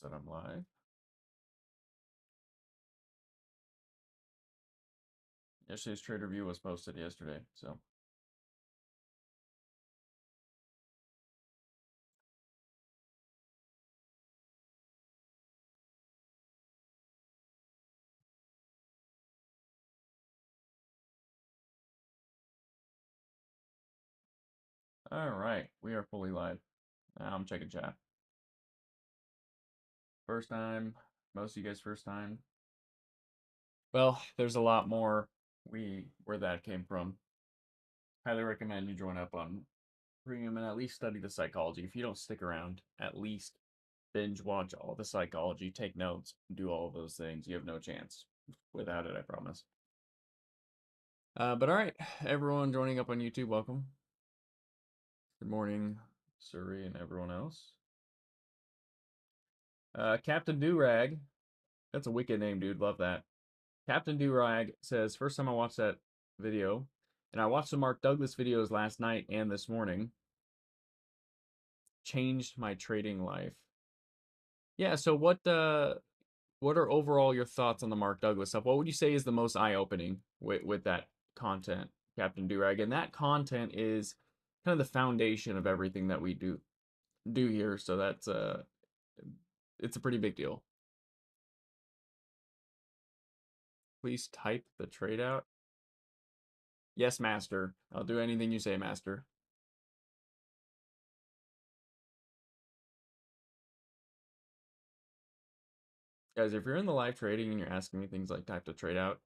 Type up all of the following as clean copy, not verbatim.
that I'm live. Yesterday's trade review was posted yesterday, so. All right, we are fully live. Now I'm checking chat. First time, most of you guys first time. Well, there's a lot more where that came from. Highly recommend you join up on premium and at least study the psychology. If you don't stick around, at least binge watch all the psychology, take notes, do all of those things. You have no chance without it, I promise. But all right, everyone joining up on YouTube, welcome. Good morning, Suri and everyone else. Captain Durag, that's a wicked name, dude. Love that. Captain Durag says, first time I watched that video, and I watched the Mark Douglas videos last night and this morning. Changed my trading life. Yeah, so what are overall your thoughts on the Mark Douglas stuff? What would you say is the most eye-opening with that content, Captain Durag? And that content is kind of the foundation of everything that we do here. So that's it's a pretty big deal. Please type the trade out. Yes, master. I'll do anything you say, master. Guys, if you're in the live trading and you're asking me things like type the trade out,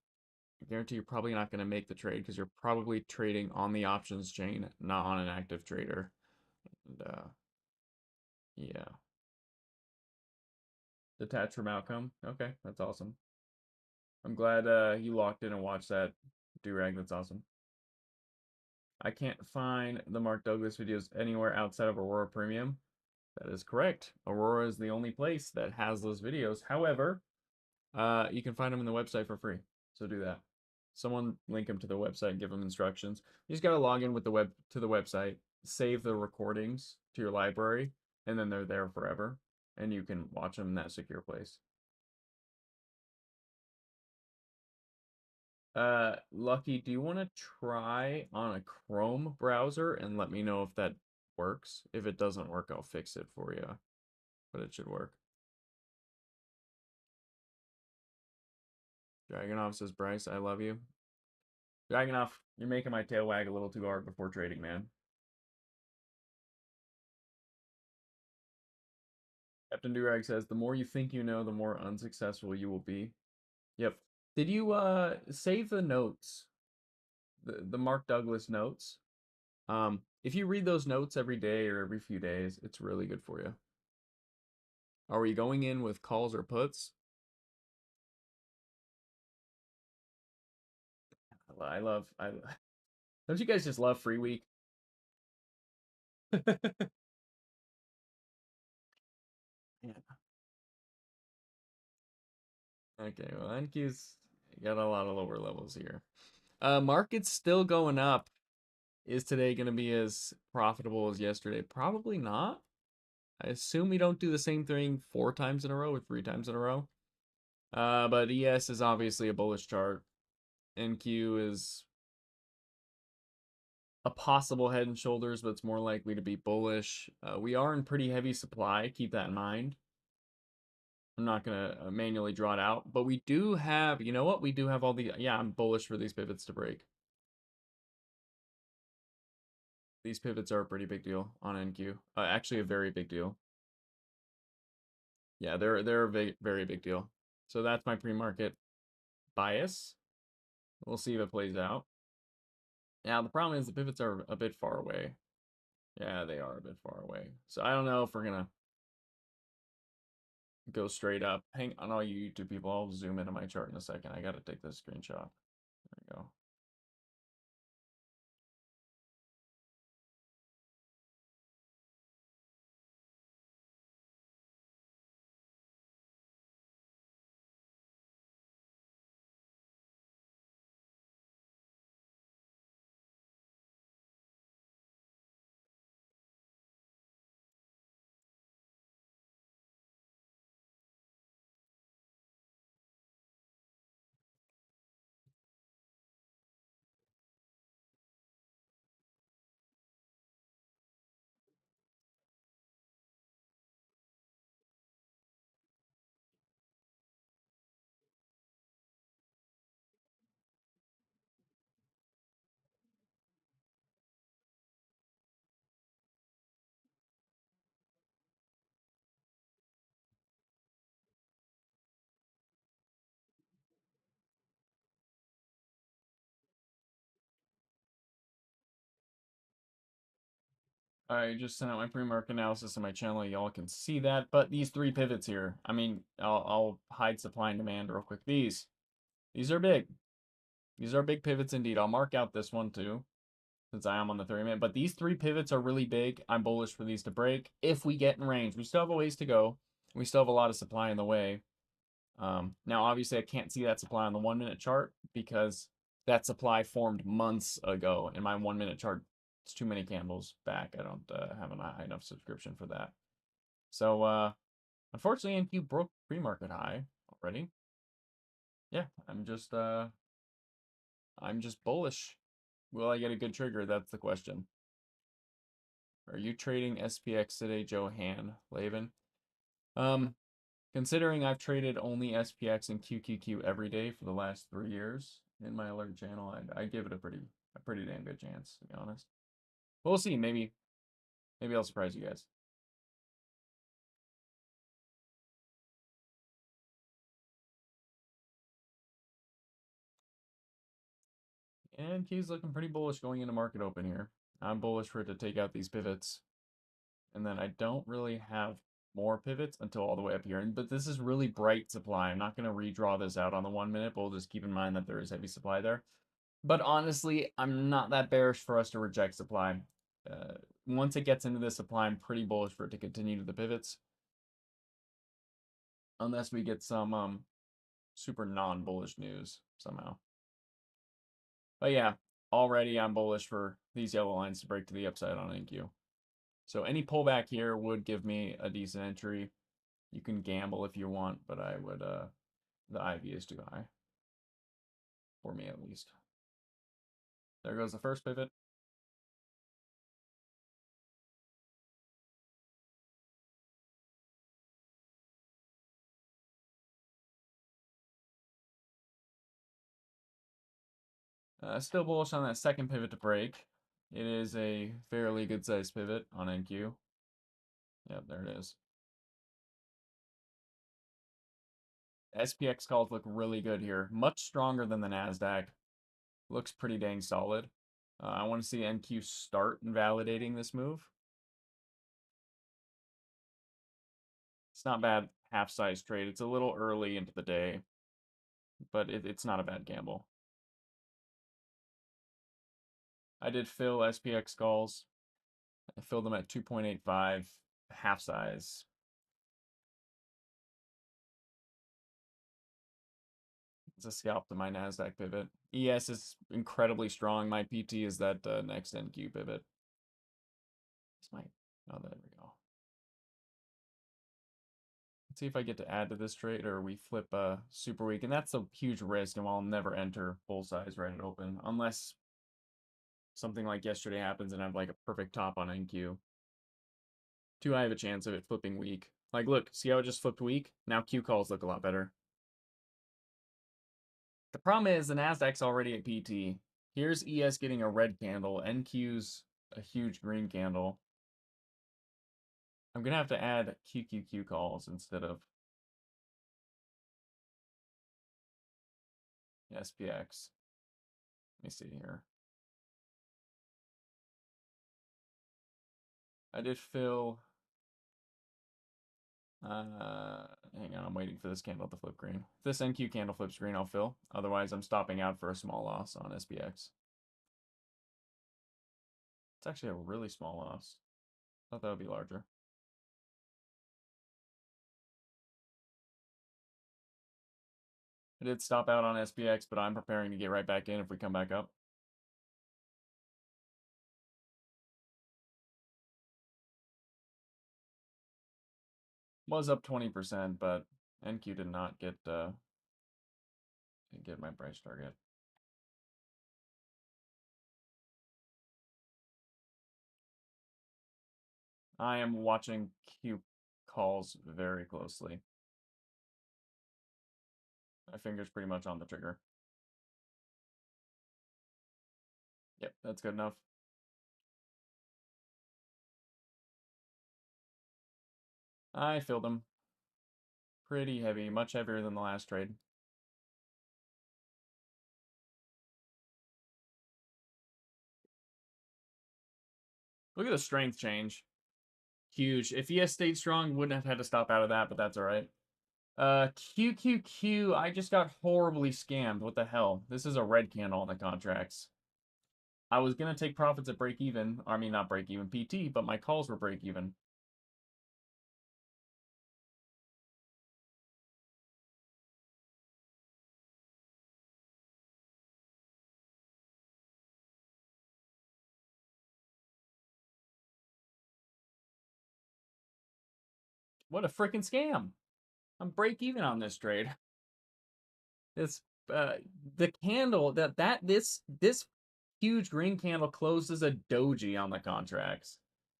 I guarantee you're probably not going to make the trade because you're probably trading on the options chain, not on an active trader. And, yeah. Detached from outcome. Okay, that's awesome. I'm glad you locked in and watched that, Durag. That's awesome. I can't find the Mark Douglas videos anywhere outside of Aurora Premium. That is correct. Aurora is the only place that has those videos. However, you can find them in the website for free. So do that. Someone link them to the website and give them instructions. You just got to log in with the website, save the recordings to your library, and then they're there forever. And you can watch them in that secure place. Lucky, do you want to try on a Chrome browser and let me know if that works? If it doesn't work, I'll fix it for you. But it should work. Dragonoff says, Bryce, I love you. Dragonoff, you're making my tail wag a little too hard before trading, man. Captain Durag says, the more you think you know, the more unsuccessful you will be. Yep. Did you save the notes? The Mark Douglas notes? If you read those notes every day or every few days, it's really good for you. Are we going in with calls or puts? I don't you guys just love free week? Yeah. Okay, well, NQ's got a lot of lower levels here. Market's still going up. Is today going to be as profitable as yesterday? Probably not. I assume we don't do the same thing 4 times in a row or 3 times in a row. But ES is obviously a bullish chart. NQ is a possible head and shoulders, but it's more likely to be bullish. We are in pretty heavy supply. Keep that in mind. I'm not going to manually draw it out, but we do have, you know what? We do have all the, yeah, I'm bullish for these pivots to break. These pivots are a pretty big deal on NQ. Actually, a very big deal. Yeah, they're a very big deal. So that's my pre-market bias. We'll see if it plays out. Now, the problem is the pivots are a bit far away. Yeah, they are a bit far away. So I don't know if we're going to go straight up. Hang on, all you YouTube people. I'll zoom into my chart in a second. I got to take this screenshot. There we go. I just sent out my pre-market analysis on my channel. Y'all can see that. But these three pivots here, I mean, I'll hide supply and demand real quick. These are big. These are big pivots indeed. I'll mark out this one too, since I am on the 30-minute. But these three pivots are really big. I'm bullish for these to break if we get in range. We still have a ways to go. We still have a lot of supply in the way. Now, obviously, I can't see that supply on the 1-minute chart because that supply formed months ago. In my 1-minute chart, it's too many candles back. I don't have a high enough subscription for that. So, unfortunately, NQ broke pre-market high already. Yeah, I'm just bullish. Will I get a good trigger? That's the question. Are you trading SPX today, Johan Laven? Considering I've traded only SPX and QQQ every day for the last 3 years in my alert channel, I'd give it a pretty damn good chance, to be honest. We'll see. Maybe I'll surprise you guys. And Q's looking pretty bullish going into market open here. I'm bullish for it to take out these pivots. And then I don't really have more pivots until all the way up here. But this is really bright supply. I'm not going to redraw this out on the 1-minute, but we'll just keep in mind that there is heavy supply there. But honestly, I'm not that bearish for us to reject supply. Once it gets into this supply, I'm pretty bullish for it to continue to the pivots. Unless we get some super non-bullish news somehow. But yeah, already I'm bullish for these yellow lines to break to the upside on NQ. So any pullback here would give me a decent entry. You can gamble if you want, but I would, the IV is too high. For me at least. There goes the first pivot. Still bullish on that second pivot to break. It is a fairly good sized pivot on NQ. Yep, there it is. SPX calls look really good here. Much stronger than the Nasdaq. Looks pretty dang solid. I want to see NQ start invalidating this move. It's not bad half-size trade. It's a little early into the day, but it's not a bad gamble. I did fill SPX calls. I filled them at 2.85 half size. It's a scalp to my Nasdaq pivot. ES is incredibly strong. My PT is that next NQ pivot. This might. Oh, there we go. Let's see if I get to add to this trade or we flip super weak. And that's a huge risk, and I'll never enter full size right at open unless something like yesterday happens and I have like a perfect top on NQ. Too high of a chance of it flipping weak. Like, look, see how it just flipped weak? Now Q calls look a lot better. The problem is the Nasdaq's already at PT. Here's ES getting a red candle. NQ's a huge green candle. I'm going to have to add QQQ calls instead of SPX. Let me see here. I did fill. Hang on, I'm waiting for this candle to flip green. If this NQ candle flips green, I'll fill. Otherwise, I'm stopping out for a small loss on SPX. It's actually a really small loss. Thought that would be larger. I did stop out on SPX, but I'm preparing to get right back in if we come back up. Was up 20%, but NQ did not get my price target. I am watching Q calls very closely. My finger's pretty much on the trigger. Yep, that's good enough. I filled them. Pretty heavy, much heavier than the last trade. Look at the strength change. Huge. If he has stayed strong, wouldn't have had to stop out of that, but that's all right. QQQ, I just got horribly scammed. What the hell? This is a red candle on the contracts. I was going to take profits at break even. I mean, not break even, PT, but my calls were break even. What a freaking scam. I'm break even on this trade. This the candle this huge green candle closes a doji on the contracts.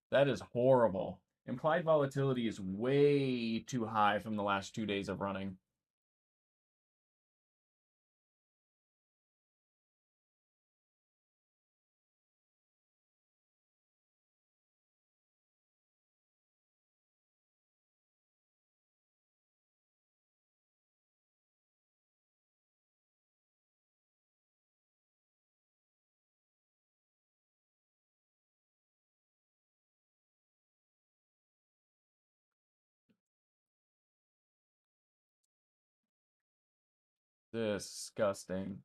That is horrible. Implied volatility is way too high from the last 2 days of running. Disgusting.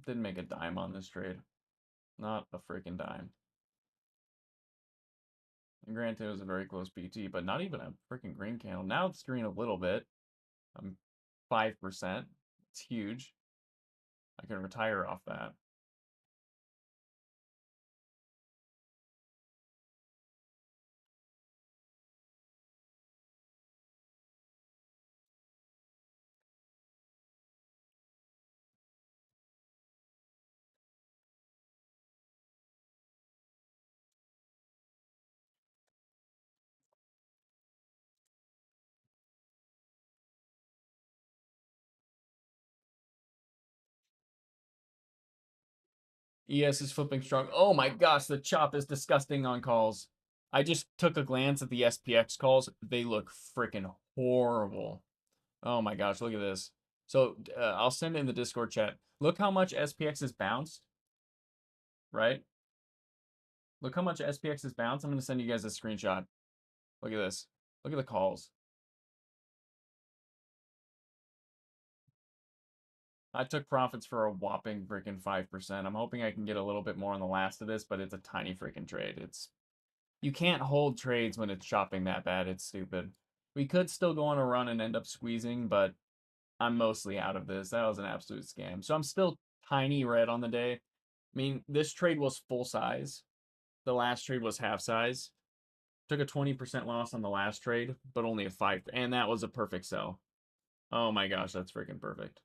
Didn't make a dime on this trade. Not a freaking dime. And granted, it was a very close PT, but not even a freaking green candle. Now it's green a little bit. I'm 5%. It's huge. I can retire off that. ES is flipping strong. Oh my gosh, the chop is disgusting on calls. I just took a glance at the SPX calls. They look freaking horrible. Oh my gosh, look at this. So I'll send it in the Discord chat. Look how much SPX is bounced, right? Look how much SPX is bounced. I'm going to send you guys a screenshot. Look at this. Look at the calls. I took profits for a whopping freaking 5%. I'm hoping I can get a little bit more on the last of this, but it's a tiny freaking trade. You can't hold trades when it's chopping that bad. It's stupid. We could still go on a run and end up squeezing, but I'm mostly out of this. That was an absolute scam. So I'm still tiny red on the day. I mean, this trade was full size. The last trade was half size. Took a 20% loss on the last trade, but only a 5, and that was a perfect sell. Oh my gosh, that's freaking perfect.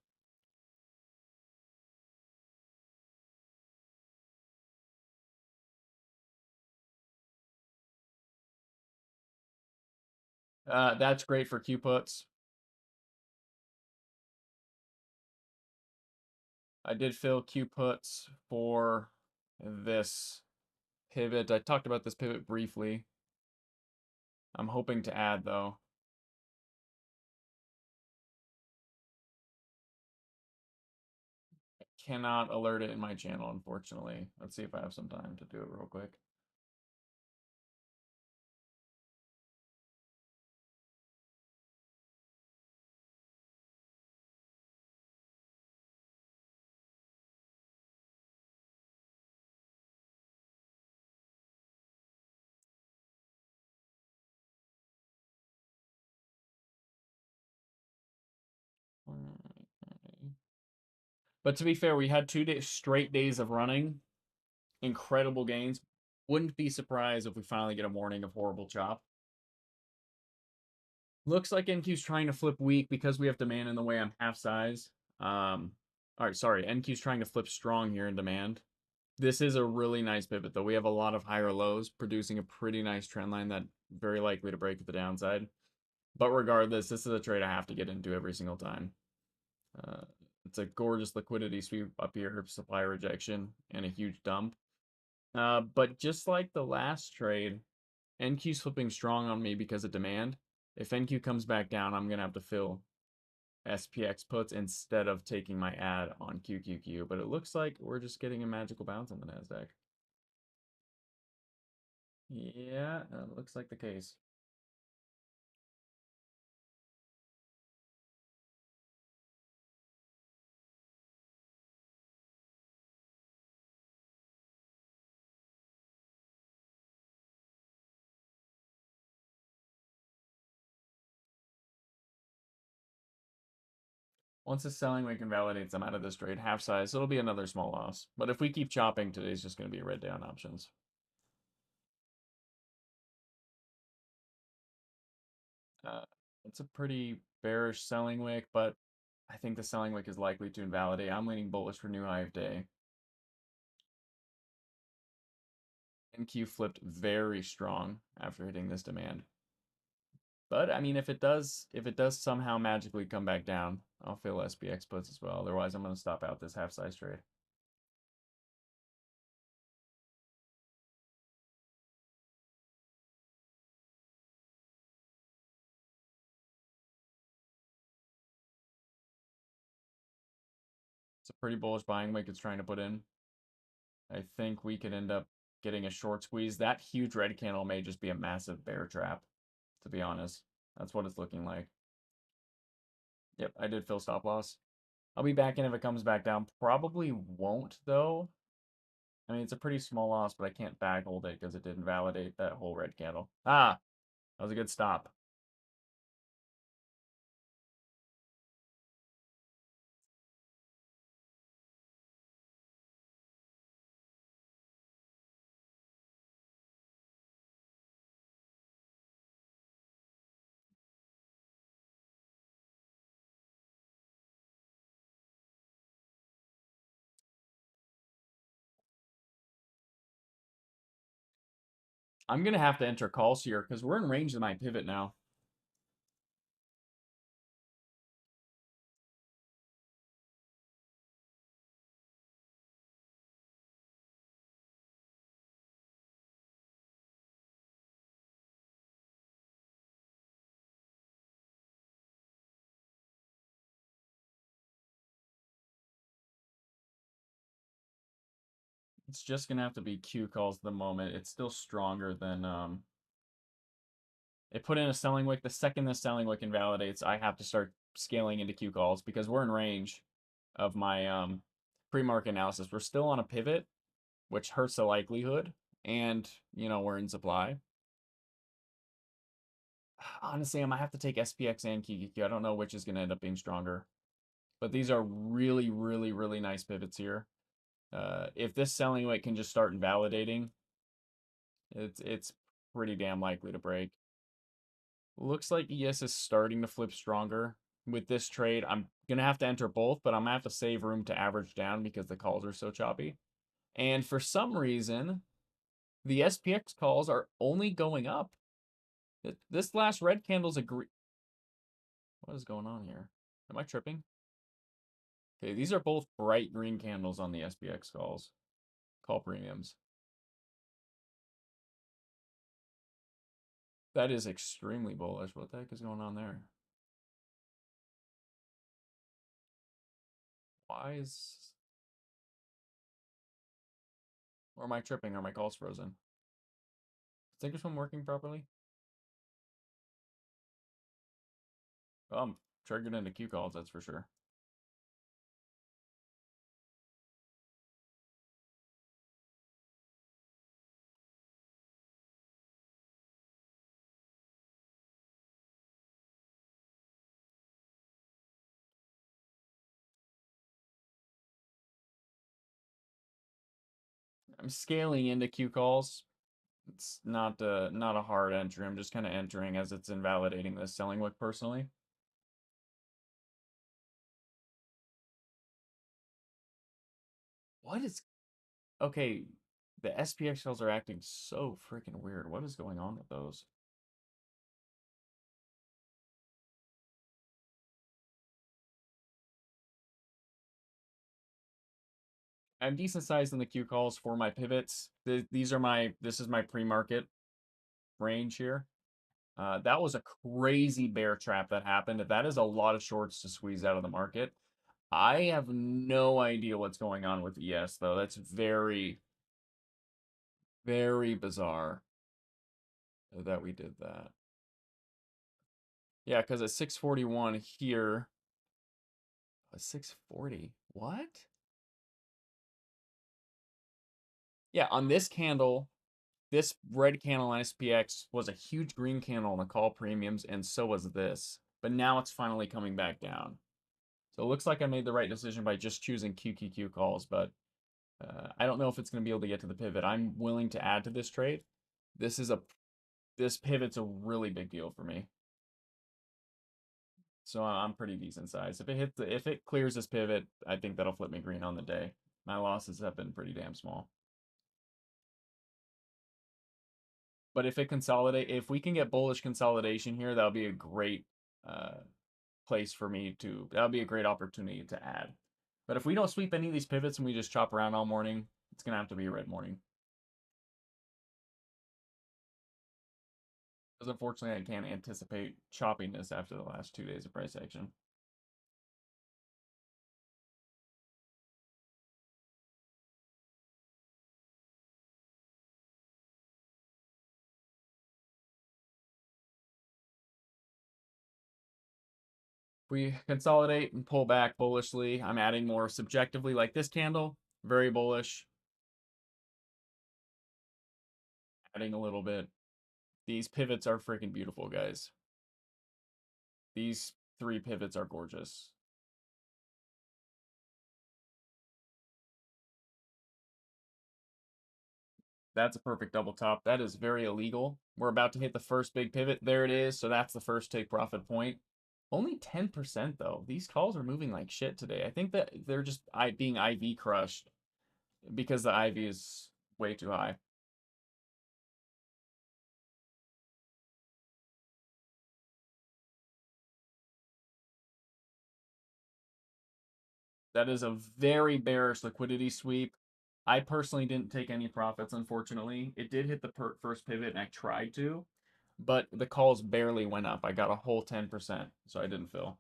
That's great for Q puts. I did fill Q puts for this pivot. I talked about this pivot briefly. I'm hoping to add though. I cannot alert it in my channel, unfortunately. Let's see if I have some time to do it real quick. But to be fair, we had 2 days, straight days of running. Incredible gains. Wouldn't be surprised if we finally get a morning of horrible chop. Looks like NQ's trying to flip weak because we have demand in the way I'm half size. All right, sorry. NQ's trying to flip strong here in demand. This is a really nice pivot, though. We have a lot of higher lows, producing a pretty nice trend line that very likely to break at the downside. But regardless, this is a trade I have to get into every single time. Uh, it's a gorgeous liquidity sweep up here, supply rejection, and a huge dump. But just like the last trade, NQ's flipping strong on me because of demand. If NQ comes back down, I'm going to have to fill SPX puts instead of taking my ad on QQQ. But it looks like we're just getting a magical bounce on the Nasdaq. Yeah, looks like the case. Once the selling week invalidates, I'm out of this trade. Half size. It'll be another small loss. But if we keep chopping, today's just going to be a red day on options. Uh, it's a pretty bearish selling wick, but I think the selling wick is likely to invalidate. I'm leaning bullish for new high of day. NQ flipped very strong after hitting this demand. But I mean, if it does somehow magically come back down, I'll fill SPX puts as well. Otherwise, I'm going to stop out this half size trade. It's a pretty bullish buying wick it's trying to put in. I think we could end up getting a short squeeze. That huge red candle may just be a massive bear trap, to be honest. That's what it's looking like. Yep, I did fill stop loss. I'll be back in if it comes back down. Probably won't, though. I mean, it's a pretty small loss, but I can't bag hold it because it didn't validate that whole red candle. Ah, that was a good stop. I'm going to have to enter calls here because we're in range of my pivot now. It's just going to have to be Q calls at the moment. It's still stronger than it put in a selling wick. The second the selling wick invalidates, I have to start scaling into Q calls because we're in range of my pre-market analysis. We're still on a pivot, which hurts the likelihood, and we're in supply. Honestly, I might have to take SPX and QQQ. I don't know which is going to end up being stronger, but these are really, really, really nice pivots here. If this selling weight can just start invalidating, it's pretty damn likely to break. Looks like ES is starting to flip stronger with this trade. I'm gonna have to enter both, but I'm gonna have to save room to average down because the calls are so choppy. And for some reason, the SPX calls are only going up. This last red candle's a green. What is going on here? Am I tripping? Okay, these are both bright green candles on the SPX calls. Call premiums. That is extremely bullish. What the heck is going on there? Why is... Or am I tripping? Are my calls frozen? Is Thinkorswim working properly? Well, I'm triggered into Q calls, that's for sure. I'm scaling into Q calls. It's not a hard entry. I'm just kind of entering as it's invalidating this selling wick personally. What is okay? The SPX calls are acting so freaking weird. What is going on with those? I'm decent sized in the Q calls for my pivots. This is my pre-market range here. That was a crazy bear trap that happened. That is a lot of shorts to squeeze out of the market. I have no idea what's going on with ES though. That's very, very bizarre. that we did that. Yeah, because at 641 here, 640. What? Yeah, on this candle, this red candle on SPX was a huge green candle on the call premiums, and so was this. But now it's finally coming back down. So it looks like I made the right decision by just choosing QQQ calls, but I don't know if it's going to be able to get to the pivot. I'm willing to add to this trade. This is a this pivot's a really big deal for me. So I'm pretty decent size. If it clears this pivot, I think that'll flip me green on the day. My losses have been pretty damn small. But if we can get bullish consolidation here, that'll be a great uh, place for me to. That'll be a great opportunity to add. But if we don't sweep any of these pivots and we just chop around all morning, it's gonna have to be a red morning. Because unfortunately, I can't anticipate chopping this after the last 2 days of price action. If we consolidate and pull back bullishly, I'm adding more subjectively, like this candle, very bullish. Adding a little bit. These pivots are freaking beautiful, guys. These 3 pivots are gorgeous. That's a perfect double top. That is very illegal. We're about to hit the first big pivot. There it is. So that's the first take profit point. Only 10% though. These calls are moving like shit today. I think that they're just being IV crushed because the IV is way too high. That is a very bearish liquidity sweep. I personally didn't take any profits, unfortunately. It did hit the first pivot, and I tried to, but the calls barely went up. I got a whole 10%, so I didn't fill.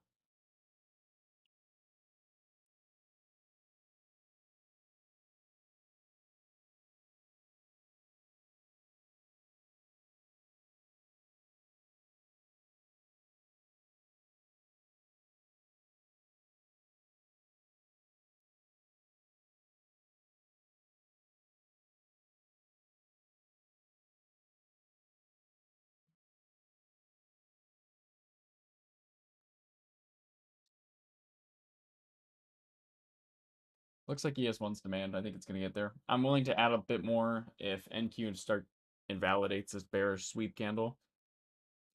Looks like ES wants demand. I think it's going to get there. I'm willing to add a bit more if NQ start invalidates this bearish sweep candle.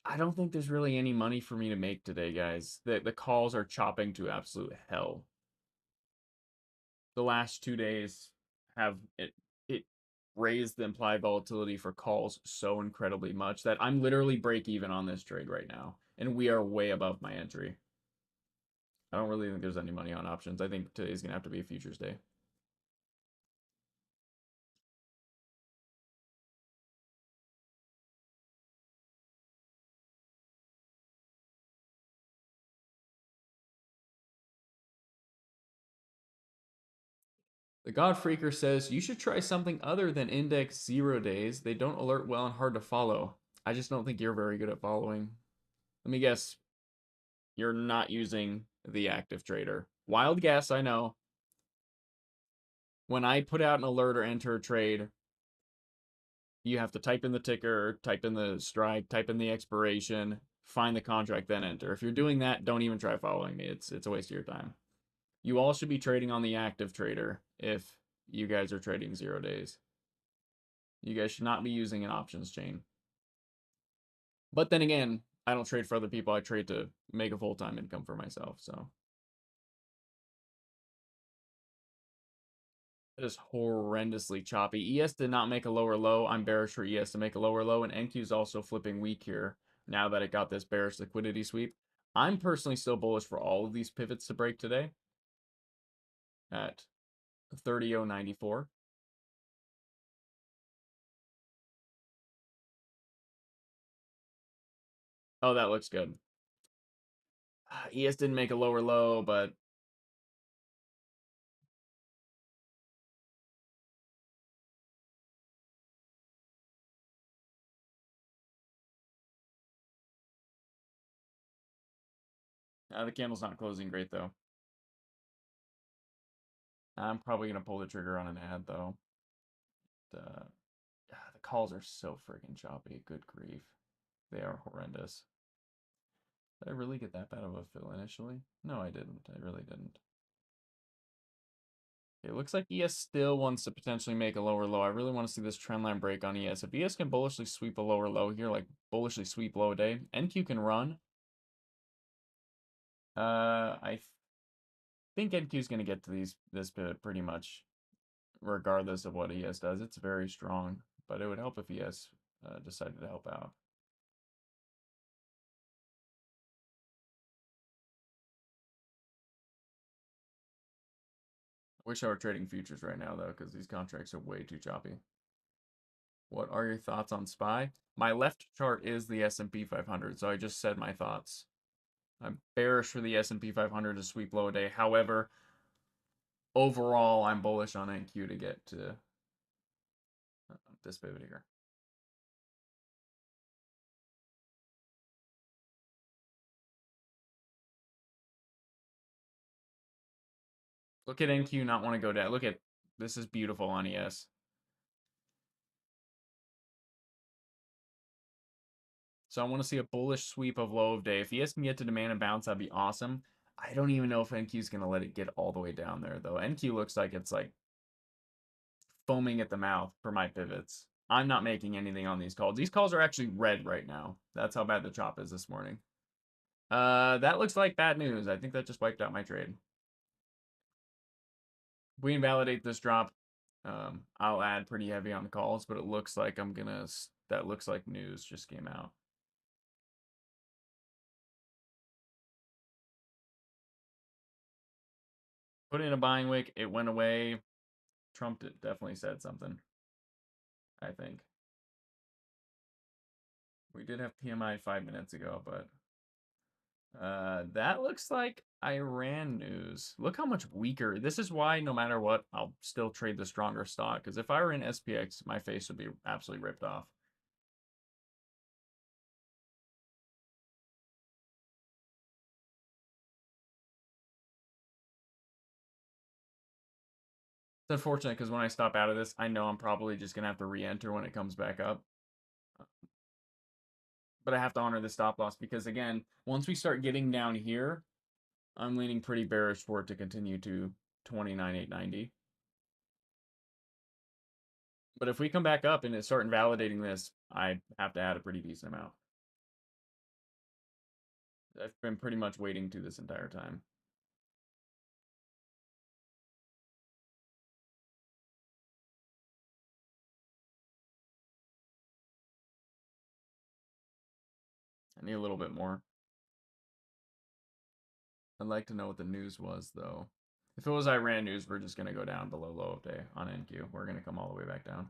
I don't think there's really any money for me to make today, guys. The calls are chopping to absolute hell. The last 2 days have it raised the implied volatility for calls so incredibly much that I'm literally break even on this trade right now, and we are way above my entry. I don't really think there's any money on options. I think today's gonna have to be a futures day. The Godfreaker says you should try something other than index 0 days. They don't alert well and hard to follow. I just don't think you're very good at following. Let me guess. You're not using the active trader. Wild guess, I know. When I put out an alert or enter a trade, you have to type in the ticker, type in the strike, type in the expiration, find the contract, then enter. If you're doing that, don't even try following me. It's a waste of your time. You all should be trading on the active trader if you guys are trading 0 days. You guys should not be using an options chain. But then again, I don't trade for other people. I trade to make a full-time income for myself. So it is horrendously choppy. ES did not make a lower low. I'm bearish for ES to make a lower low, and NQ is also flipping weak here now that it got this bearish liquidity sweep. I'm personally still bullish for all of these pivots to break today at 30.094. Oh, that looks good. ES didn't make a lower low, but The candle's not closing great though. I'm probably gonna pull the trigger on an ad though. The calls are so freaking choppy. Good grief, they are horrendous. Did I really get that bad of a fill initially? No, I didn't. I really didn't. It looks like ES still wants to potentially make a lower low. I really want to see this trend line break on ES. If ES can bullishly sweep a lower low here, like bullishly sweep low day, NQ can run. I think NQ is going to get to this pivot pretty much, regardless of what ES does. It's very strong, but it would help if ES decided to help out. Wish I were trading futures right now though, because these contracts are way too choppy. What are your thoughts on SPY? My left chart is the S&P 500, so I just said my thoughts. I'm bearish for the S&P 500 to sweep low day. However, overall, I'm bullish on NQ to get to this pivot here. Look at NQ not want to go down. Look at this is beautiful on ES. So I want to see a bullish sweep of low of day. If ES can get to demand and bounce, that'd be awesome. I don't even know if NQ is going to let it get all the way down there, though. NQ looks like it's like foaming at the mouth for my pivots. I'm not making anything on these calls. These calls are actually red right now. That's how bad the chop is this morning. That looks like bad news. I think that just wiped out my trade. If we invalidate this drop, I'll add pretty heavy on the calls, but it looks like that looks like news just came out. Put in a buying wick, it went away. Trump definitely said something, I think. We did have PMI 5 minutes ago, but that looks like Iran news. Look how much weaker. This is why no matter what, I'll still trade the stronger stock. Because if I were in SPX, my face would be absolutely ripped off. It's unfortunate because when I stop out of this, I know I'm probably just going to have to re-enter when it comes back up. But I have to honor the stop loss because, again, once we start getting down here, I'm leaning pretty bearish for it to continue to 29,890. But if we come back up and start invalidating this, I have to add a pretty decent amount. I've been pretty much waiting to this entire time. I need a little bit more. I'd like to know what the news was, though. If it was Iran news, we're just going to go down below low of day on NQ. We're going to come all the way back down.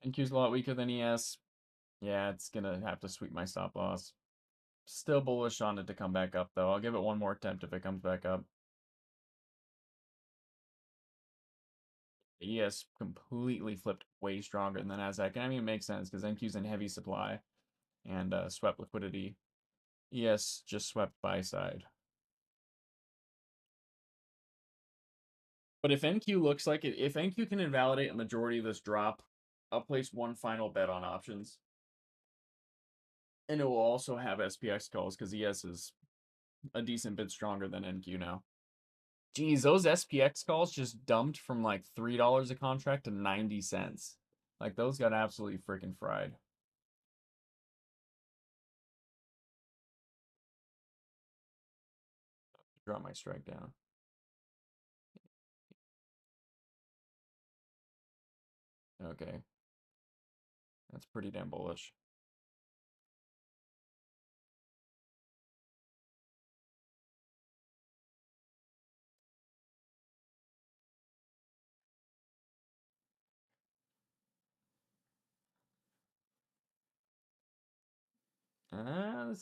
NQ's a lot weaker than ES. Yeah, it's going to have to sweep my stop loss. Still bullish on it to come back up, though. I'll give it one more attempt if it comes back up. ES completely flipped way stronger than the Nasdaq. And I mean, it makes sense because NQ's in heavy supply and swept liquidity. ES just swept buy side. But if NQ looks like it, if NQ can invalidate a majority of this drop, I'll place one final bet on options. And it will also have SPX calls because ES is a decent bit stronger than NQ now. Geez, those SPX calls just dumped from like $3 a contract to 90 cents. Like those got absolutely freaking fried. Drop my strike down. Okay. That's pretty damn bullish.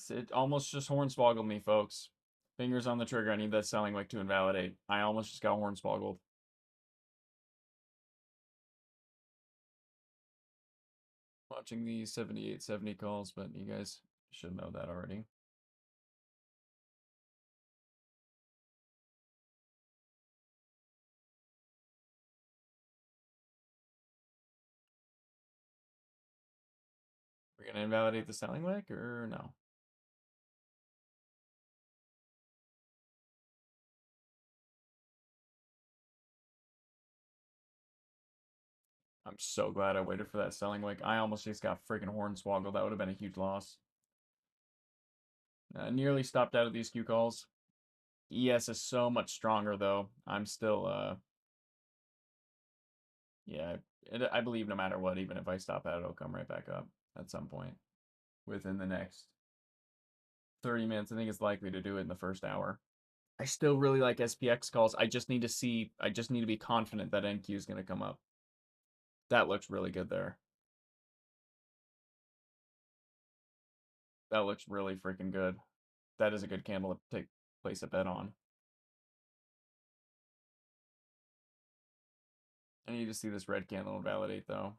It almost just hornswoggled me, folks. Fingers on the trigger. I need that selling wick to invalidate. I almost just got hornswoggled. Watching the 7870 calls, but you guys should know that already. We're gonna invalidate the selling wick or no? I'm so glad I waited for that selling wick. I almost just got freaking hornswoggled. That would have been a huge loss. Nearly stopped out of these Q calls. ES is so much stronger though. I'm still yeah, I believe no matter what, even if I stop out, it'll come right back up at some point within the next 30 minutes. I think it's likely to do it in the first hour. I still really like SPX calls. I just need to be confident that NQ is going to come up. That looks really good there. That looks really freaking good. That is a good candle to place a bet on. I need to see this red candle invalidate though.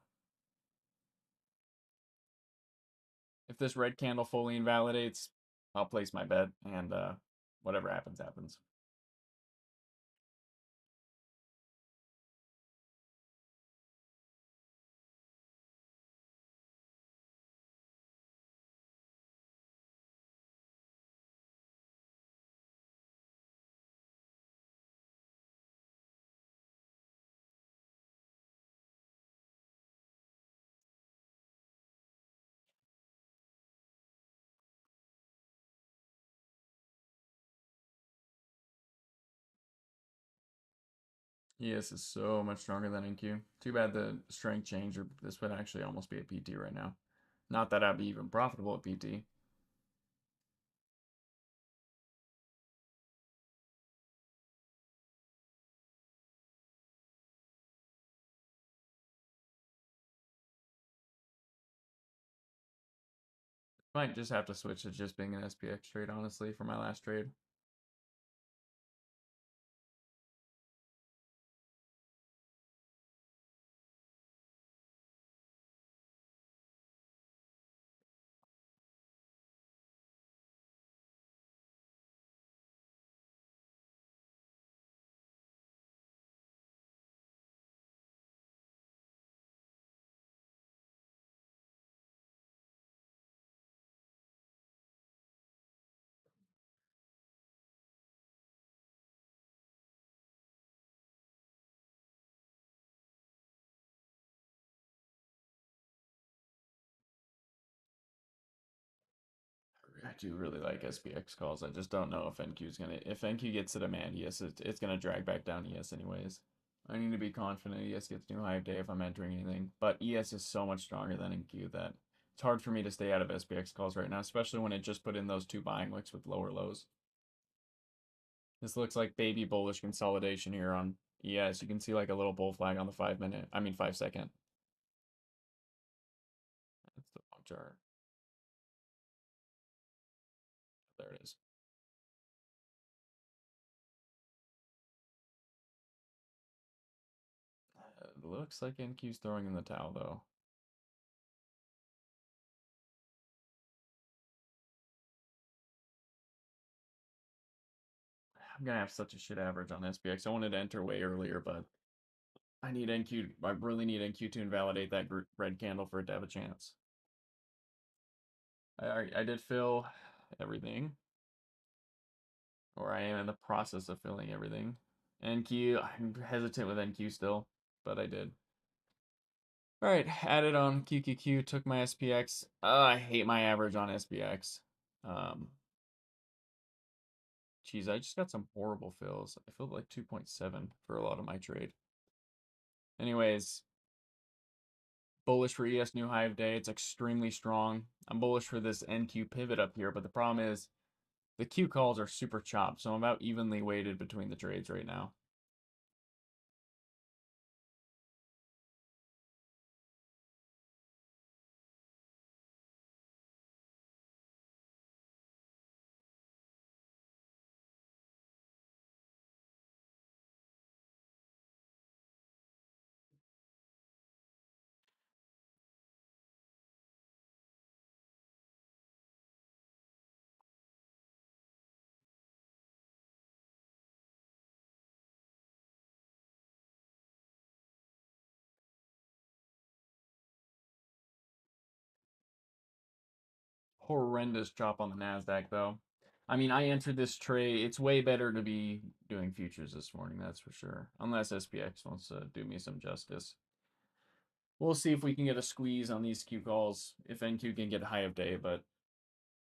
If this red candle fully invalidates, I'll place my bet and whatever happens, happens. ES is so much stronger than NQ. Too bad the strength change, or this would actually almost be a PT right now. Not that I'd be even profitable at PT. Might just have to switch to just being an SPX trade, honestly, for my last trade. I do really like SPX calls. I just don't know if NQ's gonna. If NQ gets to demand, yes, it's gonna drag back down ES anyways. I need to be confident ES gets new high of day if I'm entering anything. But ES is so much stronger than NQ that it's hard for me to stay out of SPX calls right now, especially when it just put in those two buying wicks with lower lows. This looks like baby bullish consolidation here on ES. You can see like a little bull flag on the 5 minute, I mean 5 second. That's the long chart. There it is. Looks like NQ's throwing in the towel though. I'm gonna have such a shit average on SPX. I wanted to enter way earlier, but I need NQ. I really need NQ to invalidate that red candle for it to have a chance. I did fill everything, or I am in the process of filling everything. NQ, I'm hesitant with NQ still, but I did. All right, added on QQQ, took my SPX. I hate my average on SPX. Geez, I just got some horrible fills. I filled like 2.7 for a lot of my trade. Anyways, bullish for ES new high of day. It's extremely strong. I'm bullish for this NQ pivot up here, but the problem is the Q calls are super chopped, so I'm about evenly weighted between the trades right now. Horrendous chop on the Nasdaq though. I mean, I entered this trade. It's way better to be doing futures this morning, that's for sure. Unless SPX wants to do me some justice. We'll see if we can get a squeeze on these Q calls. If NQ can get high of day, but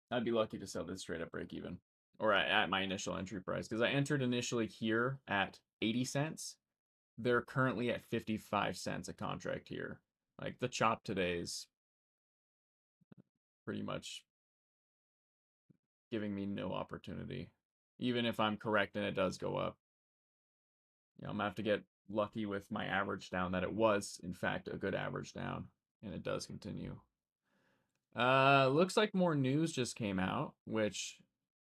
I'd be lucky to sell this straight up break even. Or at my initial entry price. Because I entered initially here at 80 cents. They're currently at 55 cents a contract here. Like the chop today is pretty much giving me no opportunity. Even if I'm correct and it does go up. I'm gonna have to get lucky with my average down that it was, in fact, a good average down. And it does continue. Looks like more news just came out, which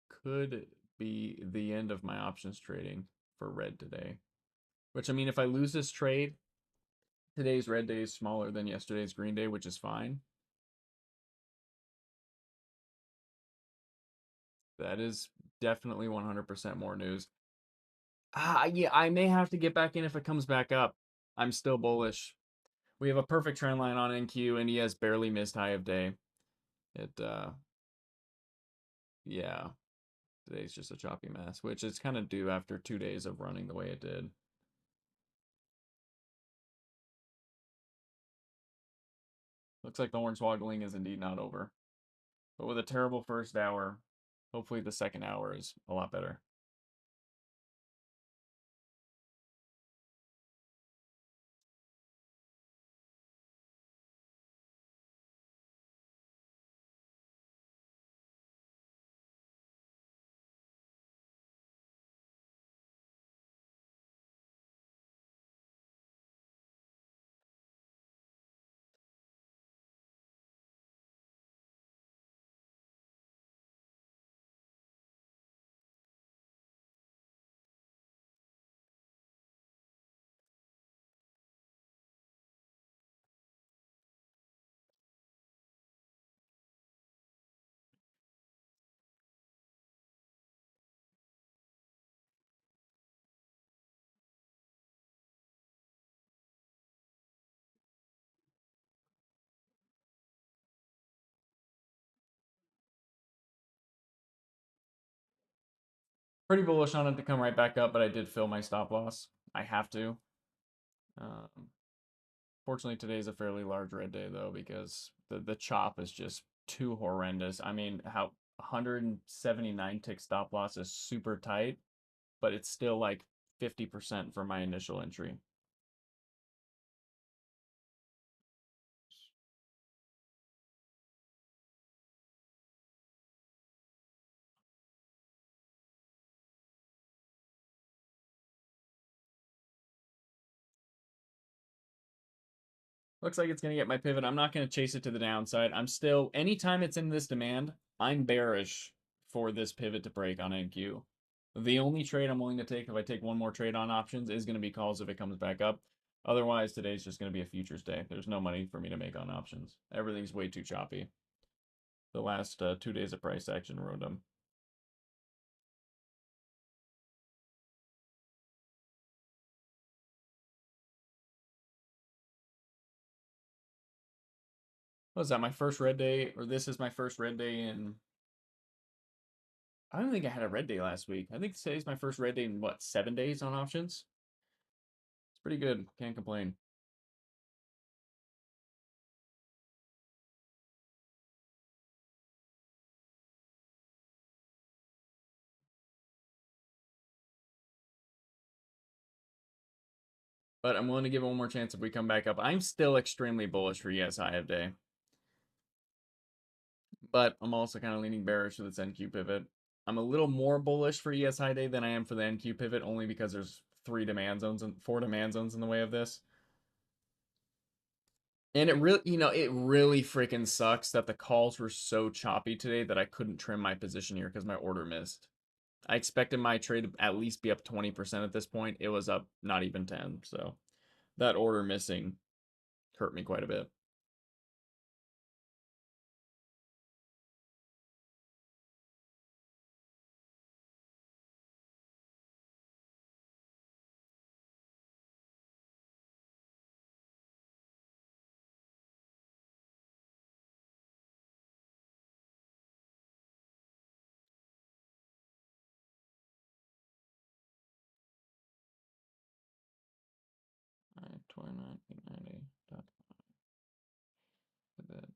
could be the end of my options trading for red today. Which, I mean, if I lose this trade, today's red day is smaller than yesterday's green day, which is fine. That is definitely 100% more news. Yeah, I may have to get back in if it comes back up. I'm still bullish. We have a perfect trend line on NQ, and he has barely missed high of day. Yeah, today's just a choppy mess, which is kind of due after 2 days of running the way it did. Looks like the hornswoggling is indeed not over. But with a terrible first hour, hopefully the second hour is a lot better. Pretty bullish on it to come right back up, but I did fill my stop loss. I have to. Um, Fortunately, today's a fairly large red day, though, because the chop is just too horrendous. I mean, how 179 tick stop loss is super tight, but it's still like 50% for my initial entry. Looks like it's going to get my pivot. I'm not going to chase it to the downside. I'm still, anytime it's in this demand, I'm bearish for this pivot to break on NQ. The only trade I'm willing to take, if I take one more trade on options, is going to be calls if it comes back up. Otherwise, today's just going to be a futures day. There's no money for me to make on options. Everything's way too choppy. The last 2 days of price action ruined them. Was that my first red day? Or this is my first red day in... I don't think I had a red day last week. I think today's my first red day in, what, 7 days on options? It's pretty good. Can't complain. But I'm willing to give it one more chance if we come back up. I'm still extremely bullish for ES high of day. But I'm also kind of leaning bearish for this NQ pivot. I'm a little more bullish for ES high day than I am for the NQ pivot, only because there's 4 demand zones in the way of this. And it really, it really freaking sucks that the calls were so choppy today that I couldn't trim my position here because my order missed. I expected my trade to at least be up 20% at this point. It was up not even 10. So that order missing hurt me quite a bit. All right, 29.90. Pivot.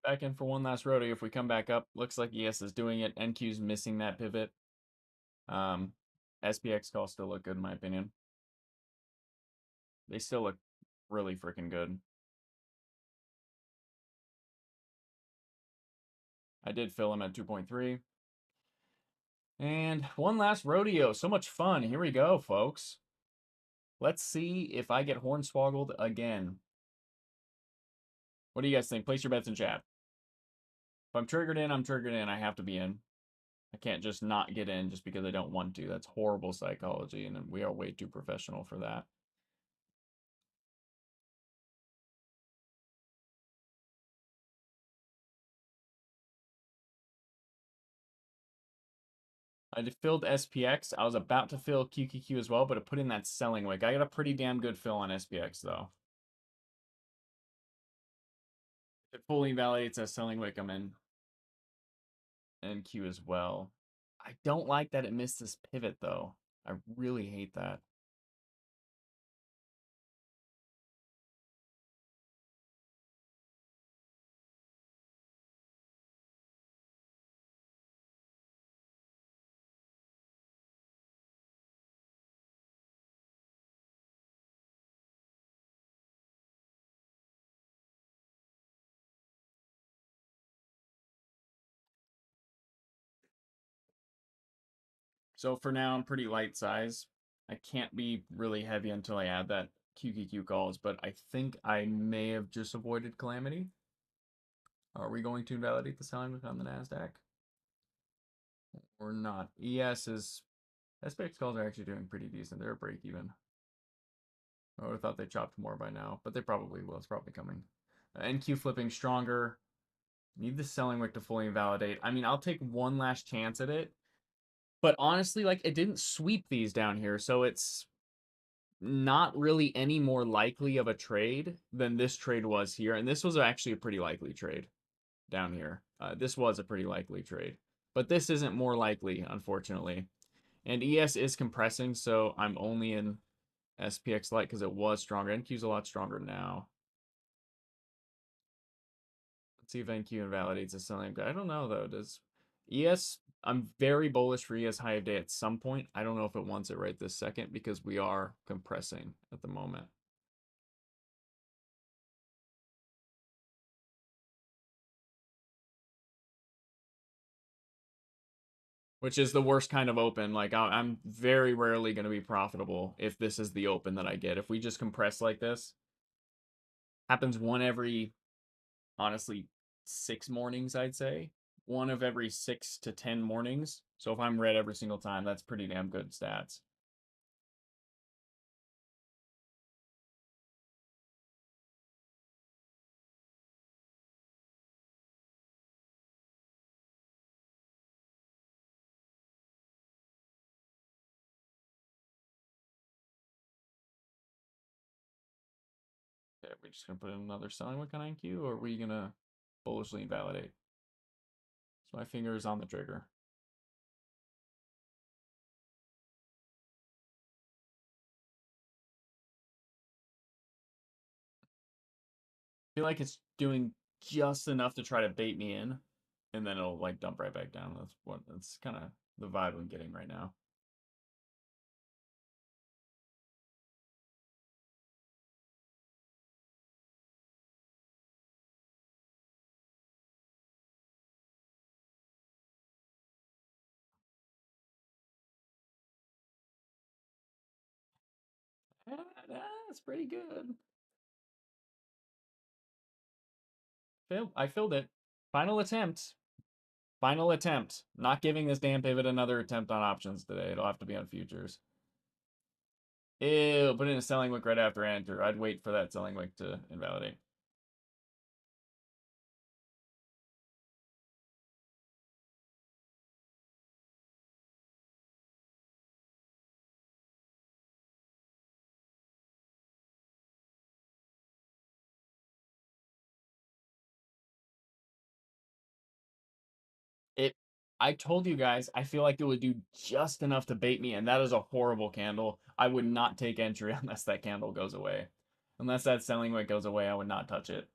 Back in for one last rodeo. If we come back up, looks like ES is doing it. NQ's missing that pivot. SPX calls still look good in my opinion. They still look really freaking good. I did fill them at 2.3. And one last rodeo. So much fun. Here we go, folks. Let's see if I get hornswoggled again. What do you guys think? Place your bets in chat. If I'm triggered in, I'm triggered in. I have to be in. I can't just not get in just because I don't want to. That's horrible psychology, and we are way too professional for that. I filled SPX. I was about to fill QQQ as well, but it put in that selling wick. I got a pretty damn good fill on SPX, though. It fully validates that selling wick. I'm in NQ as well. I don't like that it missed this pivot, though. I really hate that. So for now, I'm pretty light size. I can't be really heavy until I add that QQQ calls, but I think I may have just avoided calamity. Are we going to invalidate the selling wick on the Nasdaq? Or not? ES is SPX calls are actually doing pretty decent. They're a break even. I would have thought they chopped more by now, but they probably will. It's probably coming. NQ flipping stronger. Need the selling wick to fully invalidate. I mean, I'll take one last chance at it. But honestly, like, it didn't sweep these down here, so it's not really any more likely of a trade than this trade was here. And this was actually a pretty likely trade down here. This was a pretty likely trade. But this isn't more likely, unfortunately. And ES is compressing, so I'm only in SPX Lite because it was stronger. NQ's a lot stronger now. Let's see if NQ invalidates the selling. I don't know, though. Does ES... I'm very bullish for ES high of day at some point. I don't know if it wants it right this second because we are compressing at the moment. Which is the worst kind of open. Like, I'm very rarely going to be profitable if this is the open that I get. If we just compress like this, happens one every, honestly, 6 mornings, I'd say. One of every 6 to 10 mornings. So if I'm red every single time, that's pretty damn good stats. we just gonna put in another selling wick on NQ, or are we gonna bullishly invalidate? So my finger is on the trigger. I feel like it's doing just enough to try to bait me in, and then it'll like dump right back down. That's kind of the vibe I'm getting right now. That's pretty good. I filled it. Final attempt. Final attempt. Not giving this damn pivot another attempt on options today. It'll have to be on futures. Ew, put in a selling wick right after enter. I'd wait for that selling wick to invalidate. It I told you guys, I feel like it would do just enough to bait me, and that is a horrible candle. I would not take entry unless that candle goes away. Unless that selling wick goes away, I would not touch it.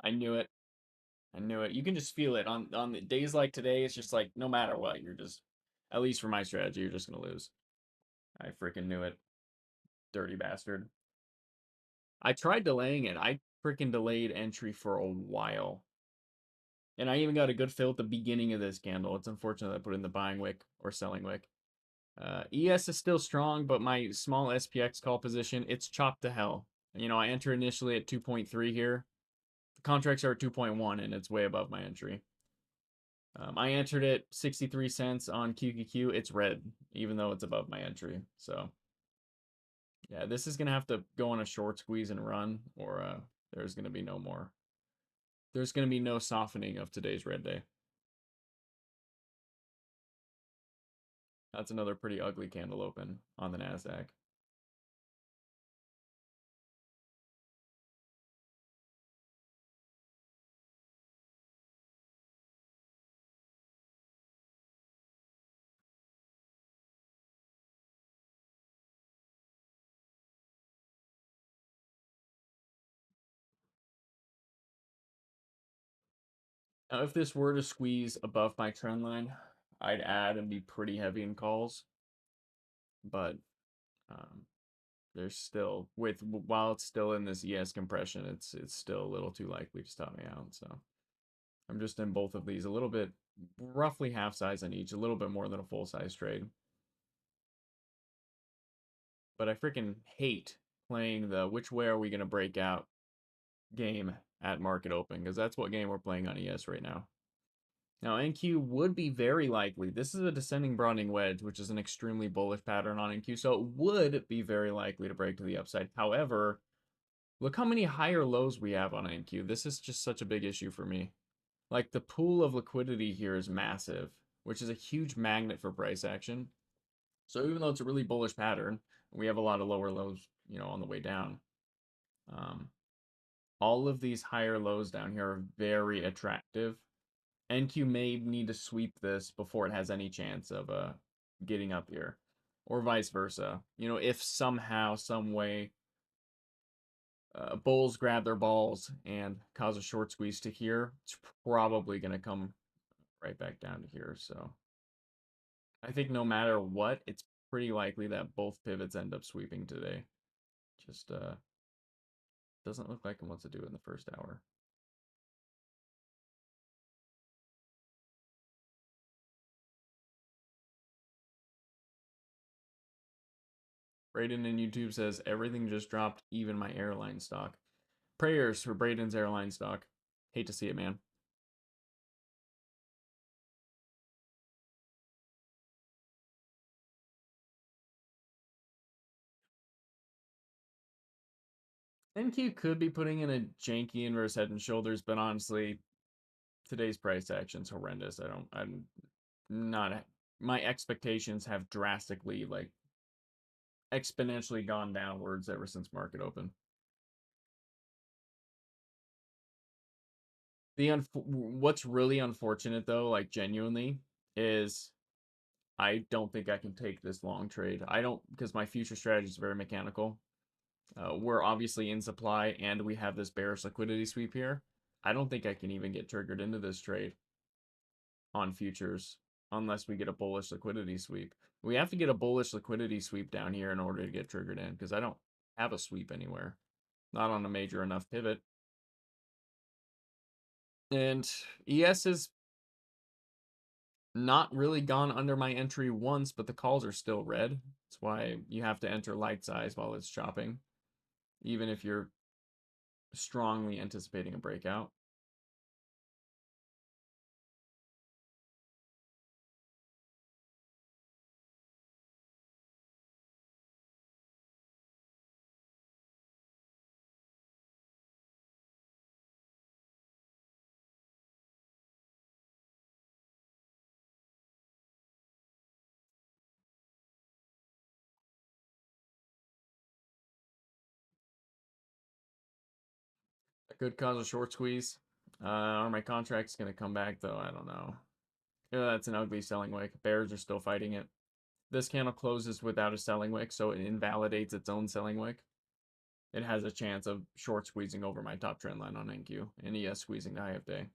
I knew it. I knew it. You can just feel it on the days like today. It's just like no matter what, you're just, at least for my strategy, you're just gonna lose. I freaking knew it, dirty bastard. I tried delaying it. I freaking delayed entry for a while, and I even got a good fill at the beginning of this candle. It's unfortunate I put in the buying wick or selling wick. ES is still strong, but my small SPX call position, it's chopped to hell. You know, I enter initially at 2.3 here. The contracts are at 2.1, and it's way above my entry. I entered it 63 cents on QQQ. It's red, even though it's above my entry. So, yeah, this is going to have to go on a short squeeze and run, or there's going to be no more. There's going to be no softening of today's red day. That's another pretty ugly candle open on the Nasdaq. Now, if this were to squeeze above my trend line, I'd add and be pretty heavy in calls. But um, there's still, while it's still in this ES compression, it's still a little too likely to stop me out. So I'm just in both of these a little bit, roughly half size on each, a little bit more than a full size trade. But I freaking hate playing the which way are we gonna break out game at market open, because that's what game we're playing on ES right now. Now, NQ would be very likely. This is a descending broadening wedge, which is an extremely bullish pattern on NQ, so it would be very likely to break to the upside. However, look how many higher lows we have on NQ. This is just such a big issue for me. Like, the pool of liquidity here is massive, which is a huge magnet for price action. So even though it's a really bullish pattern, we have a lot of lower lows, you know, on the way down. Um, all of these higher lows down here are very attractive. NQ may need to sweep this before it has any chance of getting up here, or vice versa. You know, if somehow, some way, bulls grab their balls and cause a short squeeze to here, it's probably going to come right back down to here. So I think no matter what, it's pretty likely that both pivots end up sweeping today. Just doesn't look like it wants to do it in the first hour. Braden in YouTube says everything just dropped, even my airline stock. Prayers for Braden's airline stock. Hate to see it, man. NQ could be putting in a janky inverse head and shoulders, but honestly, today's price action's horrendous. I'm not, my expectations have drastically, like, exponentially gone downwards ever since market open. What's really unfortunate though, like genuinely, is I don't think I can take this long trade. I don't, because my future strategy is very mechanical. We're obviously in supply and we have this bearish liquidity sweep here. I don't think I can even get triggered into this trade on futures unless we get a bullish liquidity sweep. We have to get a bullish liquidity sweep down here in order to get triggered in because I don't have a sweep anywhere. Not on a major enough pivot. And ES has not really gone under my entry once, but the calls are still red. That's why you have to enter light size while it's chopping, even if you're strongly anticipating a breakout. That could cause a short squeeze. Are my contracts going to come back, though? I don't know. Yeah, that's an ugly selling wick. Bears are still fighting it. This candle closes without a selling wick, so it invalidates its own selling wick. It has a chance of short squeezing over my top trend line on NQ and ES squeezing the high of day.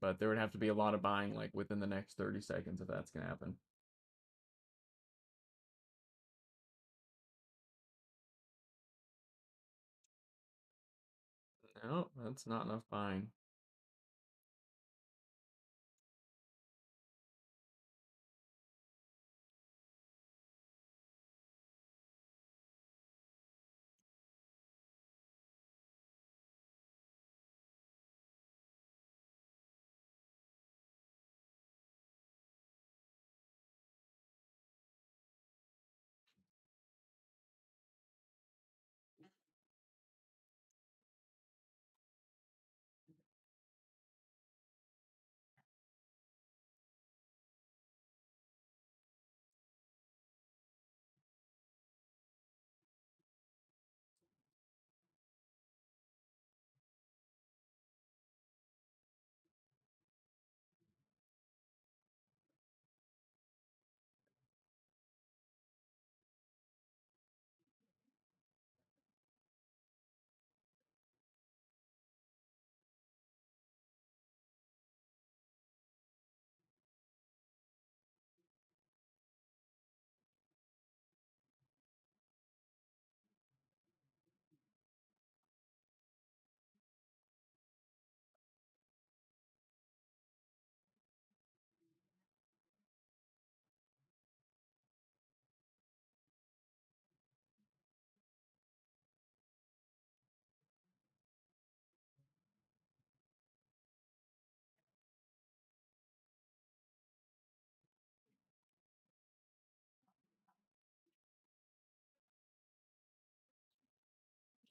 But there would have to be a lot of buying like within the next 30 seconds if that's going to happen. No, that's not enough buying.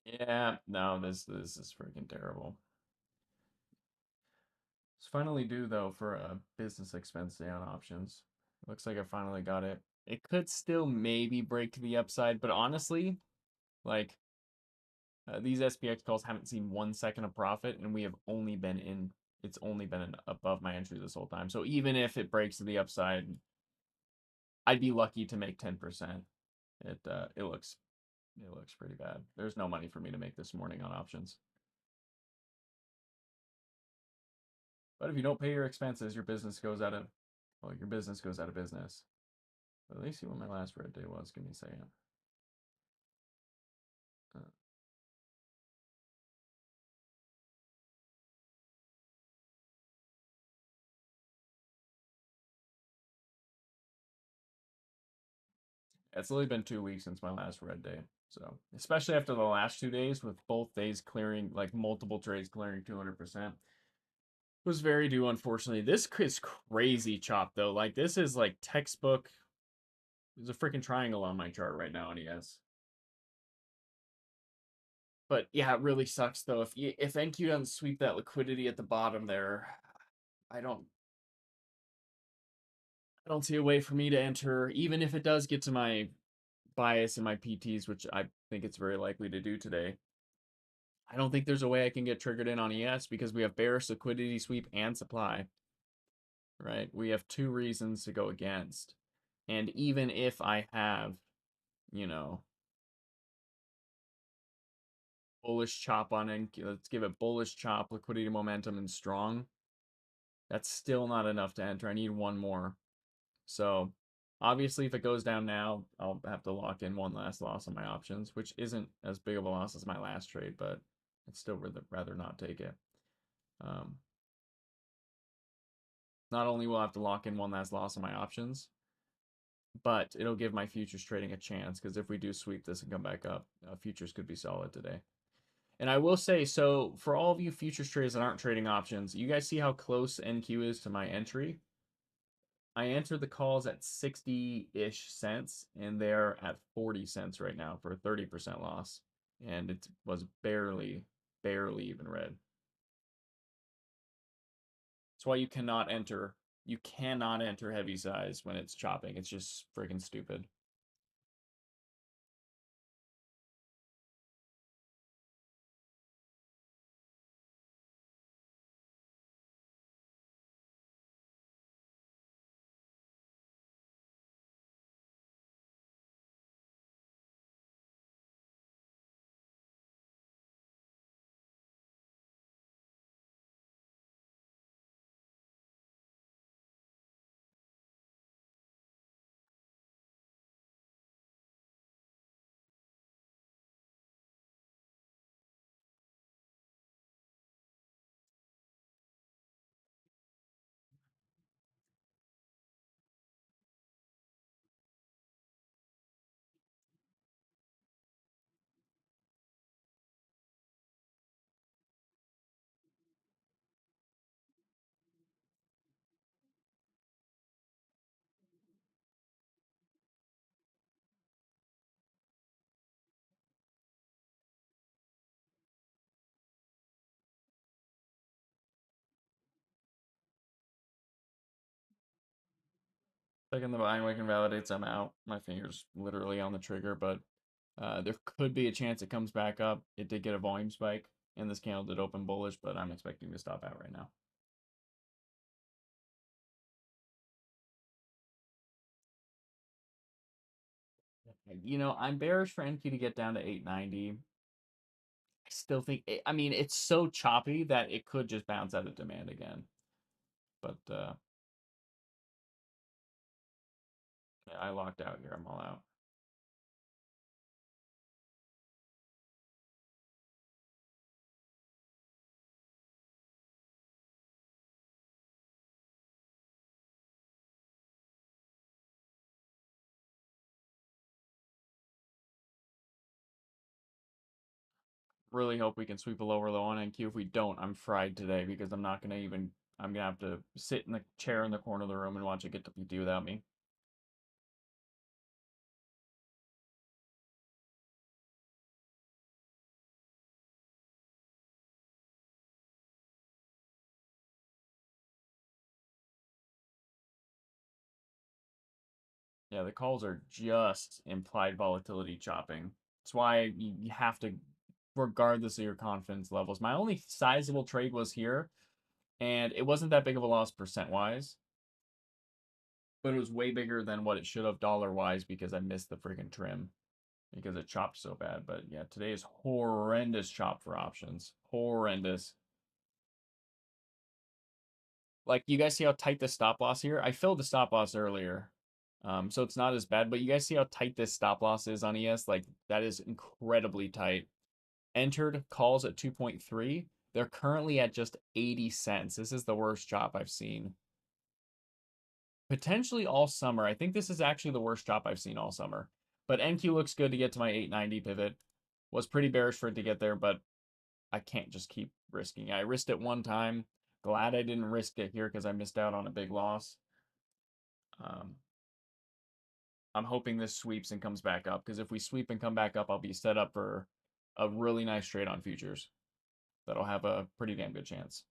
Yeah, no, this is freaking terrible. It's finally due though for a business expense day on options. Looks like I finally got it. It could still maybe break to the upside, but honestly, like these SPX calls haven't seen 1 second of profit, and we have only been in. It's only been above my entry this whole time. So even if it breaks to the upside, I'd be lucky to make 10%. It looks pretty bad. There's no money for me to make this morning on options. But if you don't pay your expenses, your business goes out of your business goes out of business. But let me see what my last red day was. Give me a second. Uh, it's only been 2 weeks since my last red day. So, especially after the last 2 days, with both days clearing, like multiple trades clearing 200%, was very due, unfortunately. This is crazy chop, though. Like, this is like textbook. There's a freaking triangle on my chart right now, and yes. But yeah, it really sucks though. If NQ doesn't sweep that liquidity at the bottom there, I don't I don't see a way for me to enter, even if it does get to my bias and my PTs, which I think it's very likely to do today. I don't think there's a way I can get triggered in on ES because we have bearish liquidity sweep and supply, right? We have two reasons to go against. And even if I have, you know, bullish chop on NQ, let's give it bullish chop, liquidity momentum, and strong, that's still not enough to enter. I need one more. So obviously, if it goes down now, I'll have to lock in one last loss on my options, which isn't as big of a loss as my last trade, but I'd still rather not take it. Um, not only will I have to lock in one last loss on my options, but it'll give my futures trading a chance because if we do sweep this and come back up, futures could be solid today. And I will say, so for all of you futures traders that aren't trading options, you guys see how close NQ is to my entry? I entered the calls at 60-ish cents, and they're at 40 cents right now for a 30% loss. And it was barely even red. That's why you cannot enter heavy size when it's chopping. It's just freaking stupid. Second the buying wick invalidates, I'm out. My finger's literally on the trigger, but there could be a chance it comes back up. It did get a volume spike, and this candle did open bullish, but I'm expecting to stop out right now. I'm bearish for NQ to get down to 890. I still think, I mean, it's so choppy that it could just bounce out of demand again. But yeah, I locked out here. I'm all out. Really hope we can sweep a lower low on NQ. If we don't, I'm fried today because I'm not going to even, I'm going to have to sit in the chair in the corner of the room and watch it get to PT without me. Yeah, the calls are just implied volatility chopping. That's why you have to, regardless of your confidence levels. My only sizable trade was here, and it wasn't that big of a loss percent wise, but it was way bigger than what it should have dollar wise because I missed the freaking trim because it chopped so bad. But yeah, today is horrendous chop for options. Horrendous. Like, you guys see how tight the stop loss here? I filled the stop loss earlier. So it's not as bad, but you guys see how tight this stop loss is on ES? Like, that is incredibly tight. Entered calls at 2.3. They're currently at just 80 cents. This is the worst chop I've seen. Potentially all summer. I think this is actually the worst chop I've seen all summer. But NQ looks good to get to my 890 pivot. Was pretty bearish for it to get there, but I can't just keep risking it. I risked it one time. Glad I didn't risk it here because I missed out on a big loss. I'm hoping this sweeps and comes back up because if we sweep and come back up, I'll be set up for a really nice trade on futures that'll have a pretty damn good chance.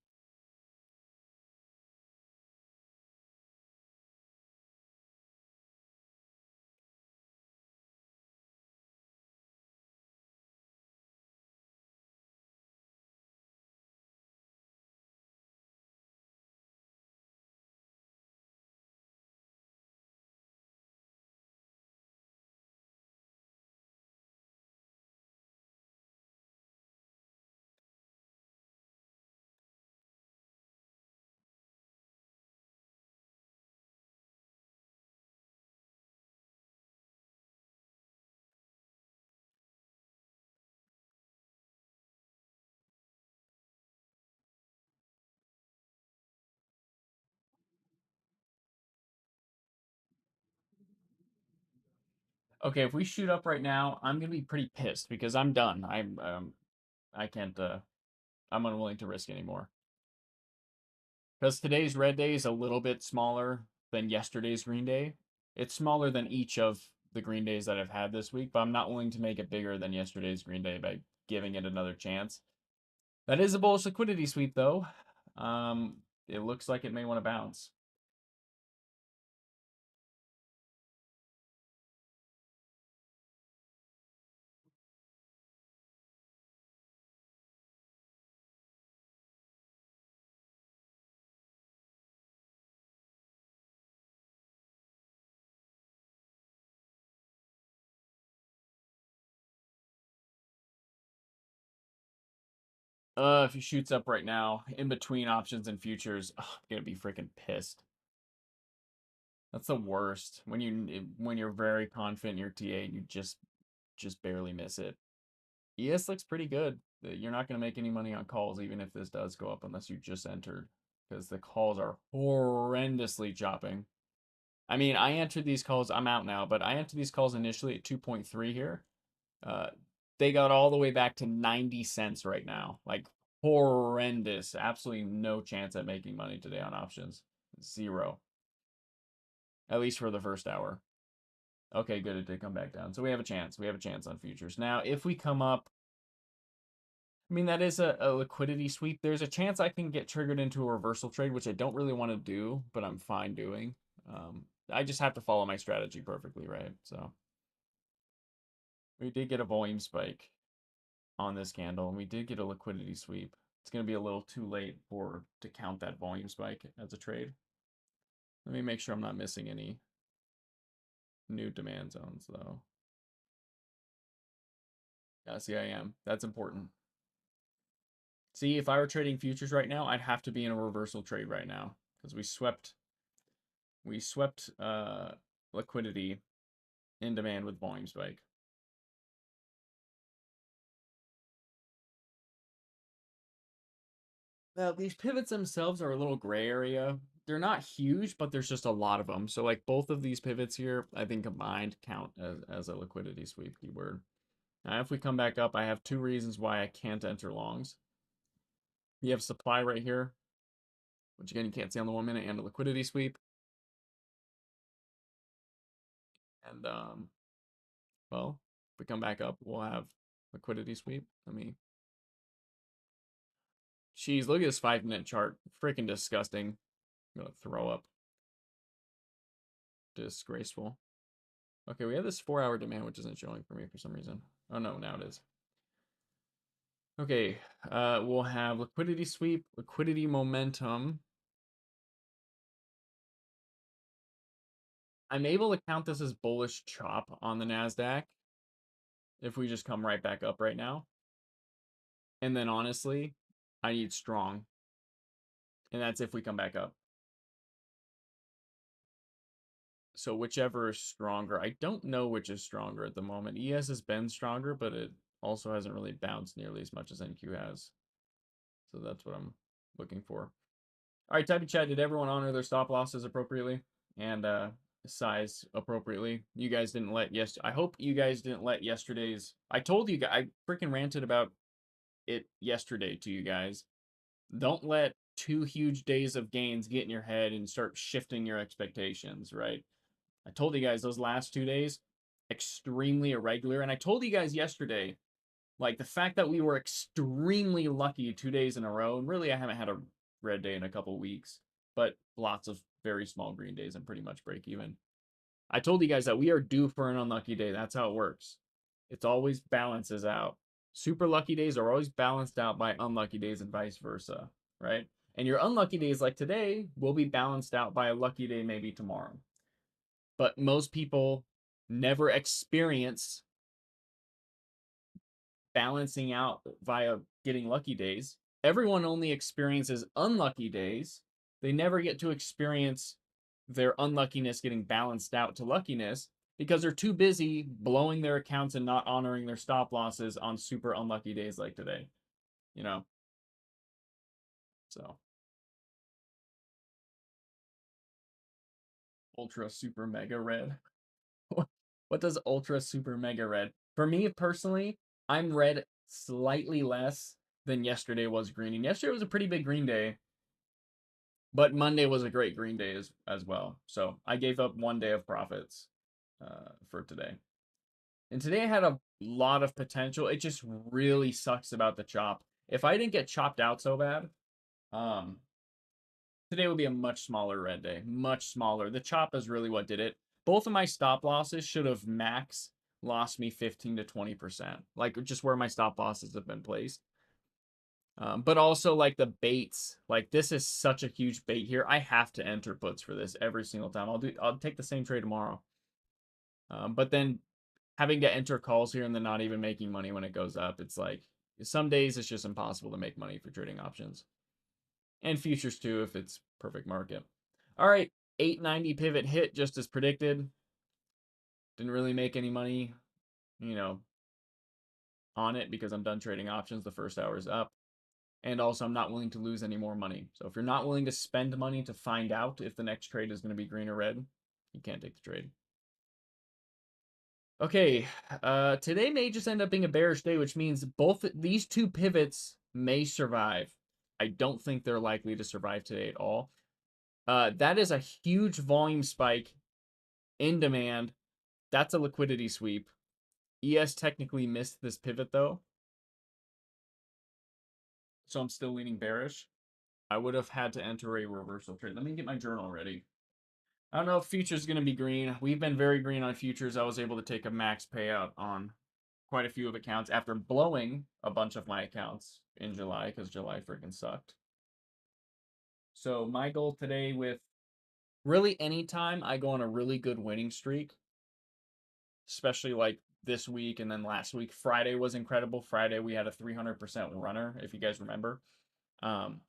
Okay, if we shoot up right now, I'm gonna be pretty pissed because I'm done. I can't I'm unwilling to risk anymore. Because today's red day is a little bit smaller than yesterday's green day. It's smaller than each of the green days that I've had this week, but I'm not willing to make it bigger than yesterday's green day by giving it another chance. That is a bullish liquidity sweep, though. It looks like it may want to bounce. If he shoots up right now, in between options and futures, I'm gonna be freaking pissed. That's the worst. When you're very confident in your TA and you just barely miss it. ES looks pretty good. You're not gonna make any money on calls even if this does go up unless you just entered. Because the calls are horrendously chopping. I mean, I entered these calls, I'm out now, but I entered these calls initially at 2.3 here. Uh, they got all the way back to 90 cents right now. Like horrendous. Absolutely no chance at making money today on options. Zero. At least for the first hour. Okay, good. It did come back down. So we have a chance. We have a chance on futures. Now, if we come up, I mean, that is a liquidity sweep. There's a chance I can get triggered into a reversal trade, which I don't really want to do, but I'm fine doing. I just have to follow my strategy perfectly, right? So we did get a volume spike on this candle, and we did get a liquidity sweep. It's going to be a little too late to count that volume spike as a trade. Let me make sure I'm not missing any new demand zones, though. Yeah, see, I am. That's important. See, if I were trading futures right now, I'd have to be in a reversal trade right now because we swept liquidity in demand with volume spike. Now, these pivots themselves are a little gray area. They're not huge, but there's just a lot of them. So, like, both of these pivots here, I think combined count as a liquidity sweep keyword. Now, if we come back up, I have two reasons why I can't enter longs. You have supply right here, which again, you can't see on the 1 minute, and a liquidity sweep. And, well, if we come back up, we'll have liquidity sweep. Jeez, look at this 5 minute chart. Freaking disgusting. I'm gonna throw up. Disgraceful. Okay, we have this 4 hour demand, which isn't showing for me for some reason. Oh no, now it is. Okay, we'll have liquidity sweep, liquidity momentum. I'm able to count this as bullish chop on the Nasdaq if we just come right back up right now. And then honestly, I need strong. And that's if we come back up. So whichever is stronger. I don't know which is stronger at the moment. ES has been stronger, but it also hasn't really bounced nearly as much as NQ has. So that's what I'm looking for. All right, type in chat. Did everyone honor their stop losses appropriately and size appropriately? You guys didn't let I hope you guys didn't let yesterday's. I told you guys. I freaking ranted about it yesterday to you guys. Don't let 2 huge days of gains get in your head and start shifting your expectations. Right? I told you guys those last 2 days extremely irregular, and I told you guys yesterday Like the fact that we were extremely lucky 2 days in a row, and really I haven't had a red day in a couple weeks, but lots of very small green days and pretty much break even. I told you guys that we are due for an unlucky day. That's how it works. It's always balances out. Super lucky days are always balanced out by unlucky days and vice versa, right? And your unlucky days like today will be balanced out by a lucky day maybe tomorrow. But most people never experience balancing out via getting lucky days. Everyone only experiences unlucky days. They never get to experience their unluckiness getting balanced out to luckiness because they're too busy blowing their accounts and not honoring their stop losses on super unlucky days like today. You know? So, ultra super mega red. What does ultra super mega red? For me personally, I'm red slightly less than yesterday was green. And yesterday was a pretty big green day, but Monday was a great green day as well. So I gave up 1 day of profits for today. And today I had a lot of potential. It just really sucks about the chop. If I didn't get chopped out so bad, um, today would be a much smaller red day. Much smaller. The chop is really what did it. Both of my stop losses should have max lost me 15 to 20%. Like just where my stop losses have been placed. But also like the baits, like this is such a huge bait here. I have to enter puts for this every single time. I'll take the same trade tomorrow. But then having to enter calls here and then not even making money when it goes up, it's like some days it's just impossible to make money for trading options and futures too if it's perfect market. All right, 890 pivot hit just as predicted. Didn't really make any money, you know, on it because I'm done trading options. The first hour is up. And also, I'm not willing to lose any more money. So if you're not willing to spend money to find out if the next trade is going to be green or red, you can't take the trade. Okay, today may just end up being a bearish day, which means both these two pivots may survive. I don't think they're likely to survive today at all. That is a huge volume spike in demand. That's a liquidity sweep. ES technically missed this pivot though, so I'm still leaning bearish. I would have had to enter a reversal trade. Let me get my journal ready. I don't know if futures going to be green. We've been very green on futures. I was able to take a max payout on quite a few of accounts after blowing a bunch of my accounts in July because July freaking sucked. So my goal today with really anytime I go on a really good winning streak, especially like this week and then last week, Friday was incredible. Friday we had a 300% runner, if you guys remember. Um,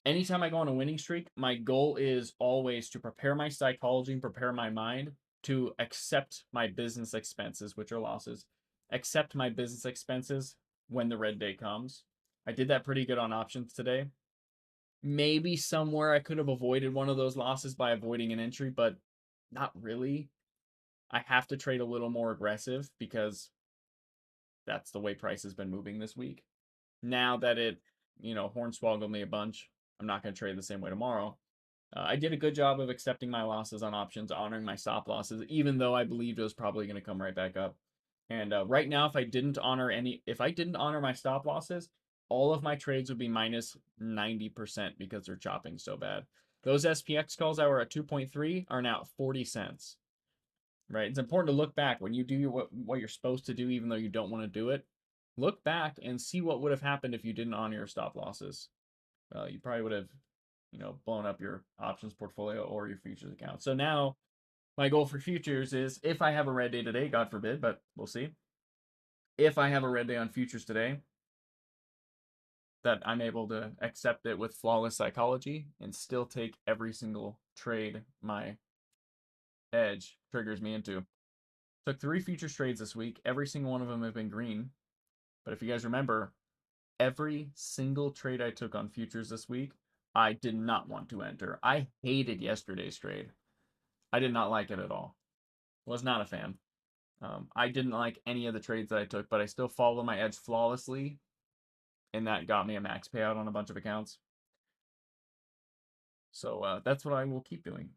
Anytime I go on a winning streak, my goal is always to prepare my psychology and prepare my mind to accept my business expenses, which are losses, accept my business expenses when the red day comes. I did that pretty good on options today. Maybe somewhere I could have avoided one of those losses by avoiding an entry, but not really. I have to trade a little more aggressive because that's the way price has been moving this week. Now that it, hornswoggled me a bunch, I'm not going to trade the same way tomorrow. I did a good job of accepting my losses on options, honoring my stop losses, even though I believed it was probably going to come right back up. And right now, if I didn't honor my stop losses, all of my trades would be minus 90% because they're chopping so bad. Those SPX calls that were at 2.3 are now at 40 cents. Right? It's important to look back when you do what you're supposed to do, even though you don't want to do it. Look back and see what would have happened if you didn't honor your stop losses. You probably would have, blown up your options portfolio or your futures account. So now my goal for futures is if I have a red day today, God forbid, but we'll see. If I have a red day on futures today, that I'm able to accept it with flawless psychology and still take every single trade my edge triggers me into. Took 3 futures trades this week. Every single one of them have been green. But if you guys remember, every single trade I took on futures this week, I did not want to enter. I hated yesterday's trade. I did not like it at all. Was not a fan. I didn't like any of the trades that I took, but I still followed my edge flawlessly, and that got me a max payout on a bunch of accounts. So that's what I will keep doing.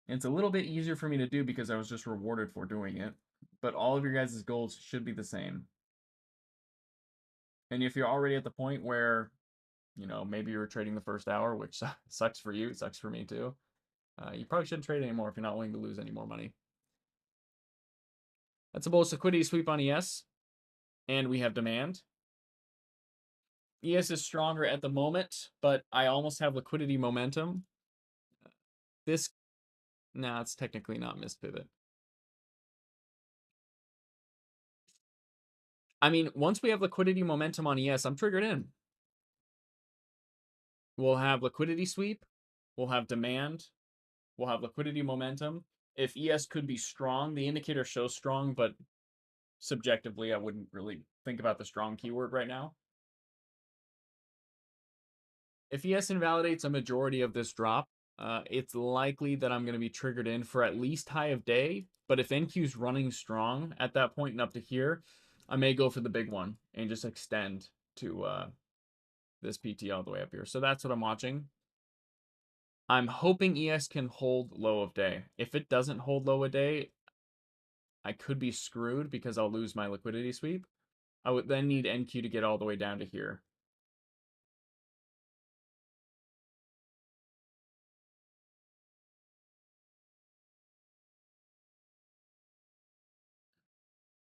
It's a little bit easier for me to do because I was just rewarded for doing it. But all of your guys' goals should be the same. And if you're already at the point where, maybe you're trading the first hour, which sucks for you, it sucks for me too. You probably shouldn't trade anymore if you're not willing to lose any more money. That's a bullish liquidity sweep on ES. And we have demand. ES is stronger at the moment, but I almost have liquidity momentum. This, nah, it's technically not missed pivot. I mean, once we have liquidity momentum on ES, I'm triggered in. We'll have liquidity sweep. We'll have demand. We'll have liquidity momentum. If ES could be strong, the indicator shows strong, but subjectively, I wouldn't really think about the strong keyword right now. If ES invalidates a majority of this drop, it's likely that I'm going to be triggered in for at least high of day. But if NQ's running strong at that point and up to here, I may go for the big one and just extend to this PT all the way up here. So that's what I'm watching. I'm hoping ES can hold low of day. If it doesn't hold low of day, I could be screwed because I'll lose my liquidity sweep. I would then need NQ to get all the way down to here.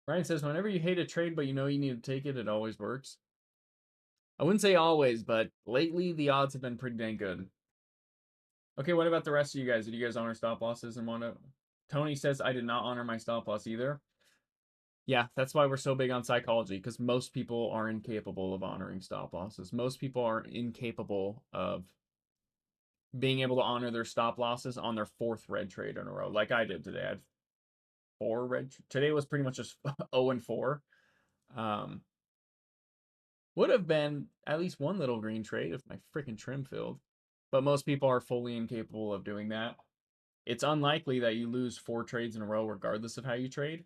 Ryan says, whenever you hate a trade but you know you need to take it, it always works. I wouldn't say always, but lately the odds have been pretty dang good. Okay, what about the rest of you guys? Did you guys honor stop losses and want to? Tony says, I did not honor my stop loss either. Yeah, that's why we're so big on psychology, because most people are incapable of honoring stop losses. Most people are incapable of being able to honor their stop losses on their fourth red trade in a row, like I did today. I had 4 red. Today was pretty much just 0 and 4. Would have been at least one little green trade if my freaking trim filled. But most people are fully incapable of doing that. It's unlikely that you lose 4 trades in a row regardless of how you trade,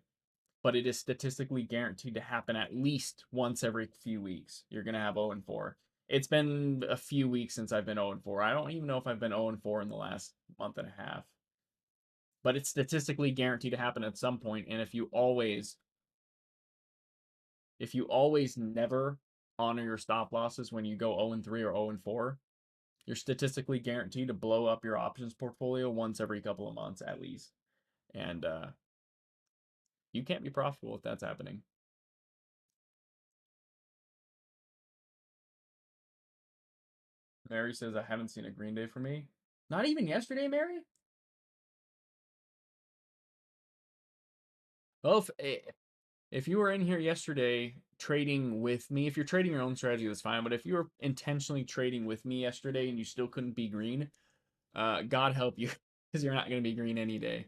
but it is statistically guaranteed to happen at least once every few weeks. You're going to have 0 and 4. It's been a few weeks since I've been 0 and 4. I don't even know if I've been 0 and 4 in the last month and a half. But it's statistically guaranteed to happen at some point, and if you always never honor your stop losses when you go 0 and 3 or 0 and 4, you're statistically guaranteed to blow up your options portfolio once every couple of months at least. And you can't be profitable if that's happening. Mary says, I haven't seen a green day for me. Not even yesterday, Mary? Well, if you were in here yesterday trading with me, if you're trading your own strategy, that's fine. But if you were intentionally trading with me yesterday and you still couldn't be green, God help you, because you're not going to be green any day.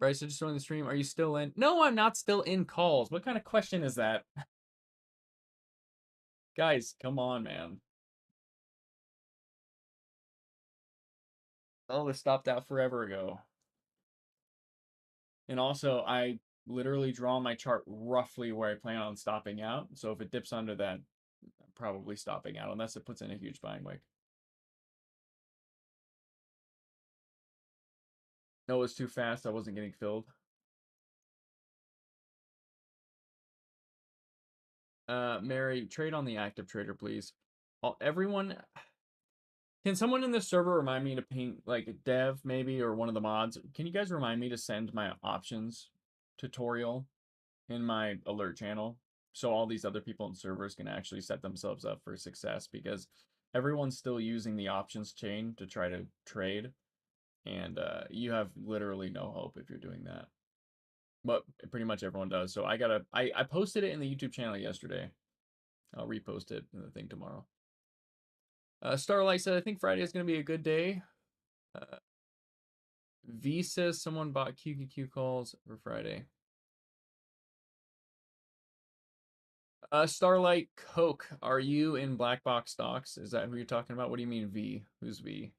Bryce, I just joined the stream. Are you still in? No, I'm not still in calls. What kind of question is that? Guys, come on, man. Oh, this stopped out forever ago. And also, I literally draw my chart roughly where I plan on stopping out. So if it dips under that, I'm probably stopping out unless it puts in a huge buying wick. No, it was too fast. I wasn't getting filled. Mary, trade on the active trader, please. Everyone, can someone in this server remind me to ping, like Dev maybe, or one of the mods? Can you guys remind me to send my options tutorial in my alert channel so all these other people in servers can actually set themselves up for success, because everyone's still using the options chain to try to trade, and you have literally no hope if you're doing that. But pretty much everyone does. So I posted it in the YouTube channel yesterday. I'll repost it in the thing tomorrow. Starlight said, I think Friday is going to be a good day. V says someone bought QQQ calls for Friday. Starlight Coke, are you in black box stocks? Is that who you're talking about? What do you mean V? Who's V?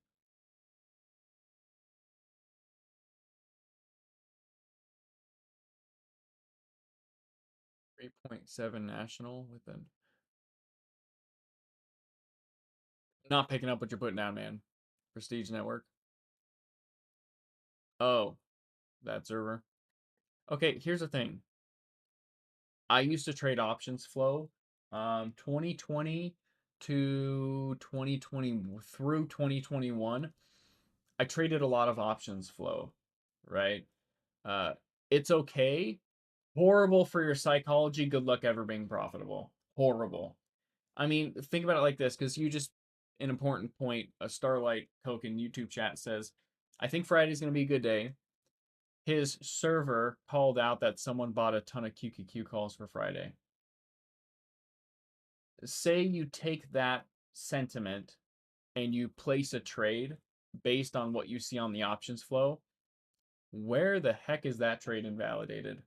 3.7 national with them. Not picking up what you're putting down, man. Prestige Network. Oh, that server. Okay, here's the thing. I used to trade options flow, 2020 to 2020 through 2021. I traded a lot of options flow, right? Uh, it's okay. Horrible for your psychology. Good luck ever being profitable. Horrible. I mean, think about it like this, because you just an important point. A Starlight Coke in YouTube chat says, "I think Friday's going to be a good day." His server called out that someone bought a ton of QQQ calls for Friday. Say you take that sentiment and you place a trade based on what you see on the options flow, where the heck is that trade invalidated?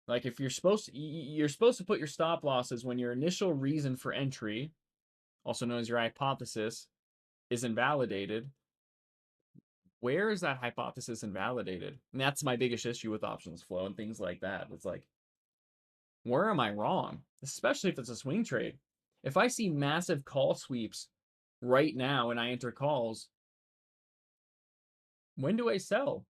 Like if you're supposed to put your stop losses when your initial reason for entry, also known as your hypothesis, is invalidated. Where is that hypothesis invalidated? And that's my biggest issue with options flow and things like that. It's like, where am I wrong? Especially if it's a swing trade. If I see massive call sweeps right now and I enter calls, when do I sell?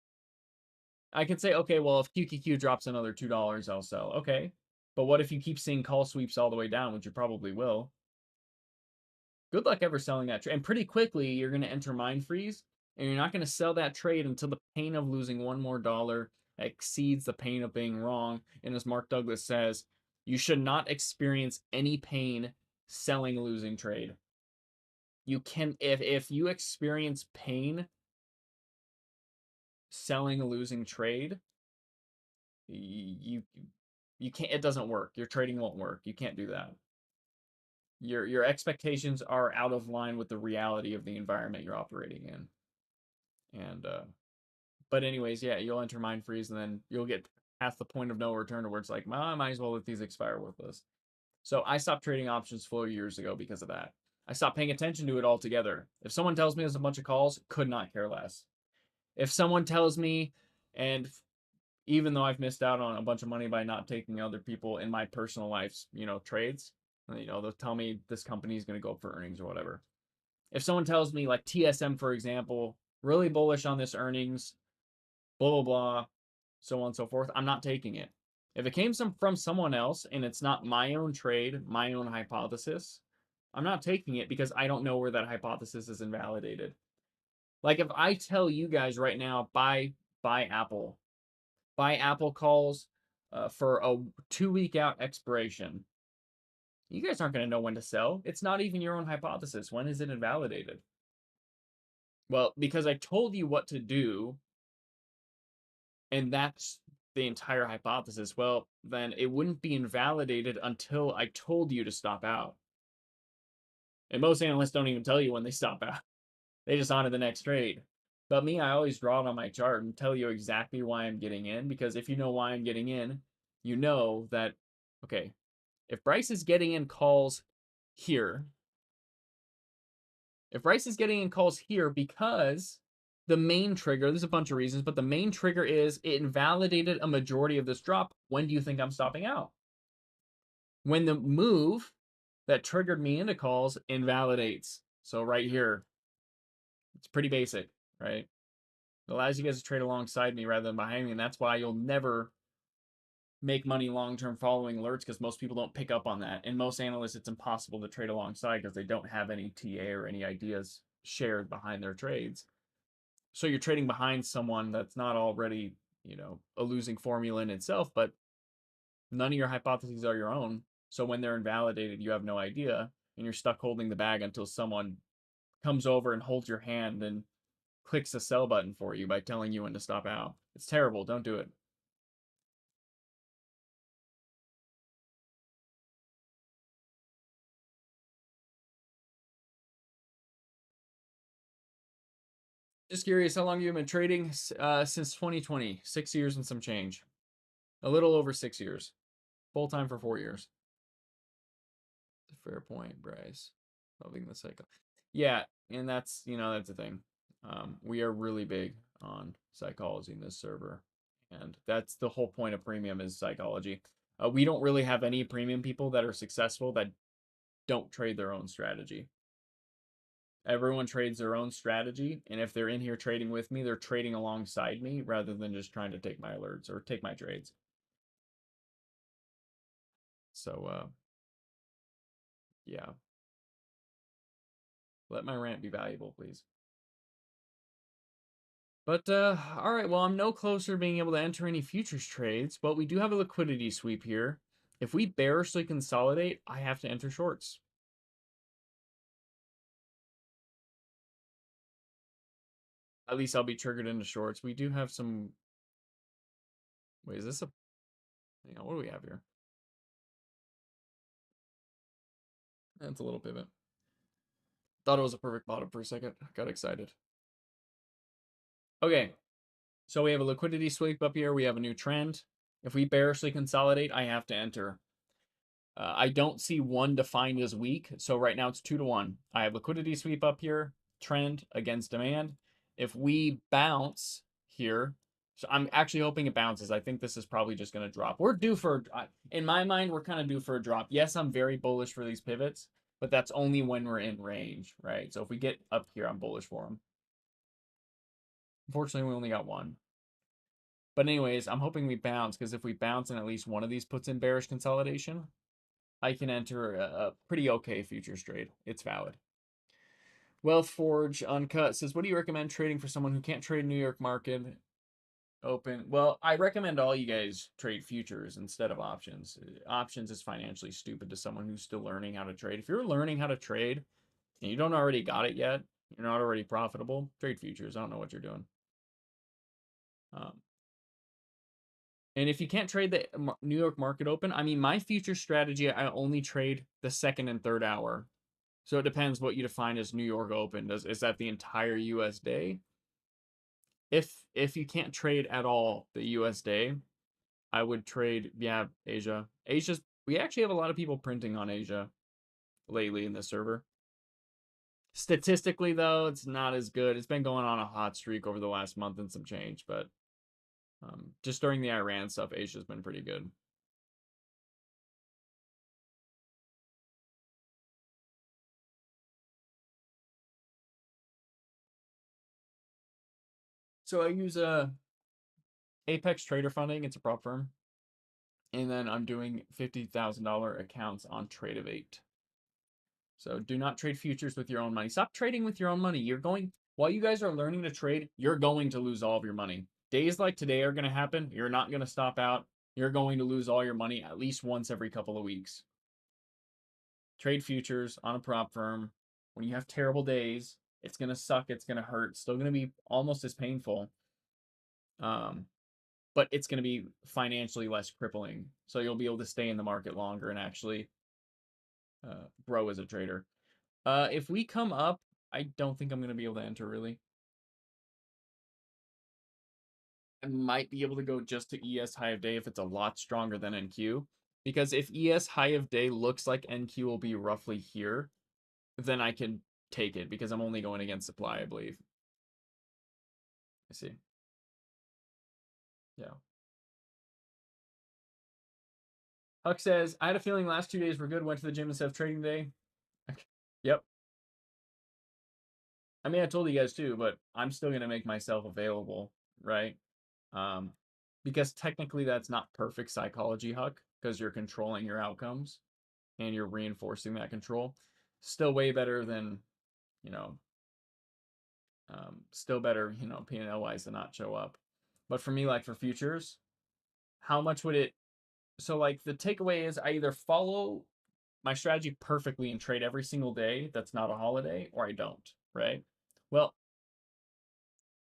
I can say, okay, well, if QQQ drops another $2, I'll sell. Okay. But what if you keep seeing call sweeps all the way down, which you probably will? Good luck ever selling that trade. And pretty quickly, you're going to enter mind freeze, and you're not going to sell that trade until the pain of losing one more dollar exceeds the pain of being wrong. And as Mark Douglas says, you should not experience any pain selling a losing trade. You can, if you experience pain selling a losing trade, you you can't. It doesn't work. Your trading won't work. You can't do that. Your expectations are out of line with the reality of the environment you're operating in. And but anyways, yeah, you'll enter mind freeze, and then you'll get past the point of no return to where it's like, well, I might as well let these expire worthless. So I stopped trading options flow years ago because of that. I stopped paying attention to it altogether. If someone tells me there's a bunch of calls, could not care less. If someone tells me, and even though I've missed out on a bunch of money by not taking other people in my personal life's, trades, they'll tell me this company is going to go up for earnings or whatever. If someone tells me, like TSM, for example, really bullish on this earnings, blah, blah, blah, so on and so forth, I'm not taking it. If it came from someone else and it's not my own trade, my own hypothesis, I'm not taking it because I don't know where that hypothesis is invalidated. Like if I tell you guys right now, buy Apple, buy Apple calls for a 2 week out expiration, you guys aren't going to know when to sell. It's not even your own hypothesis. When is it invalidated? Well, because I told you what to do, and that's the entire hypothesis. Well, then it wouldn't be invalidated until I told you to stop out. And most analysts don't even tell you when they stop out. They just honor the next trade. But me, I always draw it on my chart and tell you exactly why I'm getting in, because if you know why I'm getting in, you know that, okay, if Bryce is getting in calls here, if Bryce is getting in calls here because the main trigger, there's a bunch of reasons, but the main trigger is it invalidated a majority of this drop. When do you think I'm stopping out? When the move that triggered me into calls invalidates. So right here, it's pretty basic, right? It allows you guys to trade alongside me rather than behind me, and that's why you'll never make money long term following alerts, because most people don't pick up on that. And most analysts, it's impossible to trade alongside because they don't have any TA or any ideas shared behind their trades. So you're trading behind someone that's not already, a losing formula in itself, but none of your hypotheses are your own. So when they're invalidated, you have no idea, and you're stuck holding the bag until someone comes over and holds your hand and clicks the sell button for you by telling you when to stop out. It's terrible. Don't do it. Just curious, how long you've been trading? Since 2020, 6 years and some change. A little over 6 years. Full time for 4 years. Fair point, Bryce. Loving the cycle. Yeah, and that's the thing. We are really big on psychology in this server, and that's the whole point of premium is psychology. We don't really have any premium people that are successful that don't trade their own strategy. Everyone trades their own strategy, and if they're in here trading with me, they're trading alongside me rather than just trying to take my alerts or take my trades. So, yeah. Let my rant be valuable, please. But, all right, well, I'm no closer to being able to enter any futures trades, but we do have a liquidity sweep here. If we bearishly consolidate, I have to enter shorts. At least I'll be triggered into shorts. We do have some... Wait, is this a... Hang on, what do we have here? That's a little pivot. Thought it was a perfect bottom for a second. Got excited. Okay, so we have a liquidity sweep up here. We have a new trend. If we bearishly consolidate, I have to enter. I don't see one defined as weak. So right now it's 2-1. I have liquidity sweep up here, trend against demand. If we bounce here, so I'm actually hoping it bounces. I think this is probably just going to drop. We're due for, in my mind, we're kind of due for a drop. Yes, I'm very bullish for these pivots, but that's only when we're in range, right? So if we get up here, I'm bullish for them. Unfortunately, we only got one. But anyways, I'm hoping we bounce because if we bounce and at least one of these puts in bearish consolidation, I can enter a pretty okay futures trade. It's valid. Wealth Forge Uncut says, what do you recommend trading for someone who can't trade New York market open? Well, I recommend all you guys trade futures instead of options. Options is financially stupid to someone who's still learning how to trade. If you're learning how to trade and you don't already got it yet, you're not already profitable, trade futures. I don't know what you're doing. And if you can't trade the New York market open, I mean, my future strategy, I only trade the second and third hour. So it depends what you define as New York open. Is that the entire US day? If you can't trade at all the US day, I would trade, yeah, Asia. Asia's, we actually have a lot of people printing on Asia lately in the server. Statistically, though, it's not as good. It's been going on a hot streak over the last month and some change, but just during the Iran stuff, Asia's been pretty good. So I use a Apex Trader Funding. It's a prop firm. And then I'm doing $50,000 accounts on Trade-of-8. So do not trade futures with your own money. Stop trading with your own money. While you guys are learning to trade, you're going to lose all of your money. Days like today are going to happen. You're not going to stop out. You're going to lose all your money at least once every couple of weeks. Trade futures on a prop firm. When you have terrible days, it's going to suck. It's going to hurt. It's still going to be almost as painful. But it's going to be financially less crippling. So you'll be able to stay in the market longer and actually grow as a trader. If we come up, I don't think I'm going to be able to enter really. I might be able to go just to ES high of day if it's a lot stronger than NQ. Because if ES high of day looks like NQ will be roughly here, then I can take it because I'm only going against supply, I believe. I see. Yeah. Huck says, I had a feeling last 2 days were good. Went to the gym instead of trading day. Yep. I mean, I told you guys too, but I'm still going to make myself available, right? Um, because technically that's not perfect psychology, Huck, because you're controlling your outcomes and you're reinforcing that control. Still way better than, you know, still better, P&L wise to not show up. But for me, like for futures, how much would it? So like the takeaway is I either follow my strategy perfectly and trade every single day that's not a holiday, or I don't, right? Well,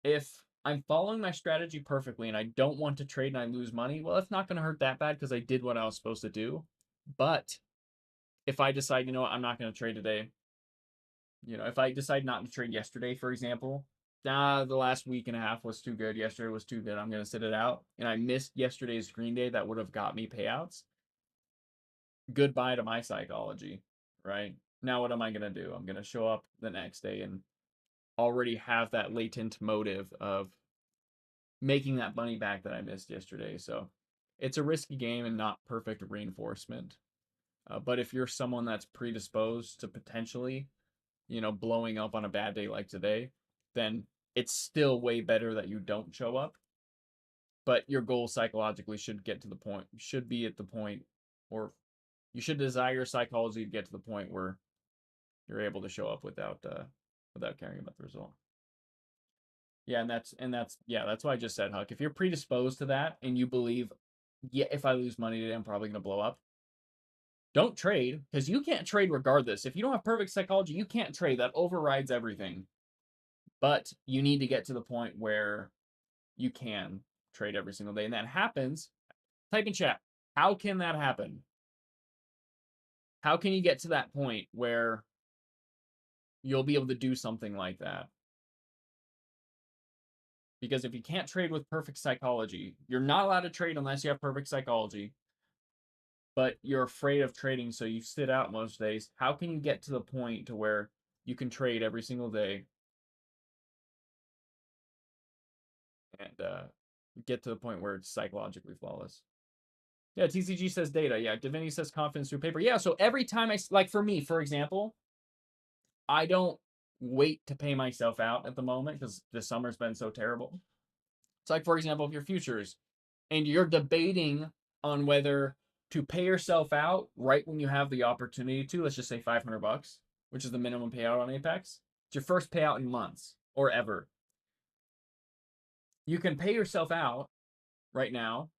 if I'm following my strategy perfectly and I don't want to trade and I lose money, well, it's not going to hurt that bad because I did what I was supposed to do. But if I decide, you know what, I'm not going to trade today, if I decide not to trade yesterday, for example, the last week and a half was too good. Yesterday was too good. I'm going to sit it out. And I missed yesterday's green day that would have got me payouts. Goodbye to my psychology, right? Now, what am I going to do? I'm going to show up the next day and already have that latent motive of making that money back that I missed yesterday. So it's a risky game and not perfect reinforcement. But if you're someone that's predisposed to potentially blowing up on a bad day like today, then it's still way better that you don't show up. But your goal psychologically should be at the point, or you should desire your psychology to get to the point where you're able to show up without caring about the result. Yeah, that's why I just said, Huck. If you're predisposed to that and you believe, yeah, if I lose money today, I'm probably gonna blow up. Don't trade, because you can't trade regardless. If you don't have perfect psychology, you can't trade. That overrides everything. But you need to get to the point where you can trade every single day. And that happens. Type in chat. How can that happen? How can you get to that point where you'll be able to do something like that? Because if you can't trade with perfect psychology, you're not allowed to trade unless you have perfect psychology, but you're afraid of trading, so you sit out most days. How can you get to the point to where you can trade every single day and get to the point where it's psychologically flawless? Yeah, TCG says data. Yeah, Divinity says confidence through paper. Yeah, so every time like for me, for example, I don't wait to pay myself out at the moment because the summer's been so terrible. It's like, for example, if your futures and you're debating on whether to pay yourself out right when you have the opportunity to, let's just say $500, which is the minimum payout on Apex. It's your first payout in months or ever. You can pay yourself out right now,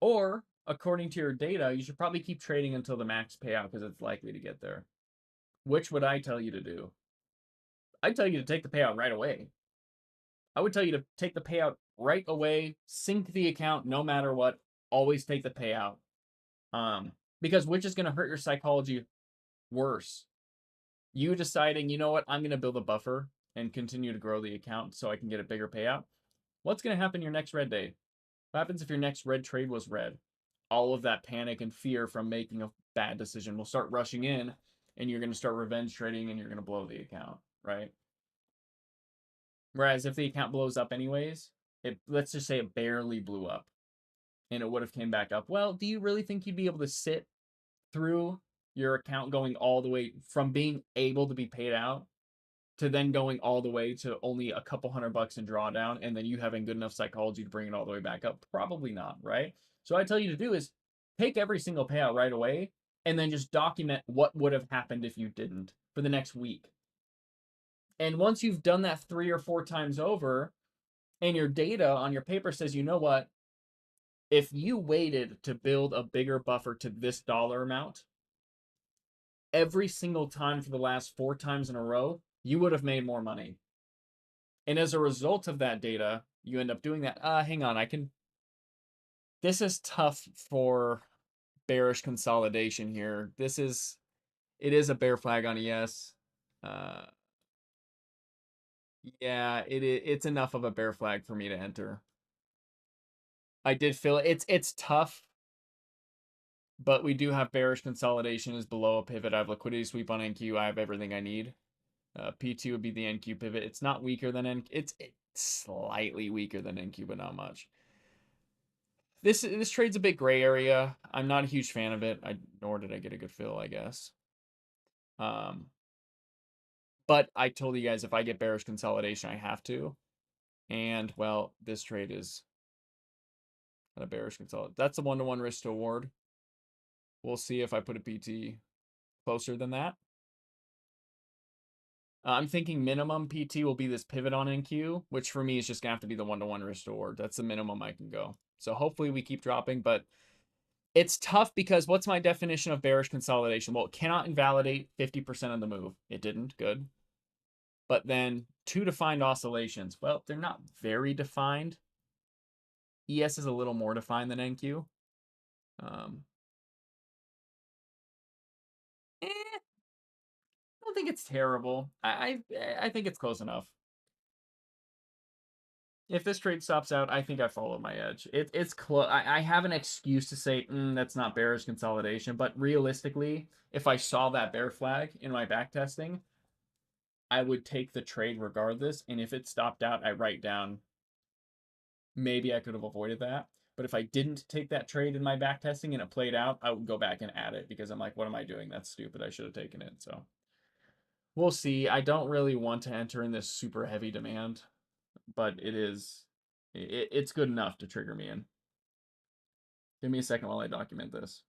or according to your data, you should probably keep trading until the max payout because it's likely to get there. Which would I tell you to do? I'd tell you to take the payout right away. I would tell you to take the payout right away, sync the account no matter what, always take the payout. Because which is going to hurt your psychology worse? You deciding, you know what, I'm going to build a buffer and continue to grow the account so I can get a bigger payout. What's going to happen your next red day? What happens if your next red trade was red? All of that panic and fear from making a bad decision will start rushing in, and you're going to start revenge trading and you're going to blow the account, right? Whereas if the account blows up anyways, let's just say it barely blew up and it would have came back up. Well, do you really think you'd be able to sit through your account going all the way from being able to be paid out to then going all the way to only a couple $100 in drawdown and then you having good enough psychology to bring it all the way back up? Probably not, right? So I tell you to do is take every single payout right away and then just document what would have happened if you didn't for the next week. And once you've done that 3 or 4 times over and your data on your paper says, you know what, if you waited to build a bigger buffer to this dollar amount every single time for the last 4 times in a row, you would have made more money. And as a result of that data, you end up doing that. Hang on, this is tough for bearish consolidation here. It is a bear flag on ES. Uh, yeah, it's enough of a bear flag for me to enter. I did feel it. It's tough, but we do have bearish consolidation is below a pivot. I have liquidity sweep on NQ. I have everything I need. P2 would be the NQ pivot. It's not weaker than NQ. It's slightly weaker than NQ, but not much. This trade's a bit gray area. I'm not a huge fan of it. Nor did I get a good fill, I guess. But I told you guys if I get bearish consolidation, I have to. And well, this trade is a bearish consolidation. That's a 1-to-1 risk to award. We'll see if I put a PT closer than that. I'm thinking minimum PT will be this pivot on NQ, which for me is just gonna have to be the 1-to-1 risk to award. That's the minimum I can go. So hopefully we keep dropping, but it's tough because what's my definition of bearish consolidation? Well, it cannot invalidate 50% of the move. It didn't. Good. But then 2 defined oscillations. Well, they're not very defined. ES is a little more defined than NQ. I don't think it's terrible. I think it's close enough. If this trade stops out, I think I followed my edge. It's close. I have an excuse to say that's not bearish consolidation, but realistically, if I saw that bear flag in my back testing, I would take the trade regardless. And if it stopped out, I write down maybe I could have avoided that. But if I didn't take that trade in my back testing and it played out, I would go back and add it because I'm like, what am I doing? That's stupid. I should have taken it. So We'll see. I don't really want to enter in this super heavy demand, but it's good enough to trigger me in. Give me a second while I document this.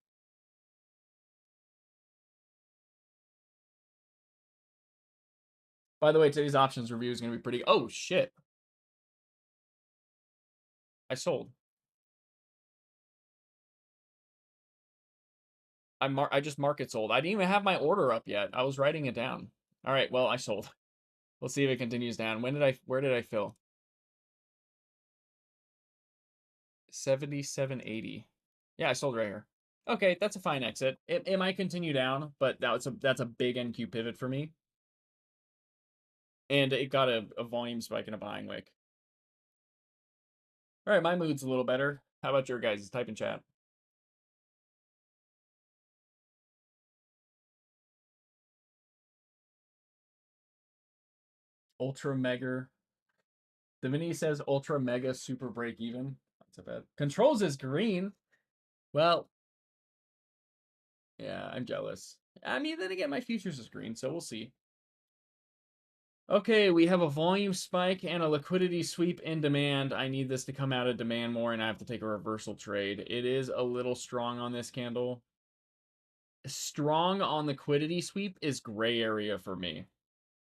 By the way, today's options review is going to be pretty. Oh shit! I sold. I just market sold. I didn't even have my order up yet. I was writing it down. All right, well, I sold. We'll see if it continues down. Where did I fill? 77.80. Yeah, I sold right here. Okay, that's a fine exit. It might continue down, but that's a big NQ pivot for me. And it got a volume spike and a buying wick. All right, my mood's a little better. How about your guys'? Type in chat. Ultra mega. Divini says ultra mega super break even. That's a bad. Controls is green. Well, yeah, I'm jealous. I mean, then again, my futures is green, so we'll see. Okay, we have a volume spike and a liquidity sweep in demand. I need this to come out of demand more, and I have to take a reversal trade. It is a little strong on this candle. Strong on liquidity sweep is gray area for me.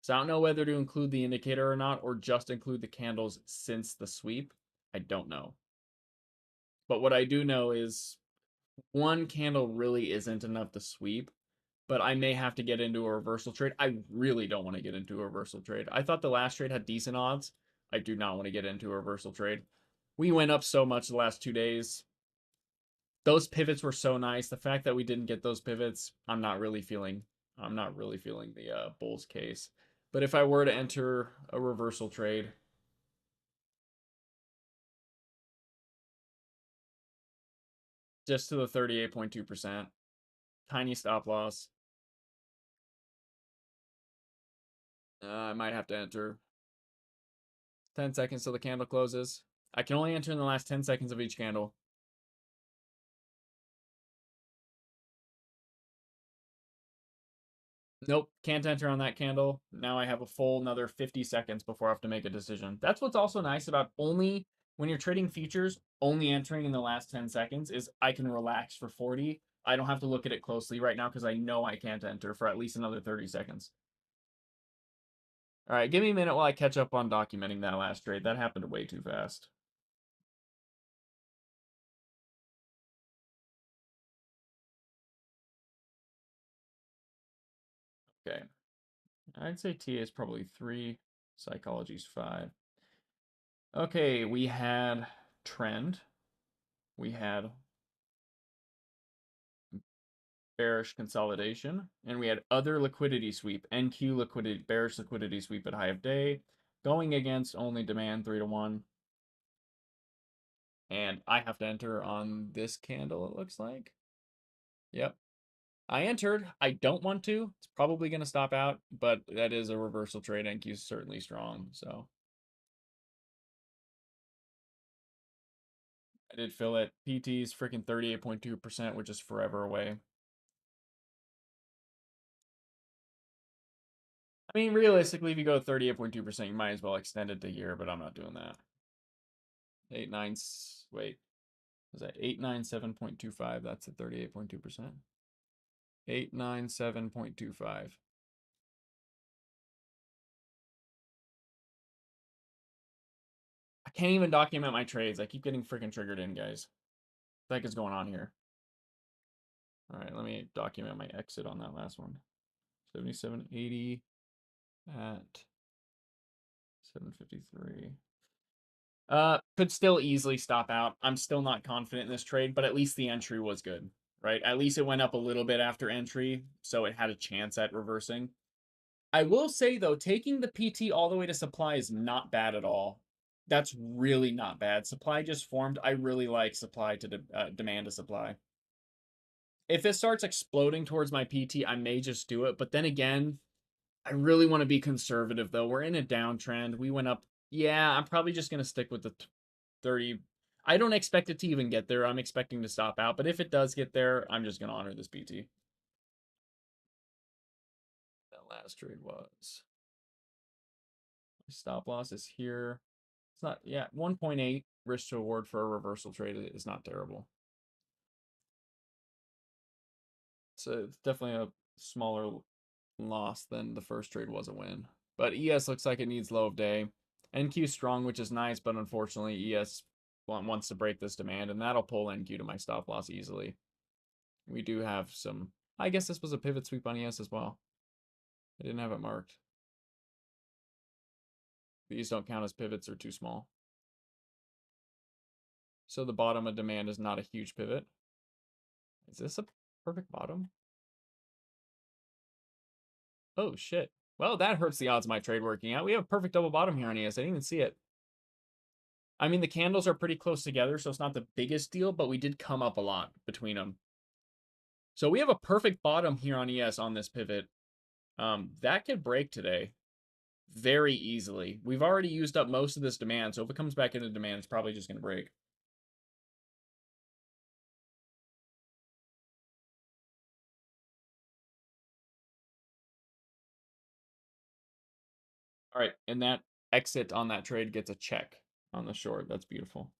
So I don't know whether to include the indicator or not, or just include the candles since the sweep. I don't know. But what I do know is one candle really isn't enough to sweep, but I may have to get into a reversal trade. I really don't want to get into a reversal trade. I thought the last trade had decent odds. I do not want to get into a reversal trade. We went up so much the last 2 days. Those pivots were so nice. The fact that we didn't get those pivots, I'm not really feeling the bulls case. But if I were to enter a reversal trade, just to the 38.2%, tiny stop loss, I might have to enter 10 seconds till the candle closes. I can only enter in the last 10 seconds of each candle. Nope, can't enter on that candle. Now I have a full another 50 seconds before I have to make a decision. That's what's also nice about only when you're trading futures, only entering in the last 10 seconds is I can relax for 40. I don't have to look at it closely right now because I know I can't enter for at least another 30 seconds. All right, give me a minute while I catch up on documenting that last trade. That happened way too fast. Okay. I'd say TA is probably 3. Psychology's 5. Okay, we had trend. We had bearish consolidation, and we had other liquidity sweep, NQ liquidity, bearish liquidity sweep at high of day, going against only demand 3 to 1. And I have to enter on this candle, it looks like. Yep. I entered. I don't want to. It's probably going to stop out, but that is a reversal trade. NQ is certainly strong, so. I did fill it. PT's freaking 38.2%, which is forever away. I mean, realistically, if you go 38.2%, you might as well extend it to here, but I'm not doing that. 8, 9, wait. Was that 897.25? That's at 38.2%. 897.25. I can't even document my trades. I keep getting freaking triggered in, guys. What the heck is going on here? All right, let me document my exit on that last one. 77.80 at 753. Could still easily stop out. I'm still not confident in this trade, but at least the entry was good, right? At least it went up a little bit after entry, so it had a chance at reversing. I will say though, taking the PT all the way to supply is not bad at all. That's really not bad. Supply just formed. I really like supply to demand to supply. If it starts exploding towards my PT, I may just do it. But then again, I really want to be conservative though. We're in a downtrend. We went up. Yeah, I'm probably just going to stick with the 30. I don't expect it to even get there. I'm expecting to stop out. But if it does get there, I'm just going to honor this PT. last trade was. My stop loss is here. It's not, yeah, 1.8 risk to reward for a reversal trade is not terrible. So it's definitely a smaller loss than the first trade was a win. But ES looks like it needs low of day. NQ strong, which is nice, but unfortunately ES wants to break this demand, and that'll pull NQ to my stop loss easily. We do have some, I guess this was a pivot sweep on ES as well. I didn't have it marked. These don't count as pivots, or too small. So the bottom of demand is not a huge pivot. Is this a perfect bottom? Oh, shit. Well, that hurts the odds of my trade working out. We have a perfect double bottom here on ES. I didn't even see it. I mean, the candles are pretty close together, so it's not the biggest deal, but we did come up a lot between them. So we have a perfect bottom here on ES on this pivot. That could break today very easily. We've already used up most of this demand, so if it comes back into demand, it's probably just going to break. All right, and that exit on that trade gets a check on the short. That's beautiful.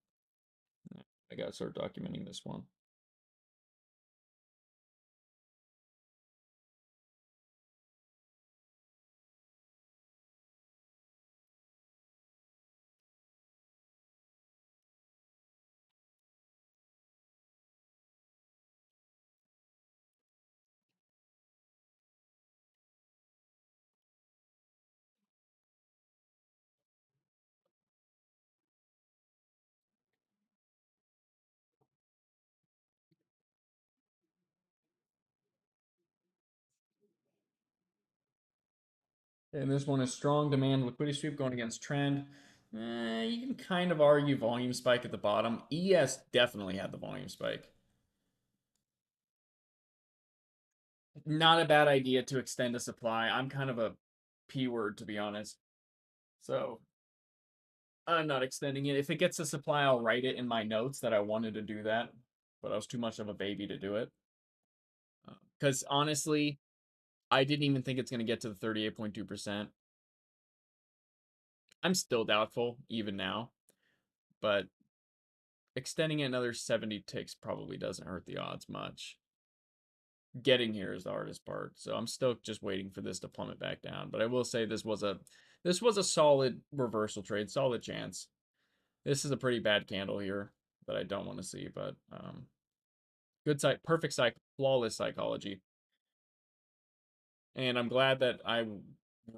I got to start documenting this one. And this one is strong demand liquidity sweep going against trend. You can kind of argue volume spike at the bottom. ES definitely had the volume spike. Not a bad idea to extend a supply. I'm kind of a P word, to be honest. So I'm not extending it. If it gets a supply, I'll write it in my notes that I wanted to do that, but I was too much of a baby to do it. Because honestly, I didn't even think it's going to get to the 38.2%. I'm still doubtful, even now, but extending it another 70 ticks probably doesn't hurt the odds much. Getting here is the hardest part, so I'm still just waiting for this to plummet back down. But I will say this was a solid reversal trade, solid chance. This is a pretty bad candle here that I don't want to see, but good site, perfect psych, flawless psychology. And I'm glad that I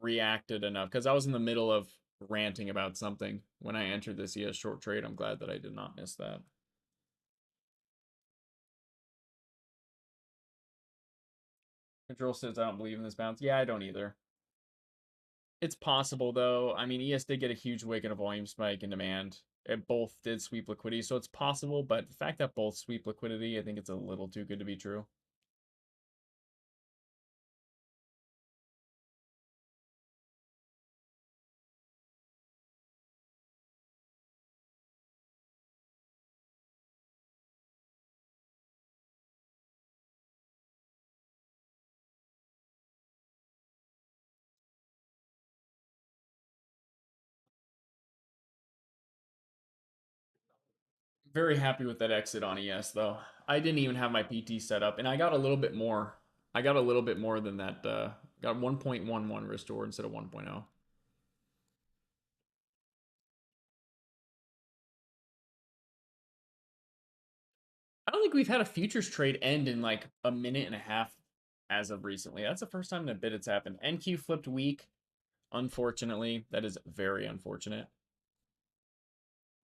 reacted enough because I was in the middle of ranting about something when I entered this ES short trade. I'm glad that I did not miss that. Control says I don't believe in this bounce. Yeah, I don't either. It's possible though. I mean, ES did get a huge wick and a volume spike in demand. It both did sweep liquidity, so it's possible, but the fact that both sweep liquidity, I think it's a little too good to be true. Very happy with that exit on ES though. I didn't even have my PT set up, and I got a little bit more. I got a little bit more than that. Got 1.11 restore instead of 1.0. I don't think we've had a futures trade end in like a minute and a half as of recently. That's the first time in a bit it's happened. NQ flipped weak. Unfortunately, that is very unfortunate.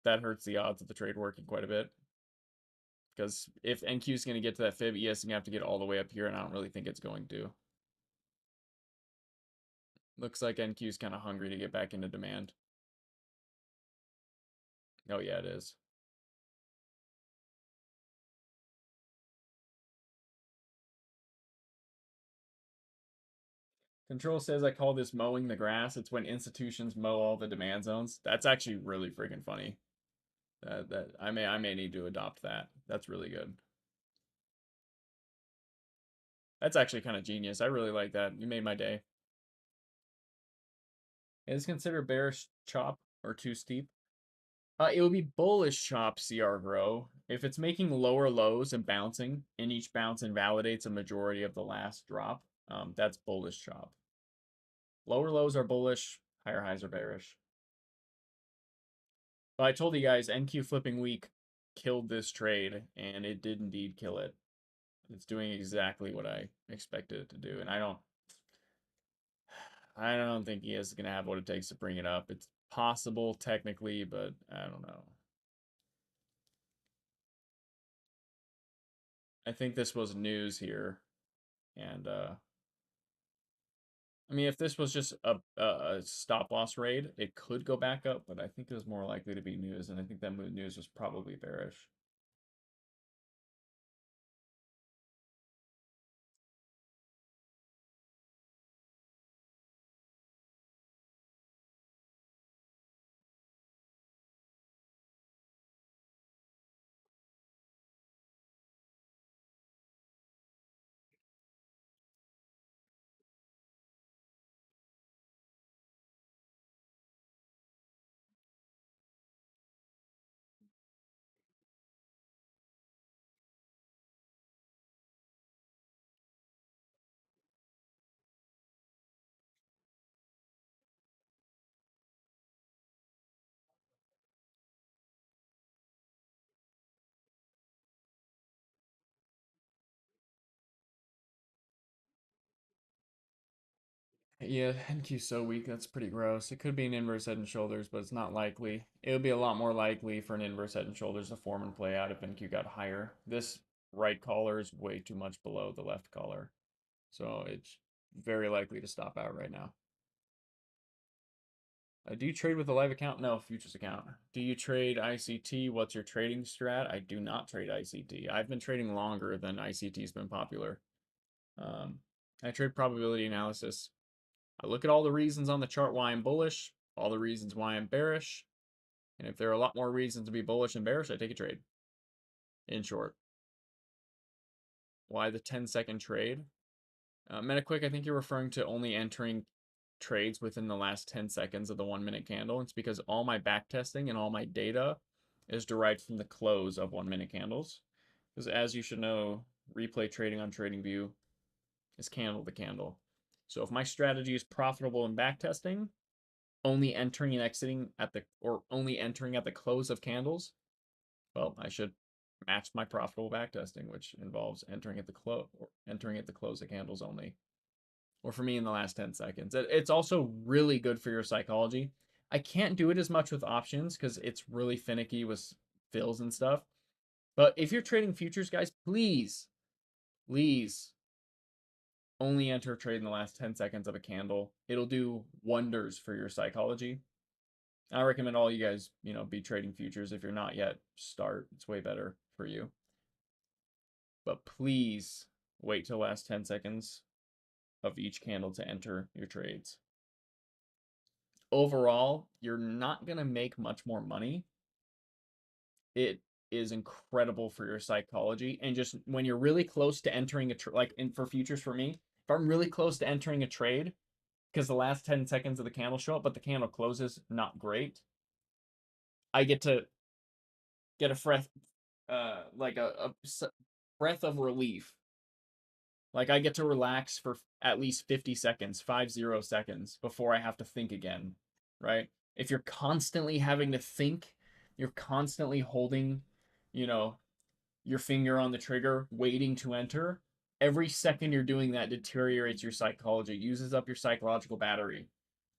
That hurts the odds of the trade working quite a bit. Because if NQ is going to get to that fib, ES is going to have to get all the way up here, and I don't really think it's going to. Looks like NQ is kind of hungry to get back into demand. Oh, yeah, it is. Control says I call this mowing the grass. It's when institutions mow all the demand zones. That's actually really freaking funny. That I may need to adopt that. That's really good. That's actually kind of genius. I really like that. You made my day. Is considered bearish chop or too steep? It would be bullish chop CR grow. If it's making lower lows and bouncing, and each bounce invalidates a majority of the last drop, that's bullish chop. Lower lows are bullish, higher highs are bearish. But I told you guys, NQ flipping week killed this trade, and it did indeed kill it. It's doing exactly what I expected it to do, and I don't think he is going to have what it takes to bring it up. It's possible technically, but I don't know. I think this was news here, and I mean, if this was just a stop loss raid, it could go back up, but I think it was more likely to be news, and I think that news was probably bearish. Yeah, NQ's so weak, that's pretty gross. It could be an inverse head and shoulders, but it's not likely. It would be a lot more likely for an inverse head and shoulders to form and play out if NQ got higher. This right collar is way too much below the left collar, so it's very likely to stop out right now. Do you trade with a live account? No, futures account. Do you trade ICT? What's your trading strat? I do not trade ICT. I've been trading longer than ICT's been popular. I trade probability analysis. I look at all the reasons on the chart why I'm bullish, all the reasons why I'm bearish, and if there are a lot more reasons to be bullish and bearish, I take a trade. In short, why the 10-second trade? MetaQuick, I think you're referring to only entering trades within the last 10 seconds of the 1 minute candle. It's because all my back testing and all my data is derived from the close of 1 minute candles. Because as you should know, replay trading on TradingView is candle to candle. So if my strategy is profitable in back testing, only entering and exiting at the only entering at the close of candles, well, I should match my profitable back testing, which involves entering at the close of candles only. Or for me in the last 10 seconds. It's also really good for your psychology. I can't do it as much with options because it's really finicky with fills and stuff. But if you're trading futures, guys, please only enter a trade in the last 10 seconds of a candle. It'll do wonders for your psychology. I recommend all you guys, be trading futures. If you're not yet, start. It's way better for you. But please wait till the last 10 seconds of each candle to enter your trades. Overall, you're not going to make much more money. It is incredible for your psychology. And just when you're really close to entering a trade, like for futures for me, if I'm really close to entering a trade, because the last 10 seconds of the candle show up, but the candle closes not great, I get to get a breath, like a breath of relief. Like I get to relax for at least 50 seconds, 50 seconds before I have to think again, right? If you're constantly having to think, you're constantly holding, you know, your finger on the trigger, waiting to enter. Every second you're doing that deteriorates your psychology, uses up your psychological battery,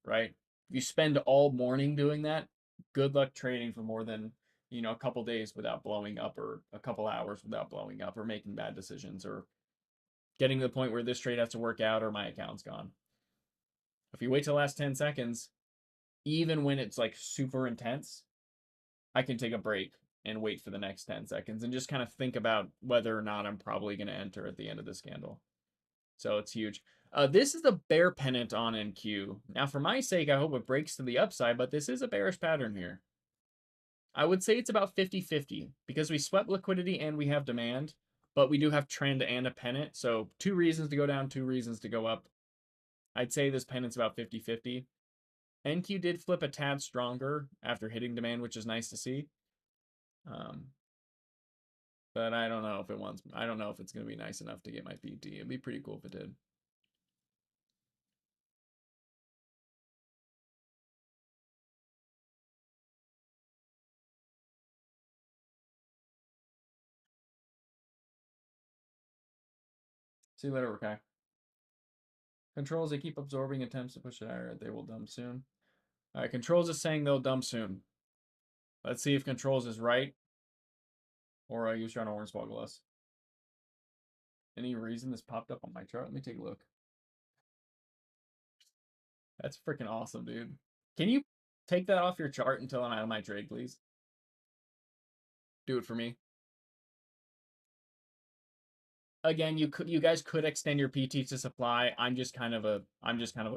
right? If you spend all morning doing that, good luck trading for more than, a couple days without blowing up, or a couple hours without blowing up, or making bad decisions, or getting to the point where this trade has to work out or my account's gone. If you wait till the last 10 seconds, even when it's like super intense, I can take a break and wait for the next 10 seconds and just kind of think about whether or not I'm probably going to enter at the end of this candle. So it's huge. This is a bear pennant on NQ. Now, for my sake, I hope it breaks to the upside, but this is a bearish pattern here. I would say it's about 50-50 because we swept liquidity and we have demand, but we do have trend and a pennant. So 2 reasons to go down, 2 reasons to go up. I'd say this pennant's about 50-50. NQ did flip a tad stronger after hitting demand, which is nice to see. But I don't know if it wants. I don't know if it's going to be nice enough to get my PT. It'd be pretty cool if it did. See you later, okay. Controls, they keep absorbing attempts to push it higher. They will dump soon. All right, Controls is saying they'll dump soon. Let's see if Controls is right or I use trying to hornswoggle us. Any reason this popped up on my chart? Let me take a look. That's freaking awesome, dude. Can you take that off your chart until I'm out of my trade, please? Do it for me. Again, you guys could extend your PT to supply. I'm just kind of a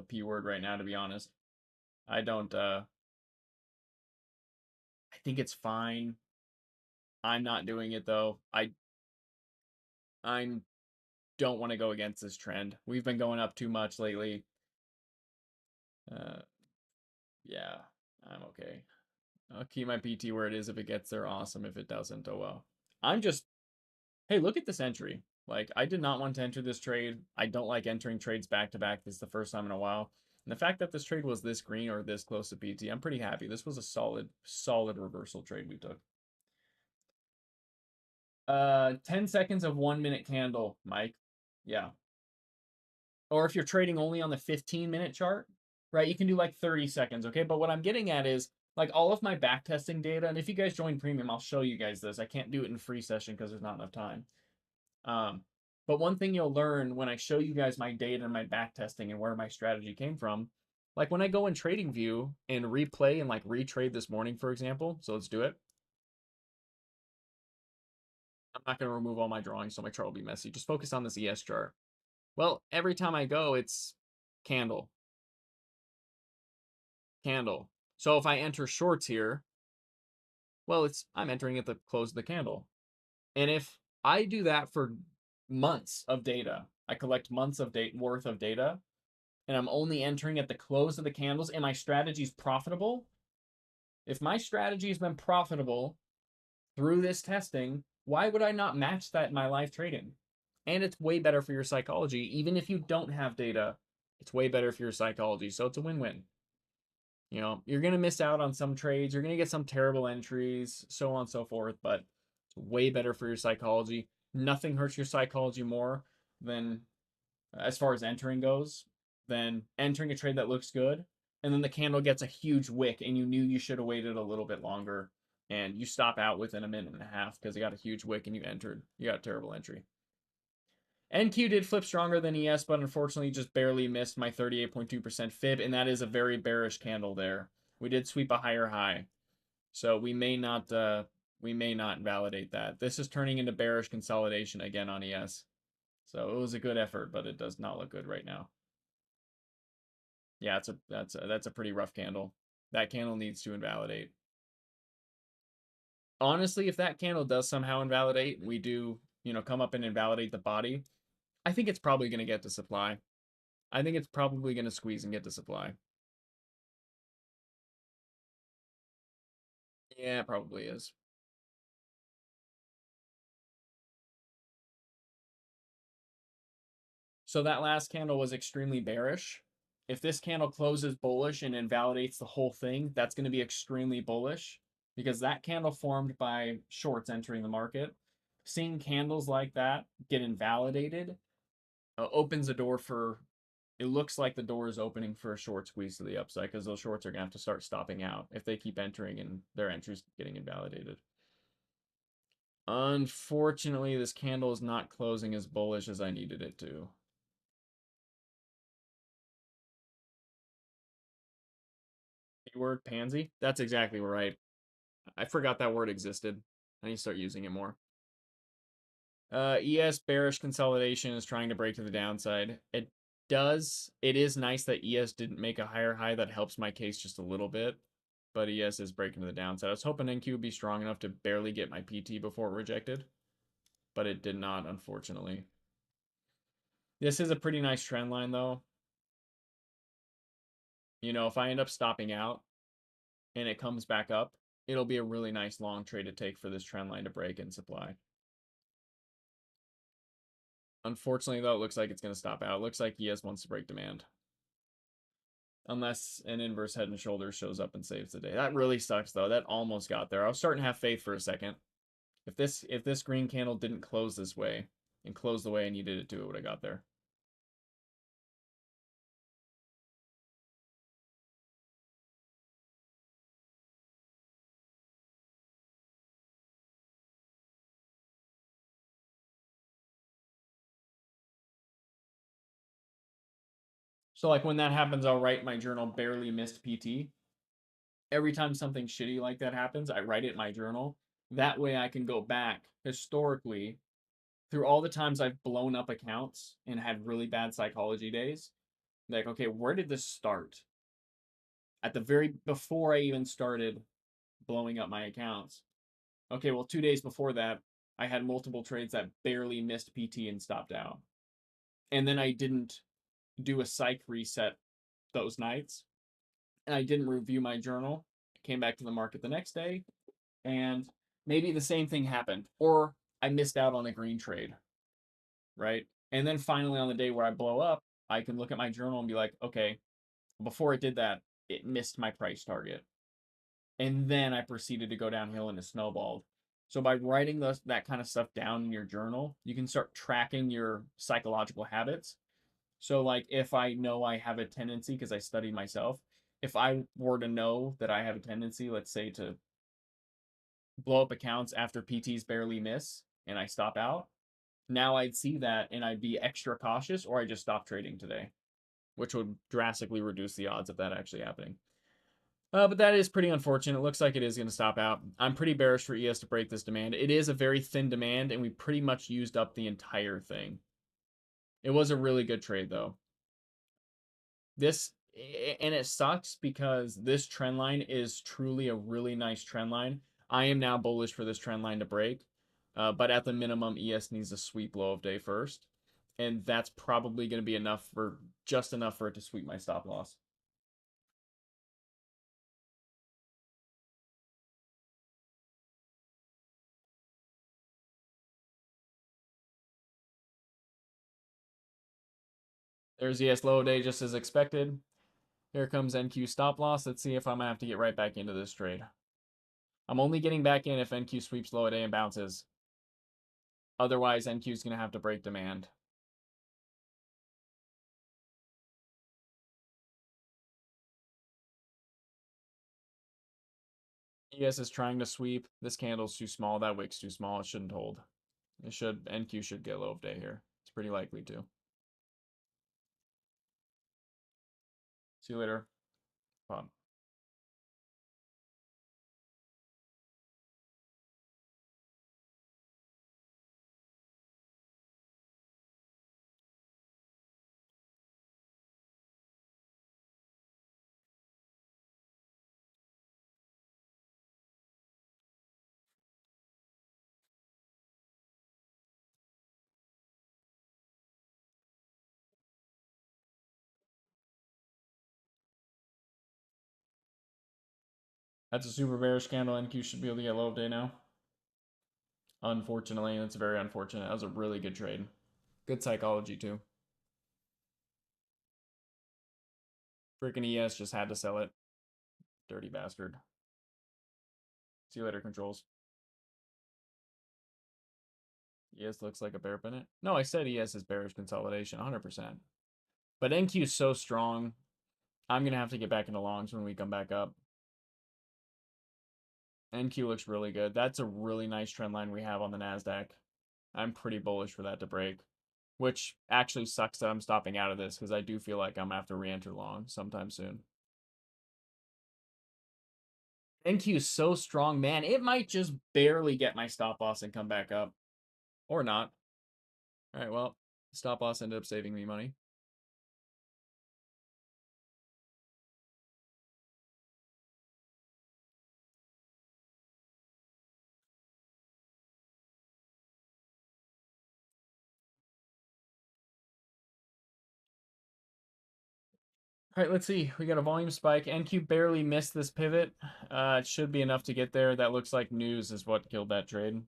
P word right now, to be honest. I don't I think it's fine. I'm not doing it though. I don't want to go against this trend. We've been going up too much lately. Yeah, I'm okay. I'll keep my PT where it is. If it gets there, awesome. If it doesn't, oh well. I'm just, hey, look at this entry. Like, I did not want to enter this trade. I don't like entering trades back to back. This is the first time in a while. And the fact that this trade was this green or this close to PT, I'm pretty happy. This was a solid reversal trade we took. 10 seconds of 1 minute candle, Mike. Yeah. Or if you're trading only on the 15-minute chart, right, you can do like 30 seconds, okay? But what I'm getting at is like all of my back testing data, and if you guys join premium, I'll show you guys this. I can't do it in free session because there's not enough time. But one thing you'll learn when I show you guys my data and my back testing and where my strategy came from, like when I go in trading view and replay and like retrade this morning, for example, so let's do it. I'm not going to remove all my drawings so my chart will be messy. Just focus on this ES chart. Well, every time I go, it's candle, candle. So if I enter shorts here, well, I'm entering at the close of the candle. And if I do that for months of data, I collect months of worth of data, and I'm only entering at the close of the candles, and my strategy is profitable. If my strategy has been profitable through this testing, why would I not match that in my live trading? And it's way better for your psychology. Even if you don't have data, it's way better for your psychology. So it's a win-win. You know, you're going to miss out on some trades. You're going to get some terrible entries, so on and so forth, but it's way better for your psychology. Nothing hurts your psychology more than, as far as entering goes, than entering a trade that looks good. And then the candle gets a huge wick and you knew you should have waited a little bit longer and you stop out within a minute and a half because it got a huge wick and you entered. You got a terrible entry. NQ did flip stronger than ES, but unfortunately just barely missed my 38.2% fib, and that is a very bearish candle there. We did sweep a higher high, so we may not validate that. This is turning into bearish consolidation again on ES. So it was a good effort, but it does not look good right now. Yeah, that's a pretty rough candle. That candle needs to invalidate. Honestly, if that candle does somehow invalidate, we do, come up and invalidate the body, I think it's probably going to get to supply. I think it's probably going to squeeze and get to supply. Yeah, it probably is. So that last candle was extremely bearish. If this candle closes bullish and invalidates the whole thing, that's going to be extremely bullish because that candle formed by shorts entering the market. Seeing candles like that get invalidated opens the door for, it looks like the door is opening for a short squeeze to the upside because those shorts are going to have to start stopping out if they keep entering and their entries getting invalidated. Unfortunately, this candle is not closing as bullish as I needed it to. Keyword pansy? That's exactly right. I forgot that word existed. I need to start using it more. ES bearish consolidation is trying to break to the downside. It is nice that ES didn't make a higher high. That helps my case just a little bit. But ES is breaking to the downside. I was hoping NQ would be strong enough to barely get my PT before it rejected. But it did not, unfortunately. This is a pretty nice trend line, though. You know, if I end up stopping out and it comes back up, it'll be a really nice long trade to take for this trend line to break in supply. Unfortunately, though, it looks like it's going to stop out. It looks like ES wants to break demand. Unless an inverse head and shoulders shows up and saves the day. That really sucks, though. That almost got there. I was starting to have faith for a second. If this green candle didn't close this way and close the way I needed it to, it would have got there. So like when that happens, I'll write my journal barely missed PT. Every time something shitty like that happens, I write it in my journal. That way I can go back historically through all the times I've blown up accounts and had really bad psychology days. Like, okay, where did this start? At the very before I even started blowing up my accounts. Okay, well, 2 days before that, I had multiple trades that barely missed PT and stopped out. And then I didn't do a psych reset those nights. And I didn't review my journal. Came back to the market the next day, and maybe the same thing happened. Or I missed out on a green trade, right? And then finally, on the day where I blow up, I can look at my journal and be like, okay, before it did that, it missed my price target. And then I proceeded to go downhill and it snowballed. So by writing that kind of stuff down in your journal, you can start tracking your psychological habits. So like if I know I have a tendency because I studied myself, if I were to know that I have a tendency, let's say to blow up accounts after PTs barely miss and I stop out, now I'd see that and I'd be extra cautious or I just stop trading today, which would drastically reduce the odds of that actually happening. But that is pretty unfortunate. It looks like it is going to stop out. I'm pretty bearish for ES to break this demand. It is a very thin demand, and we pretty much used up the entire thing. It was a really good trade, though. This, and it sucks because this trend line is truly a really nice trend line. I am now bullish for this trend line to break, but at the minimum, ES needs to sweep low of day first, and that's probably going to be enough for just enough for it to sweep my stop loss. There's ES low of day just as expected. Here comes NQ stop loss. Let's see if I'm going to have to get right back into this trade. I'm only getting back in if NQ sweeps low a day and bounces. Otherwise, NQ is going to have to break demand. ES is trying to sweep. This candle's too small. That wick's too small. It shouldn't hold. NQ should get low of day here. It's pretty likely to. See you later. Pop. That's a super bearish candle. NQ should be able to get low of day now. Unfortunately, that's very unfortunate. That was a really good trade. Good psychology, too. Freaking ES just had to sell it. Dirty bastard. See you later, controls. ES looks like a bear pennant. No, I said ES is bearish consolidation, 100%. But NQ is so strong. I'm going to have to get back into longs when we come back up. NQ looks really good. That's a really nice trend line we have on the Nasdaq. I'm pretty bullish for that to break, which actually sucks that I'm stopping out of this because I do feel like I'm going to have to re-enter long sometime soon. NQ is so strong, man. It might just barely get my stop loss and come back up. Or not. All right, well, stop loss ended up saving me money. All right, let's see. We got a volume spike. NQ barely missed this pivot. It should be enough to get there. That looks like news is what killed that trade.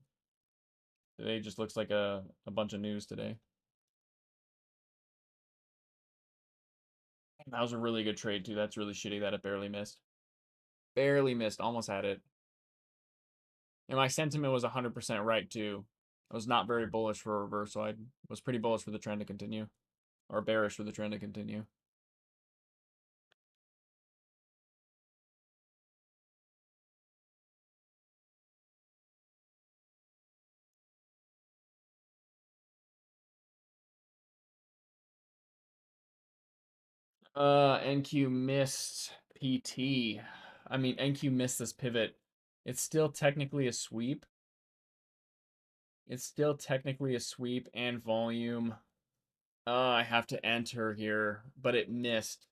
Today just looks like a bunch of news today. That was a really good trade, too. That's really shitty that it barely missed. Barely missed. Almost had it. And my sentiment was 100% right, too. I was not very bullish for a reversal. I was pretty bullish for the trend to continue. Or bearish for the trend to continue. NQ missed PT. I mean, NQ missed this pivot. It's still technically a sweep. It's still technically a sweep and volume. I have to enter here, but it missed.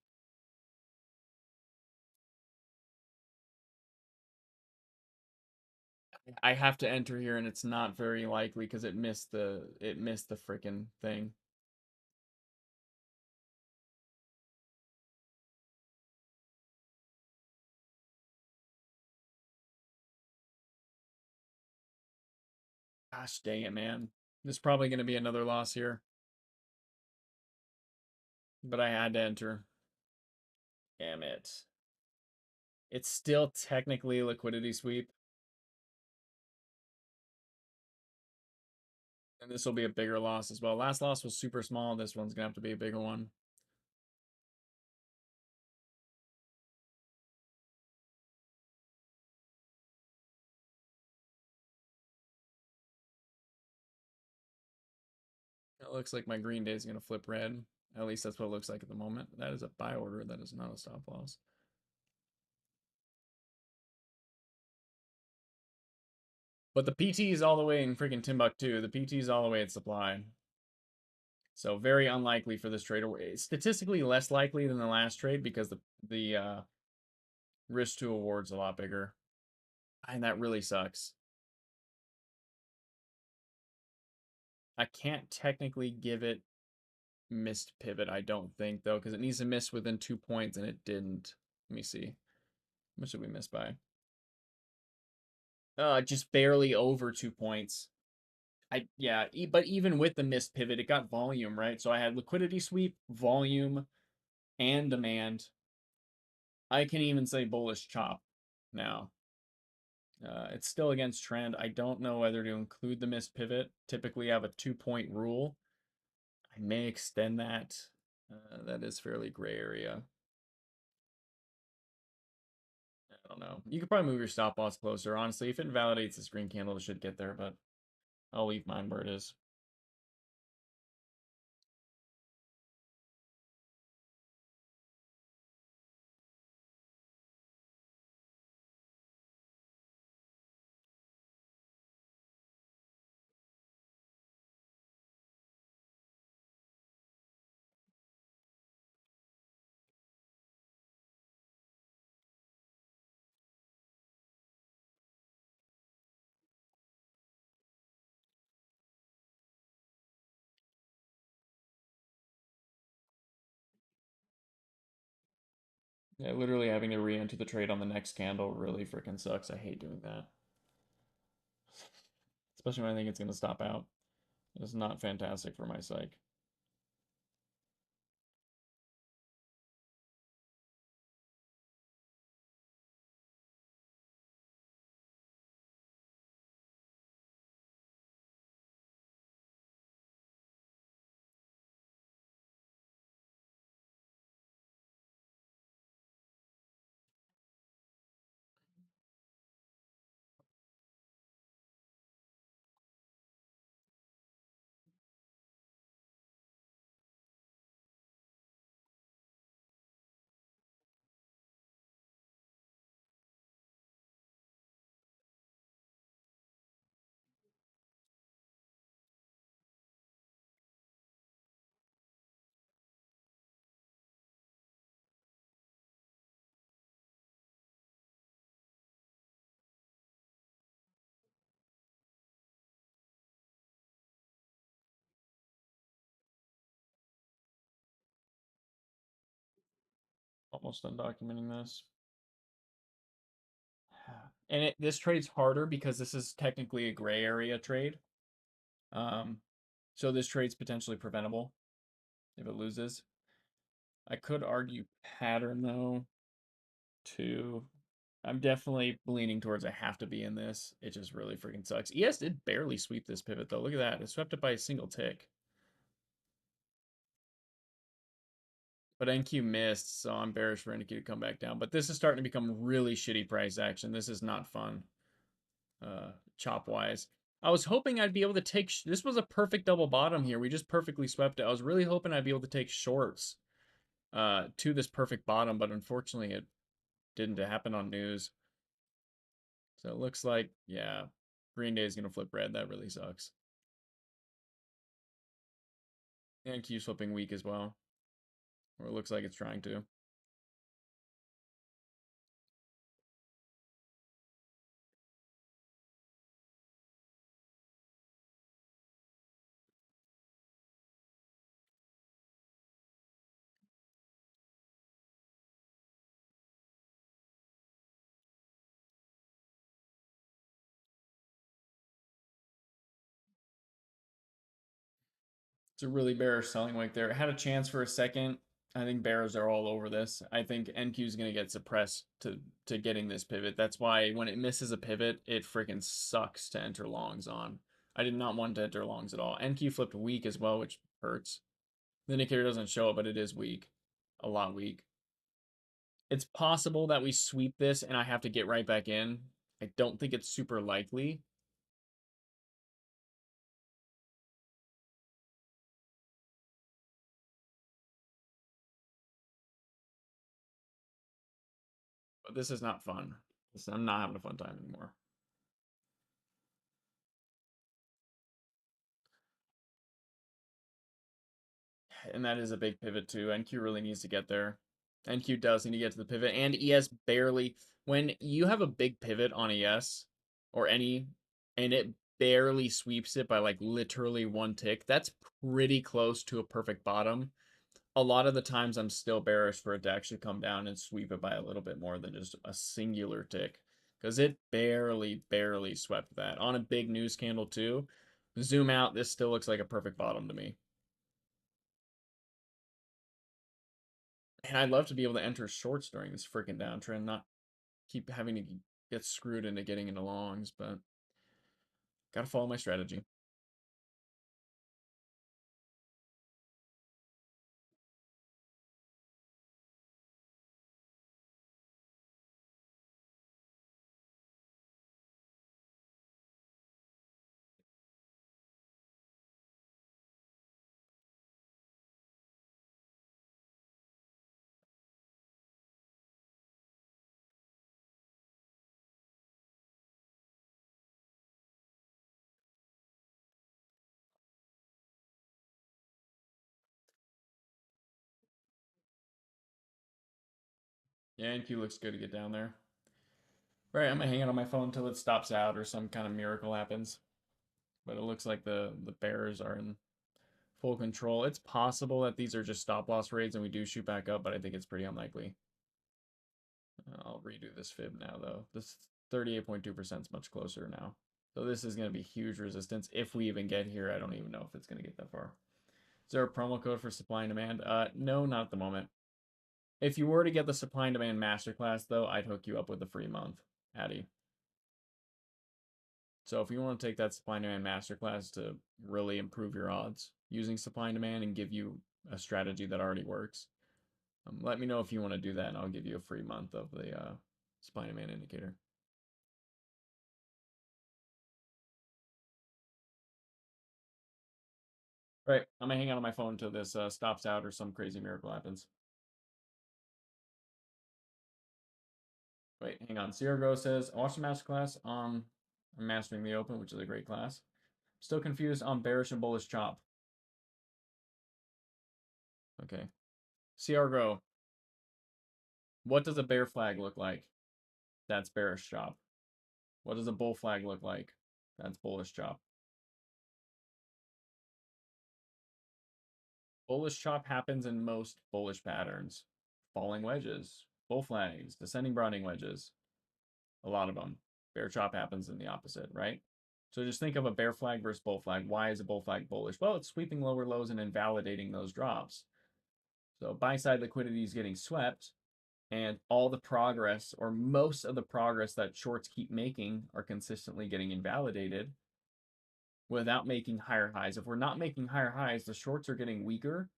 I have to enter here, and it's not very likely because it missed the freaking thing. Gosh dang it, man. There's probably going to be another loss here, but I had to enter. Damn it. It's still technically a liquidity sweep, and this will be a bigger loss as well. Last loss was super small. This one's going to have to be a bigger one. It looks like my green day is going to flip red. At least that's what it looks like at the moment. That is a buy order. That is not a stop loss. But the PT is all the way in freaking Timbuktu. The PT is all the way at supply. So very unlikely for this trade. Statistically less likely than the last trade because the risk to award's a lot bigger. And that really sucks. I can't technically give it missed pivot, I don't think, though, because it needs to miss within 2 points, and it didn't. Let me see. How much did we miss by? Just barely over 2 points. Yeah, but even with the missed pivot, it got volume, right? So I had liquidity sweep, volume, and demand. I can even say bullish chop now. It's still against trend. I don't know whether to include the missed pivot. Typically, I have a 2 point rule. I may extend that. That is fairly gray area. I don't know. You could probably move your stop loss closer. Honestly, if it invalidates this green candle, it should get there, but I'll leave mine where it is. Yeah, literally having to re-enter the trade on the next candle really freaking sucks. I hate doing that. Especially when I think it's going to stop out. It's not fantastic for my psyche. almost done documenting this. And this trade's harder because this is technically a gray area trade. So this trade's potentially preventable if it loses. I could argue pattern though, too. I'm definitely leaning towards I have to be in this. It just really freaking sucks. ES did barely sweep this pivot though. Look at that. It swept it by a single tick. But NQ missed, so I'm bearish for NQ to come back down. But this is starting to become really shitty price action. This is not fun, chop wise. I was hoping I'd be able to take. This was a perfect double bottom here. We just perfectly swept it. I was really hoping I'd be able to take shorts to this perfect bottom, but unfortunately it didn't happen on news. So it looks like, yeah, Green Day is going to flip red. That really sucks. NQ flipping weak as well, or it looks like it's trying to. It's a really bearish selling wick there. It had a chance for a second. I think bears are all over this. I think NQ is going to get suppressed to getting this pivot. That's why when it misses a pivot, it freaking sucks to enter longs on. I did not want to enter longs at all. NQ flipped weak as well, which hurts. The indicator doesn't show it, but it is weak. A lot weak. It's possible that we sweep this and I have to get right back in. I don't think it's super likely. But this is not fun. I'm not having a fun time anymore. And that is a big pivot too. NQ really needs to get there. NQ does need to get to the pivot, and ES barely. When you have a big pivot on ES or any, and it barely sweeps it by like literally one tick, that's pretty close to a perfect bottom. A lot of the times I'm still bearish for it to actually come down and sweep it by a little bit more than just a singular tick. Because it barely swept that. On a big news candle too. Zoom out, this still looks like a perfect bottom to me. And I'd love to be able to enter shorts during this freaking downtrend, not keep having to get screwed into getting into longs, but gotta follow my strategy. Yeah, NQ looks good to get down there. Right, I'm gonna hang out on my phone until it stops out or some kind of miracle happens. But it looks like the bears are in full control. It's possible that these are just stop loss raids and we do shoot back up, but I think it's pretty unlikely. I'll redo this fib now though. This 38.2% is much closer now. So this is going to be huge resistance. If we even get here, I don't even know if it's going to get that far. Is there a promo code for supply and demand? No, not at the moment. If you were to get the supply and demand masterclass, though, I'd hook you up with a free month, Addy. So if you want to take that supply and demand masterclass to really improve your odds using supply and demand and give you a strategy that already works, let me know if you want to do that, and I'll give you a free month of the supply and demand indicator. Right, I'm gonna hang out on my phone until this stops out or some crazy miracle happens. Wait, hang on. Sierra says, I watched the masterclass on Mastering the Open, which is a great class. Still confused on bearish and bullish chop. Okay. CRGO, what does a bear flag look like? That's bearish chop. What does a bull flag look like? That's bullish chop. Bullish chop happens in most bullish patterns. falling wedges, bull flags, descending broadening wedges. A lot of them. Bear chop happens in the opposite, right? So just think of a bear flag versus bull flag. Why is a bull flag bullish? Well, it's sweeping lower lows and invalidating those drops. So buy side liquidity is getting swept, and all the progress, or most of the progress that shorts keep making, are consistently getting invalidated without making higher highs. If we're not making higher highs, the shorts are getting weaker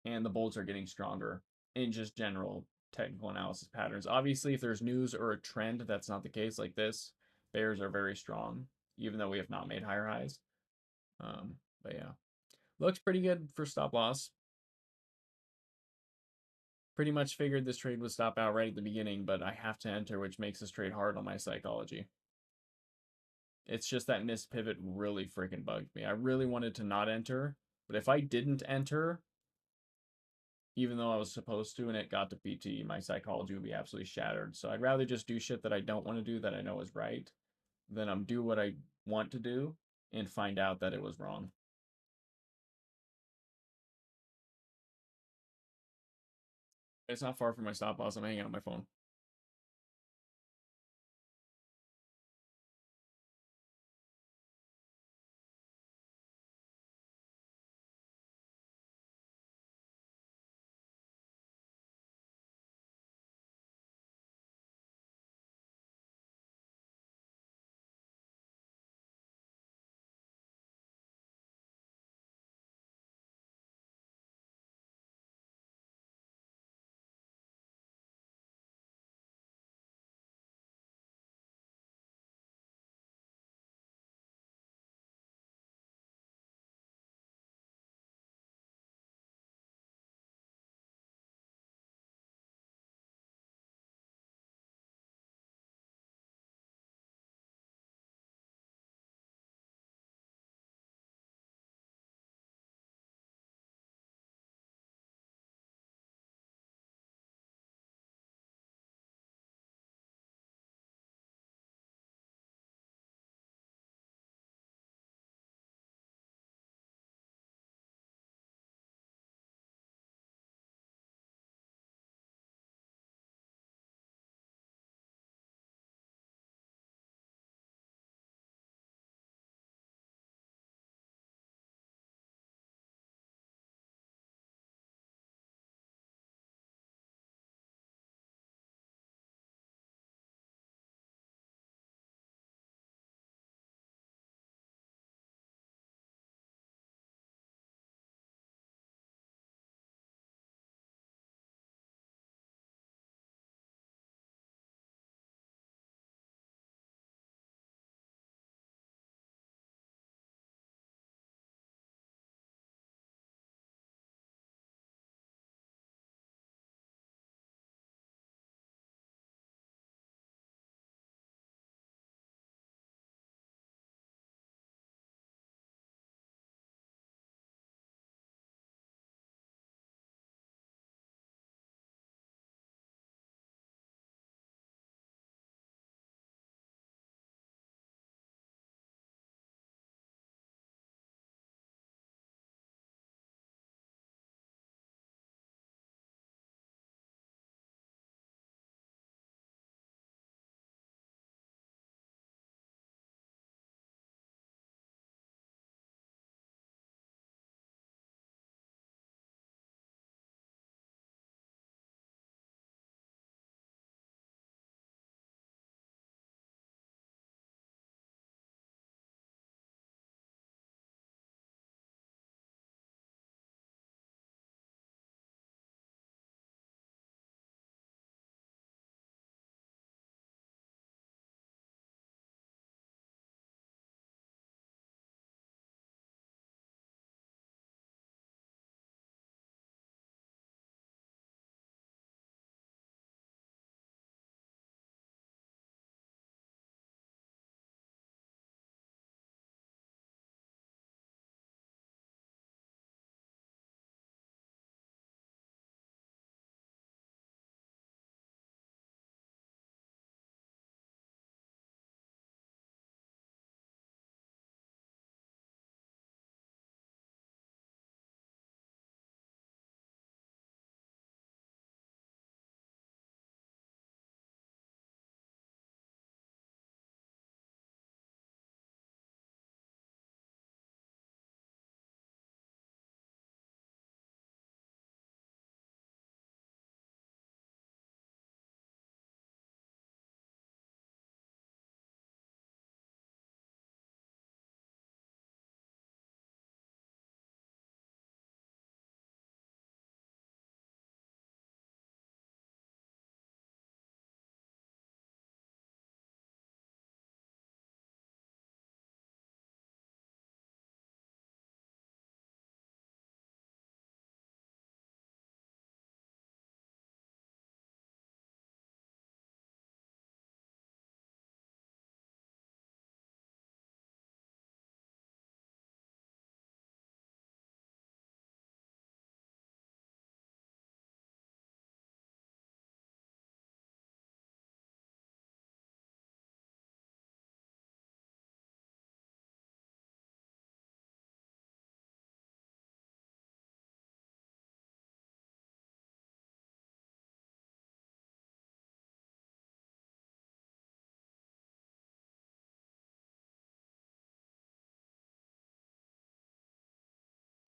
and the bulls are getting stronger in just general technical analysis patterns. Obviously, if there's news or a trend that's not the case, like this, bears are very strong, even though we have not made higher highs. But yeah, looks pretty good for stop loss. Pretty much figured this trade would stop out right at the beginning, but I have to enter, which makes this trade hard on my psychology. It's just that missed pivot really freaking bugged me. I really wanted to not enter, but if I didn't enter, even though I was supposed to, and it got to PT, my psychology would be absolutely shattered. So I'd rather just do shit that I don't want to do that I know is right than do what I want to do and find out that it was wrong. It's not far from my stop loss. I'm hanging out on my phone.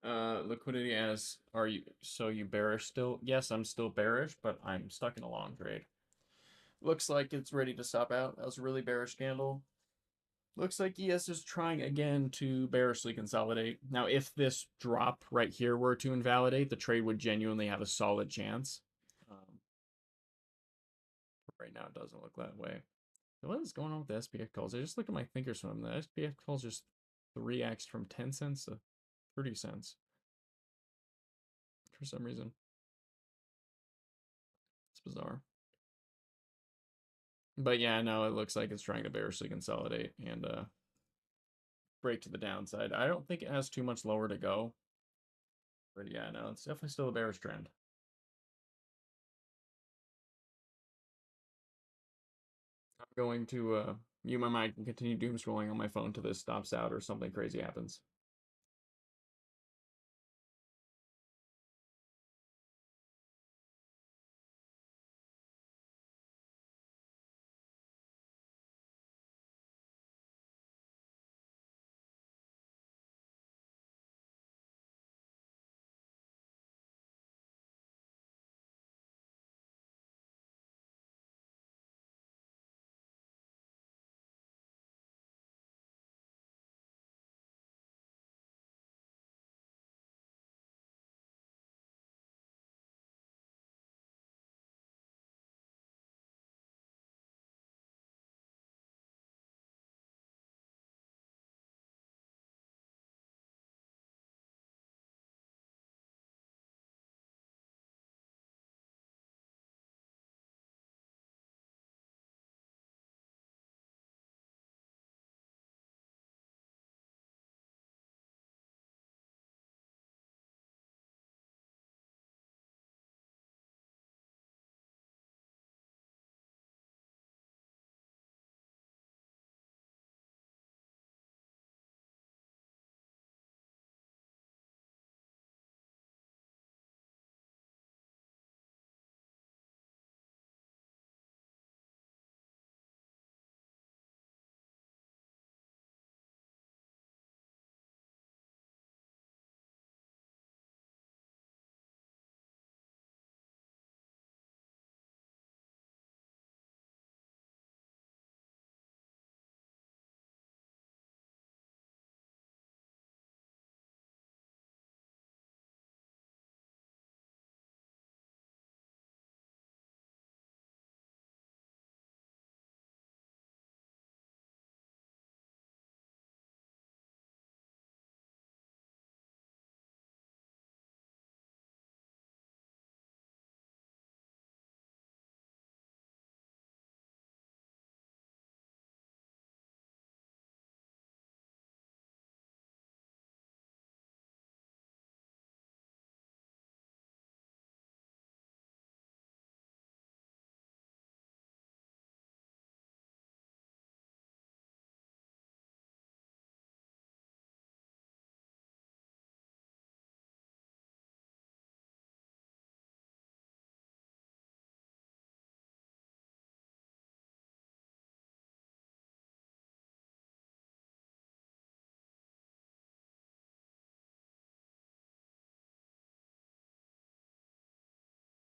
Liquidity as, so you bearish still? Yes, I'm still bearish, but I'm stuck in a long trade. Looks like it's ready to stop out. That was a really bearish candle. Looks like ES is trying again to bearishly consolidate. Now, if this drop right here were to invalidate, the trade would genuinely have a solid chance. Right now, it doesn't look that way. What is going on with the SPX calls? I just looked at my thinkorswim. The SPX calls just 3x from 10 cents to 30 cents for some reason. It's bizarre. But yeah, no, it looks like it's trying to bearishly consolidate and break to the downside. I don't think it has too much lower to go. But yeah, no, it's definitely still a bearish trend. I'm going to mute my mic and continue doom scrolling on my phone till this stops out or something crazy happens.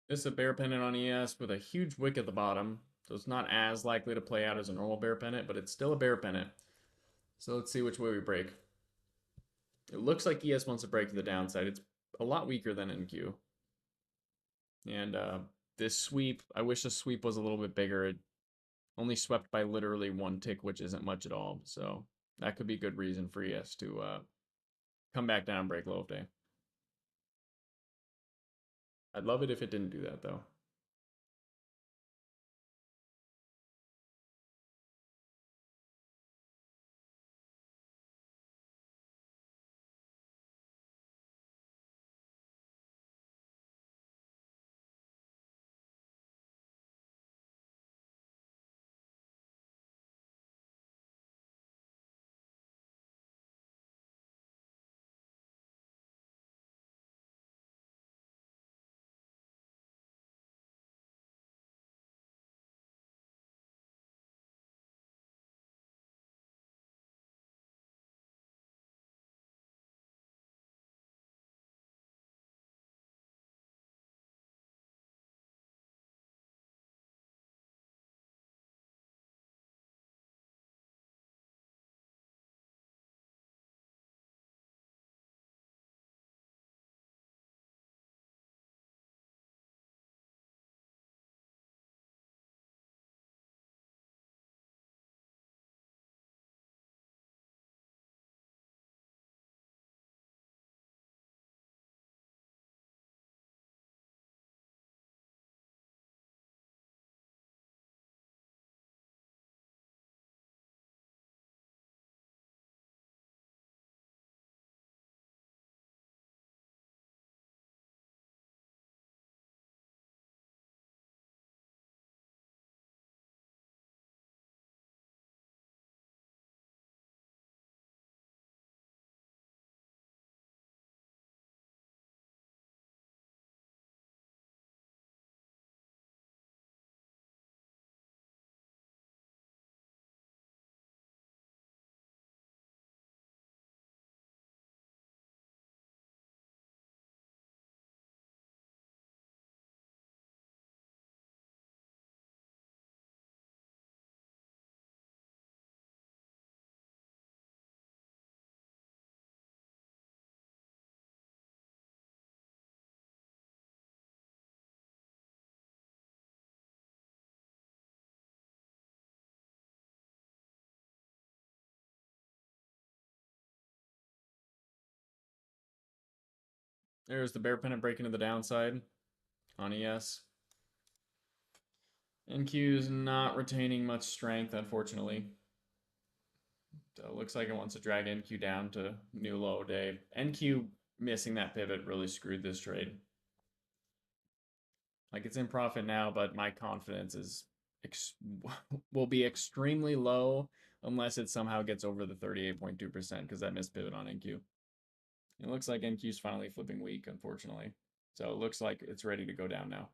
This is a bear pennant on ES with a huge wick at the bottom. So it's not as likely to play out as a normal bear pennant, but it's still a bear pennant. So let's see which way we break. It looks like ES wants to break to the downside. It's a lot weaker than NQ. And this sweep, I wish the sweep was a little bit bigger. It only swept by literally one tick, which isn't much at all. So that could be a good reason for ES to come back down and break low of day. I'd love it if it didn't do that, though. There's the bear pennant breaking to the downside on ES. NQ is not retaining much strength, unfortunately. So it looks like it wants to drag NQ down to new low day. NQ missing that pivot really screwed this trade. Like it's in profit now, but my confidence is will be extremely low unless it somehow gets over the 38.2% because that missed pivot on NQ. It looks like NQ is finally flipping weak, unfortunately. So it looks like it's ready to go down now.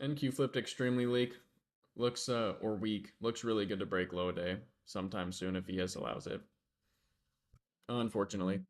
NQ flipped extremely weak. Looks or weak. Looks really good to break low day sometime soon if ES allows it. Unfortunately.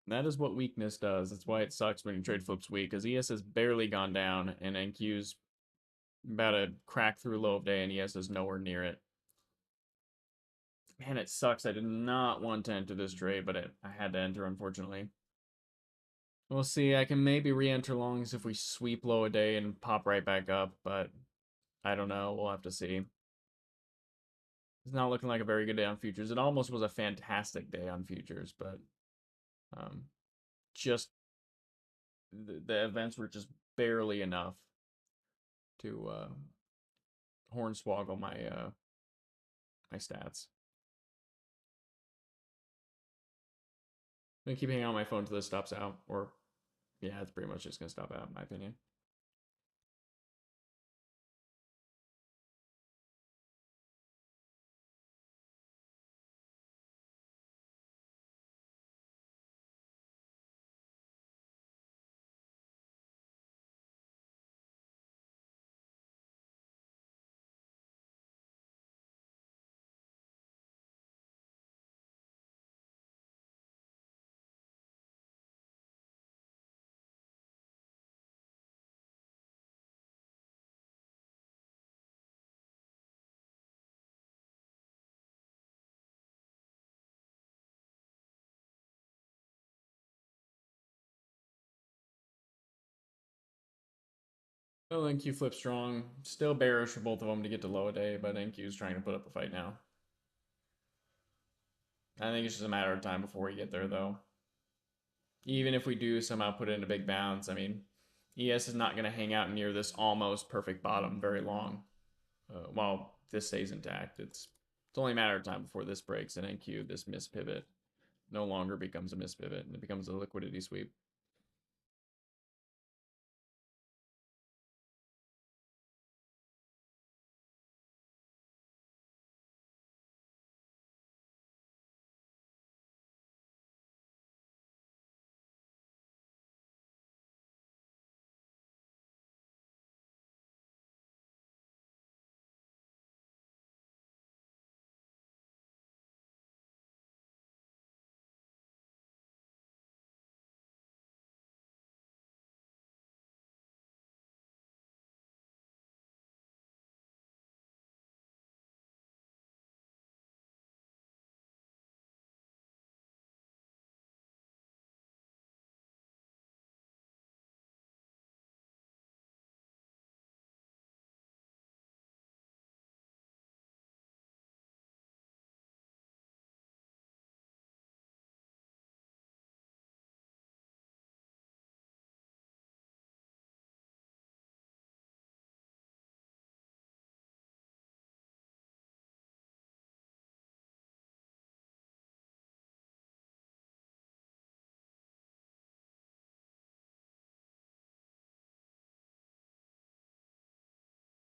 That is what weakness does. That's why it sucks when you trade flips weak, because ES has barely gone down, and NQ's about to crack through low of day, and ES is nowhere near it. Man, it sucks. I did not want to enter this trade, but I had to enter, unfortunately. We'll see. I can maybe re-enter longs if we sweep low a day and pop right back up, but I don't know. We'll have to see. It's not looking like a very good day on futures. It almost was a fantastic day on futures, but um, just the events were just barely enough to hornswoggle my stats. I'm gonna keep hanging on my phone until this stops out, or yeah, it's pretty much just gonna stop out in my opinion. Well, NQ flips strong. Still bearish for both of them to get to low a day, but NQ is trying to put up a fight now. I think it's just a matter of time before we get there, though. Even if we do somehow put in a big bounce, I mean, ES is not going to hang out near this almost perfect bottom very long while this stays intact. It's only a matter of time before this breaks and NQ, this mispivot, no longer becomes a mispivot and it becomes a liquidity sweep.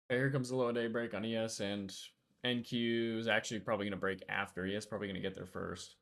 Okay, here comes the low day break on ES, and NQ is actually probably going to break after. ES probably going to get there first.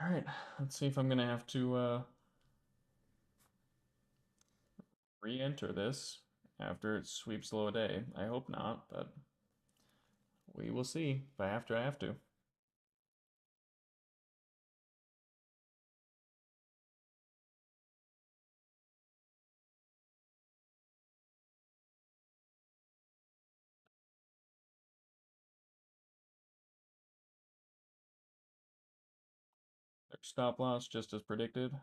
All right, let's see if I'm going to have to re-enter this after it sweeps low a day. I hope not, but we will see. If I have to, I have to. Stop loss just as predicted.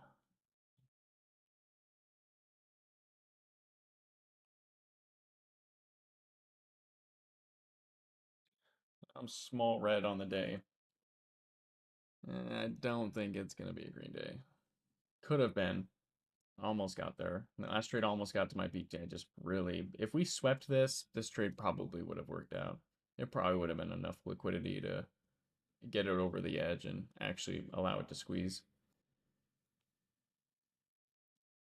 I'm small red on the day. I don't think it's going to be a green day. Could have been. Almost got there. The last trade almost got to my peak day. Just really, if we swept this trade probably would have worked out. It probably would have been enough liquidity to get it over the edge and actually allow it to squeeze.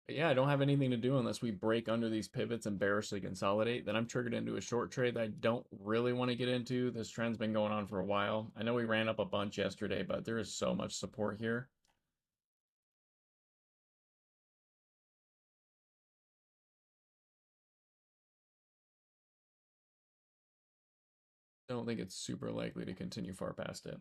But yeah, I don't have anything to do unless we break under these pivots and bearishly consolidate. Then I'm triggered into a short trade that I don't really want to get into. This trend's been going on for a while. I know we ran up a bunch yesterday, but there is so much support here. Don't think it's super likely to continue far past it.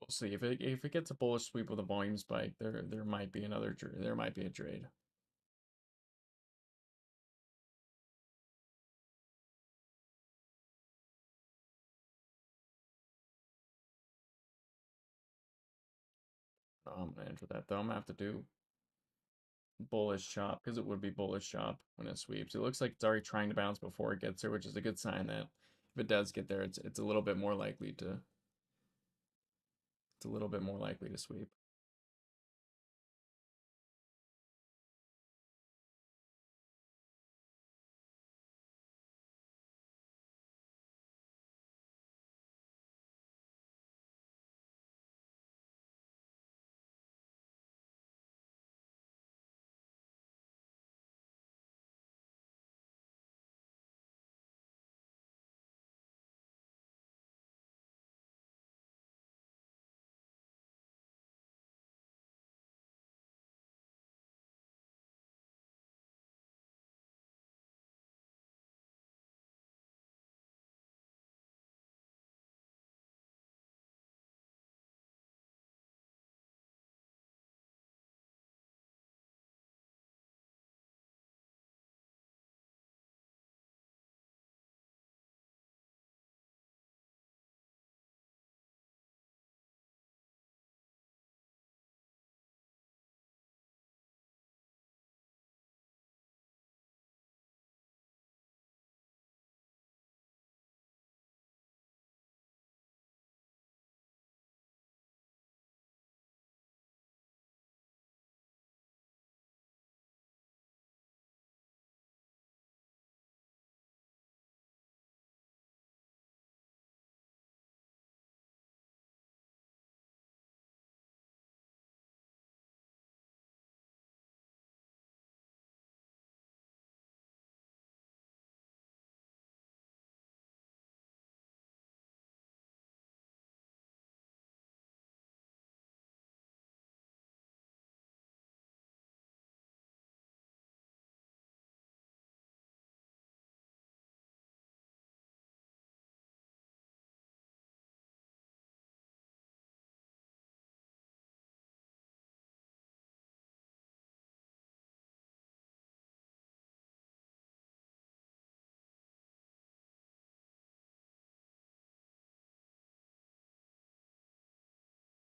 We'll see if it gets a bullish sweep with a volume spike. There might be there might be a trade. I'm gonna enter that though. I'm gonna have to do bullish chop because it would be bullish chop when it sweeps. It looks like it's already trying to bounce before it gets there, which is a good sign that if it does get there, it's a little bit more likely to sweep.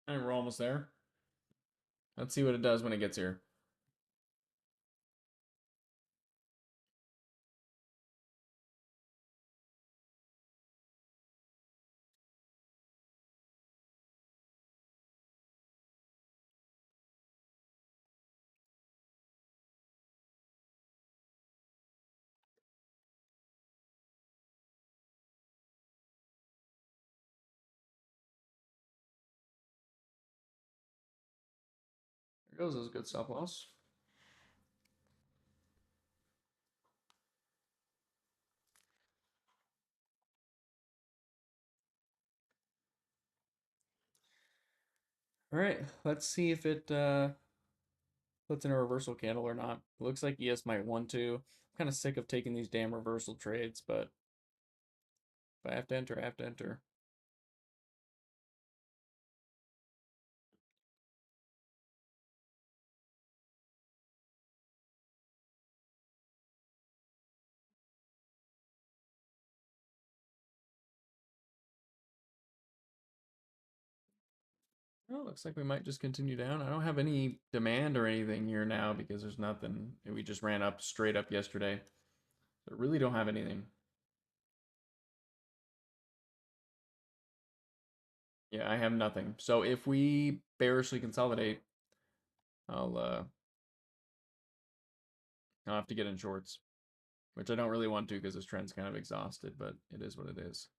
All right, we're almost there. Let's see what it does when it gets here. There goes. As a good stop loss. All right, let's see if it puts in a reversal candle or not. It looks like ES might want to. I'm kind of sick of taking these damn reversal trades, but if I have to enter, I have to enter. Well, looks like we might just continue down. I don't have any demand or anything here now because there's nothing. We just ran up straight up yesterday. So I really don't have anything. Yeah, I have nothing. So if we bearishly consolidate, I'll uh I'll have to get in shorts, which I don't really want to because this trend's kind of exhausted, but it is what it is.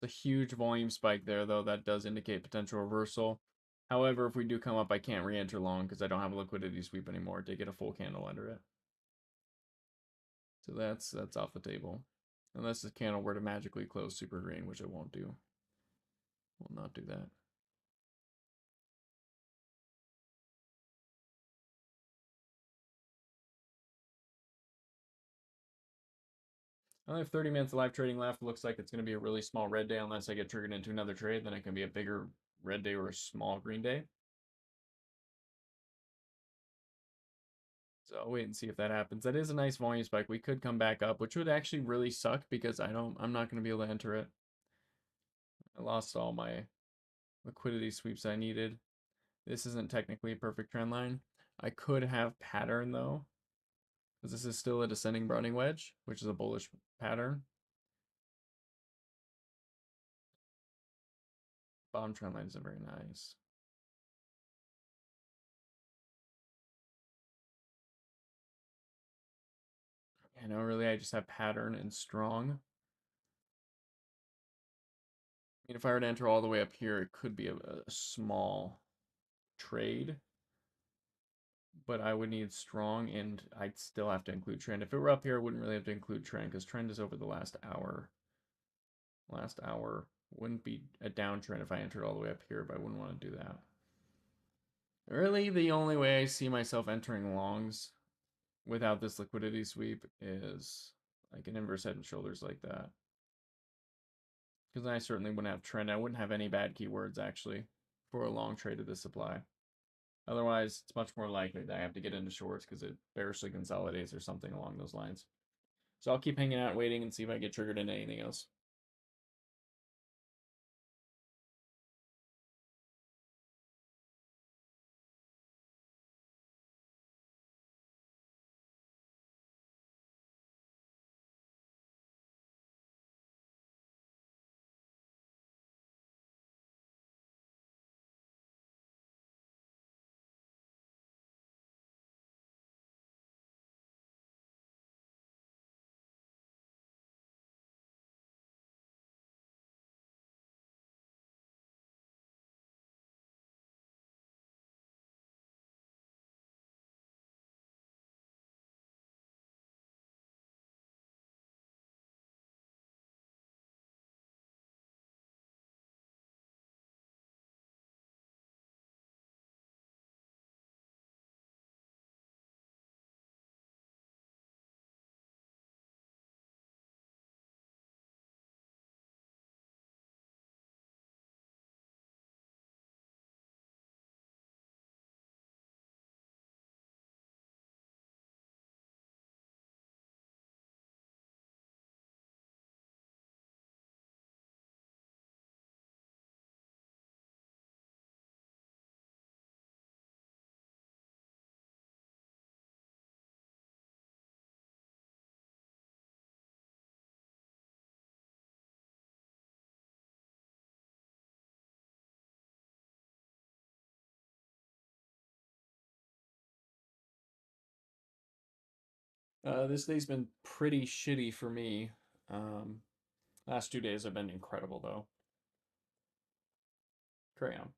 A huge volume spike there, though. That does indicate potential reversal. However, if we do come up, I can't re-enter long because I don't have a liquidity sweep anymore to get a full candle under it. So that's off the table. Unless this candle were to magically close super green, which it won't do. Will not do that. I only have 30 minutes of live trading left. Looks like it's going to be a really small red day unless I get triggered into another trade. Then it can be a bigger red day or a small green day. So I'll wait and see if that happens. That is a nice volume spike. We could come back up, which would actually really suck because I'm not going to be able to enter it. I lost all my liquidity sweeps I needed. This isn't technically a perfect trend line. I could have pattern though, because this is still a descending Browning wedge, which is a bullish pattern. Bottom trend line isn't very nice. You know, really, I just have pattern and strong. I mean, if I were to enter all the way up here, it could be a small trade, but I would need strong, and I'd still have to include trend. If it were up here, I wouldn't really have to include trend because trend is over the last hour. Last hour wouldn't be a downtrend if I entered all the way up here, but I wouldn't want to do that. Really, the only way I see myself entering longs without this liquidity sweep is like an inverse head and shoulders like that. Because I certainly wouldn't have trend. I wouldn't have any bad keywords actually for a long trade of this supply. Otherwise, it's much more likely that I have to get into shorts because it bearishly consolidates or something along those lines. So I'll keep hanging out, waiting, and see if I get triggered into anything else. This day's been pretty shitty for me. Um, Last 2 days have been incredible though. Crayon.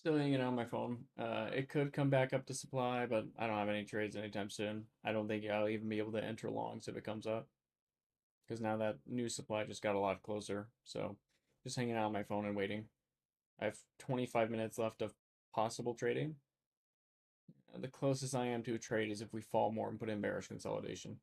Still hanging on my phone. It could come back up to supply, but I don't have any trades anytime soon. I don't think I'll even be able to enter longs if it comes up, because now that new supply just got a lot closer. So just hanging out on my phone and waiting. I have 25 minutes left of possible trading. The closest I am to a trade is if we fall more and put in bearish consolidation.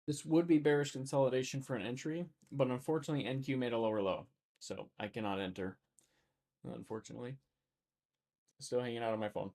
This would be bearish consolidation for an entry, but unfortunately NQ made a lower low, so I cannot enter. Unfortunately, still hanging out on my phone.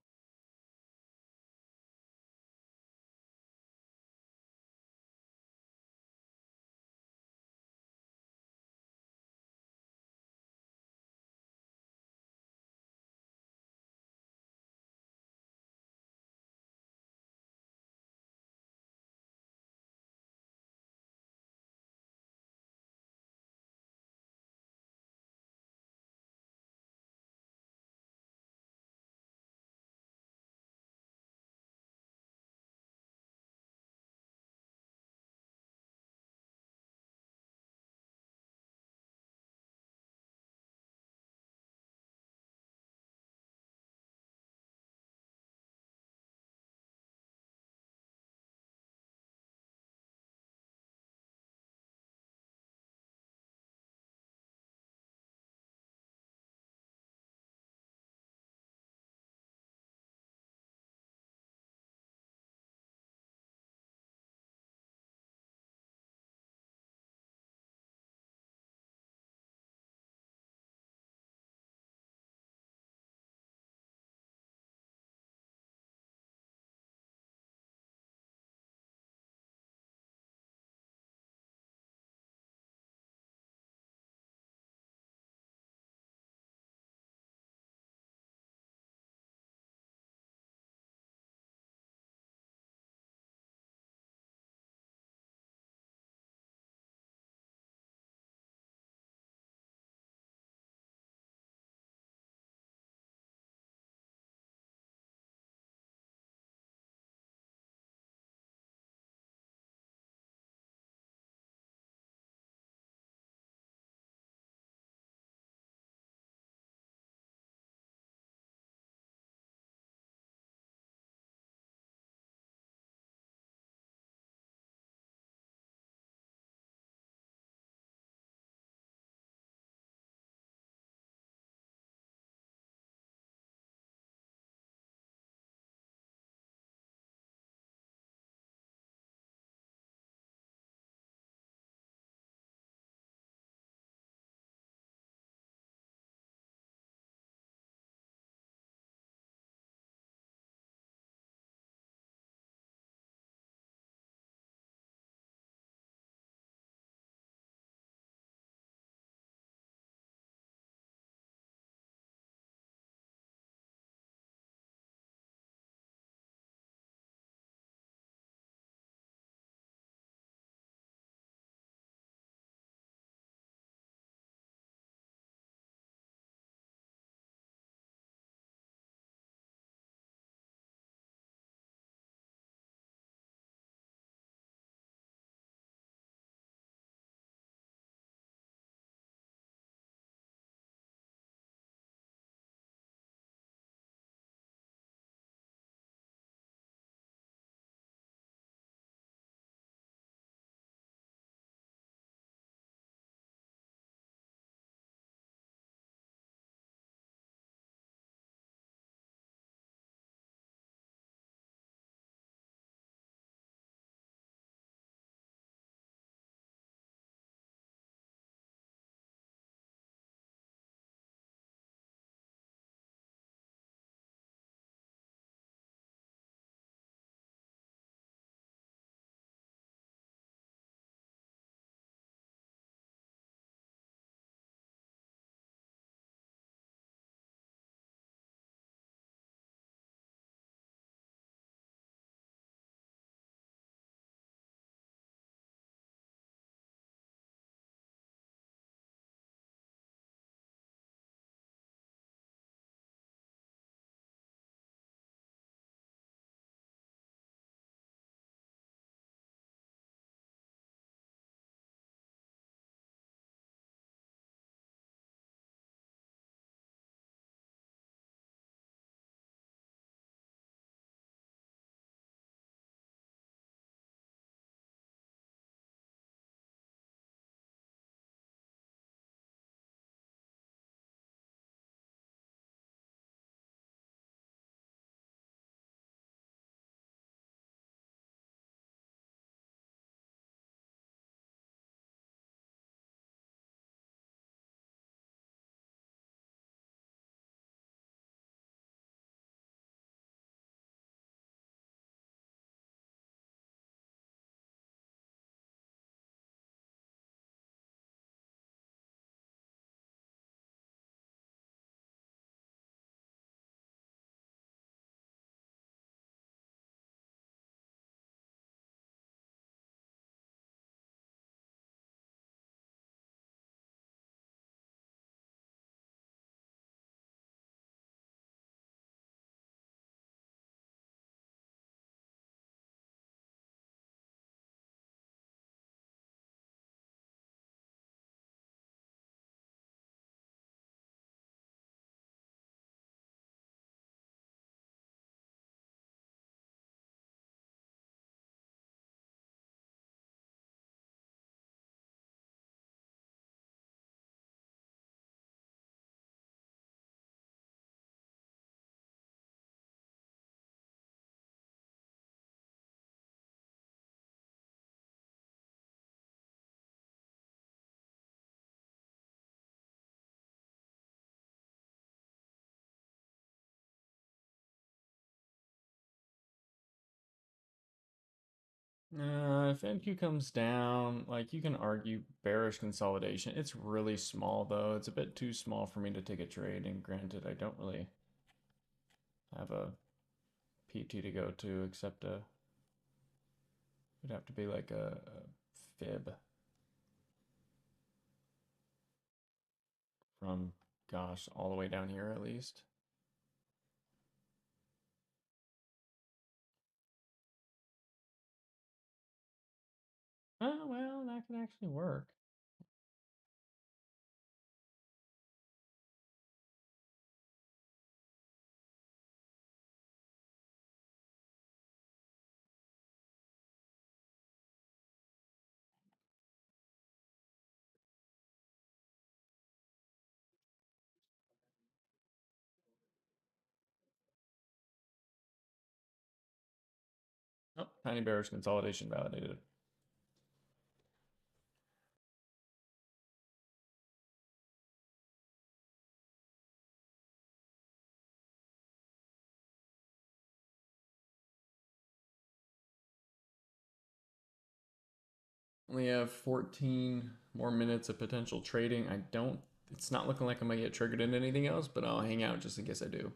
If NQ comes down, like you can argue bearish consolidation. It's really small though. It's a bit too small for me to take a trade. And granted, I don't really have a PT to go to except it'd have to be like a fib from, gosh, all the way down here at least. Oh, well, that could actually work. Oh, tiny bearish consolidation validated. We have 14 more minutes of potential trading. It's not looking like I'm gonna get triggered into anything else, but I'll hang out just in case I do.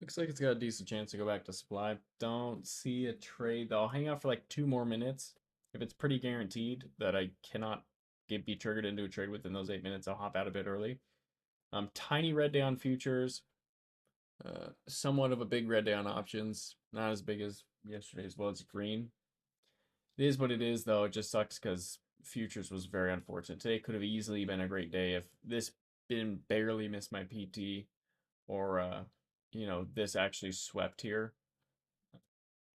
Looks like it's got a decent chance to go back to supply. Don't see a trade though. I'll hang out for like 2 more minutes. If it's pretty guaranteed that I cannot be triggered into a trade within those 8 minutes, I'll hop out a bit early. Tiny red day on futures. Somewhat of a big red day on options. Not as big as yesterday as well. It's green. It is what it is though. It just sucks because futures was very unfortunate. Today could have easily been a great day if this been barely missed my PT or this actually swept here.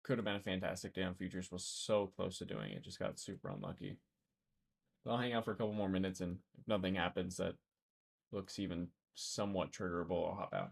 Could have been a fantastic day on futures. Was so close to doing it. Just got super unlucky. But I'll hang out for a couple more minutes, and if nothing happens that looks even somewhat triggerable, I'll hop out.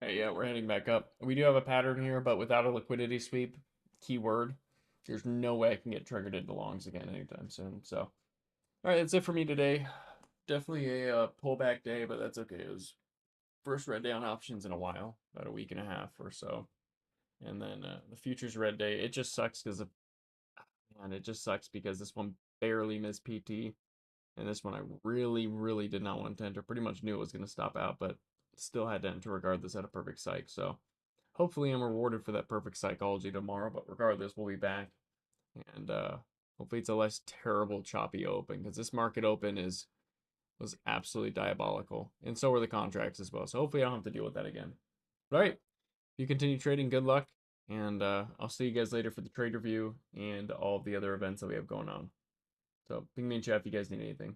Hey, yeah, we're heading back up. We do have a pattern here, but without a liquidity sweep, keyword, there's no way I can get triggered into longs again anytime soon. So, all right, that's it for me today. Definitely a pullback day, but that's okay. It was first red day on options in a while, about a week and a half or so. And then the futures red day, it just sucks because this one barely missed PT, and this one I really, really did not want to enter. Pretty much knew it was going to stop out, but still had to enter regardless at a perfect psych. So hopefully I'm rewarded for that perfect psychology tomorrow. But regardless, we'll be back, and hopefully it's a less terrible choppy open because this market open was absolutely diabolical, and so were the contracts as well. So hopefully I don't have to deal with that again. All right, if you continue trading, good luck. And I'll see you guys later for the trade review and all the other events that we have going on. So ping me in chat if you guys need anything.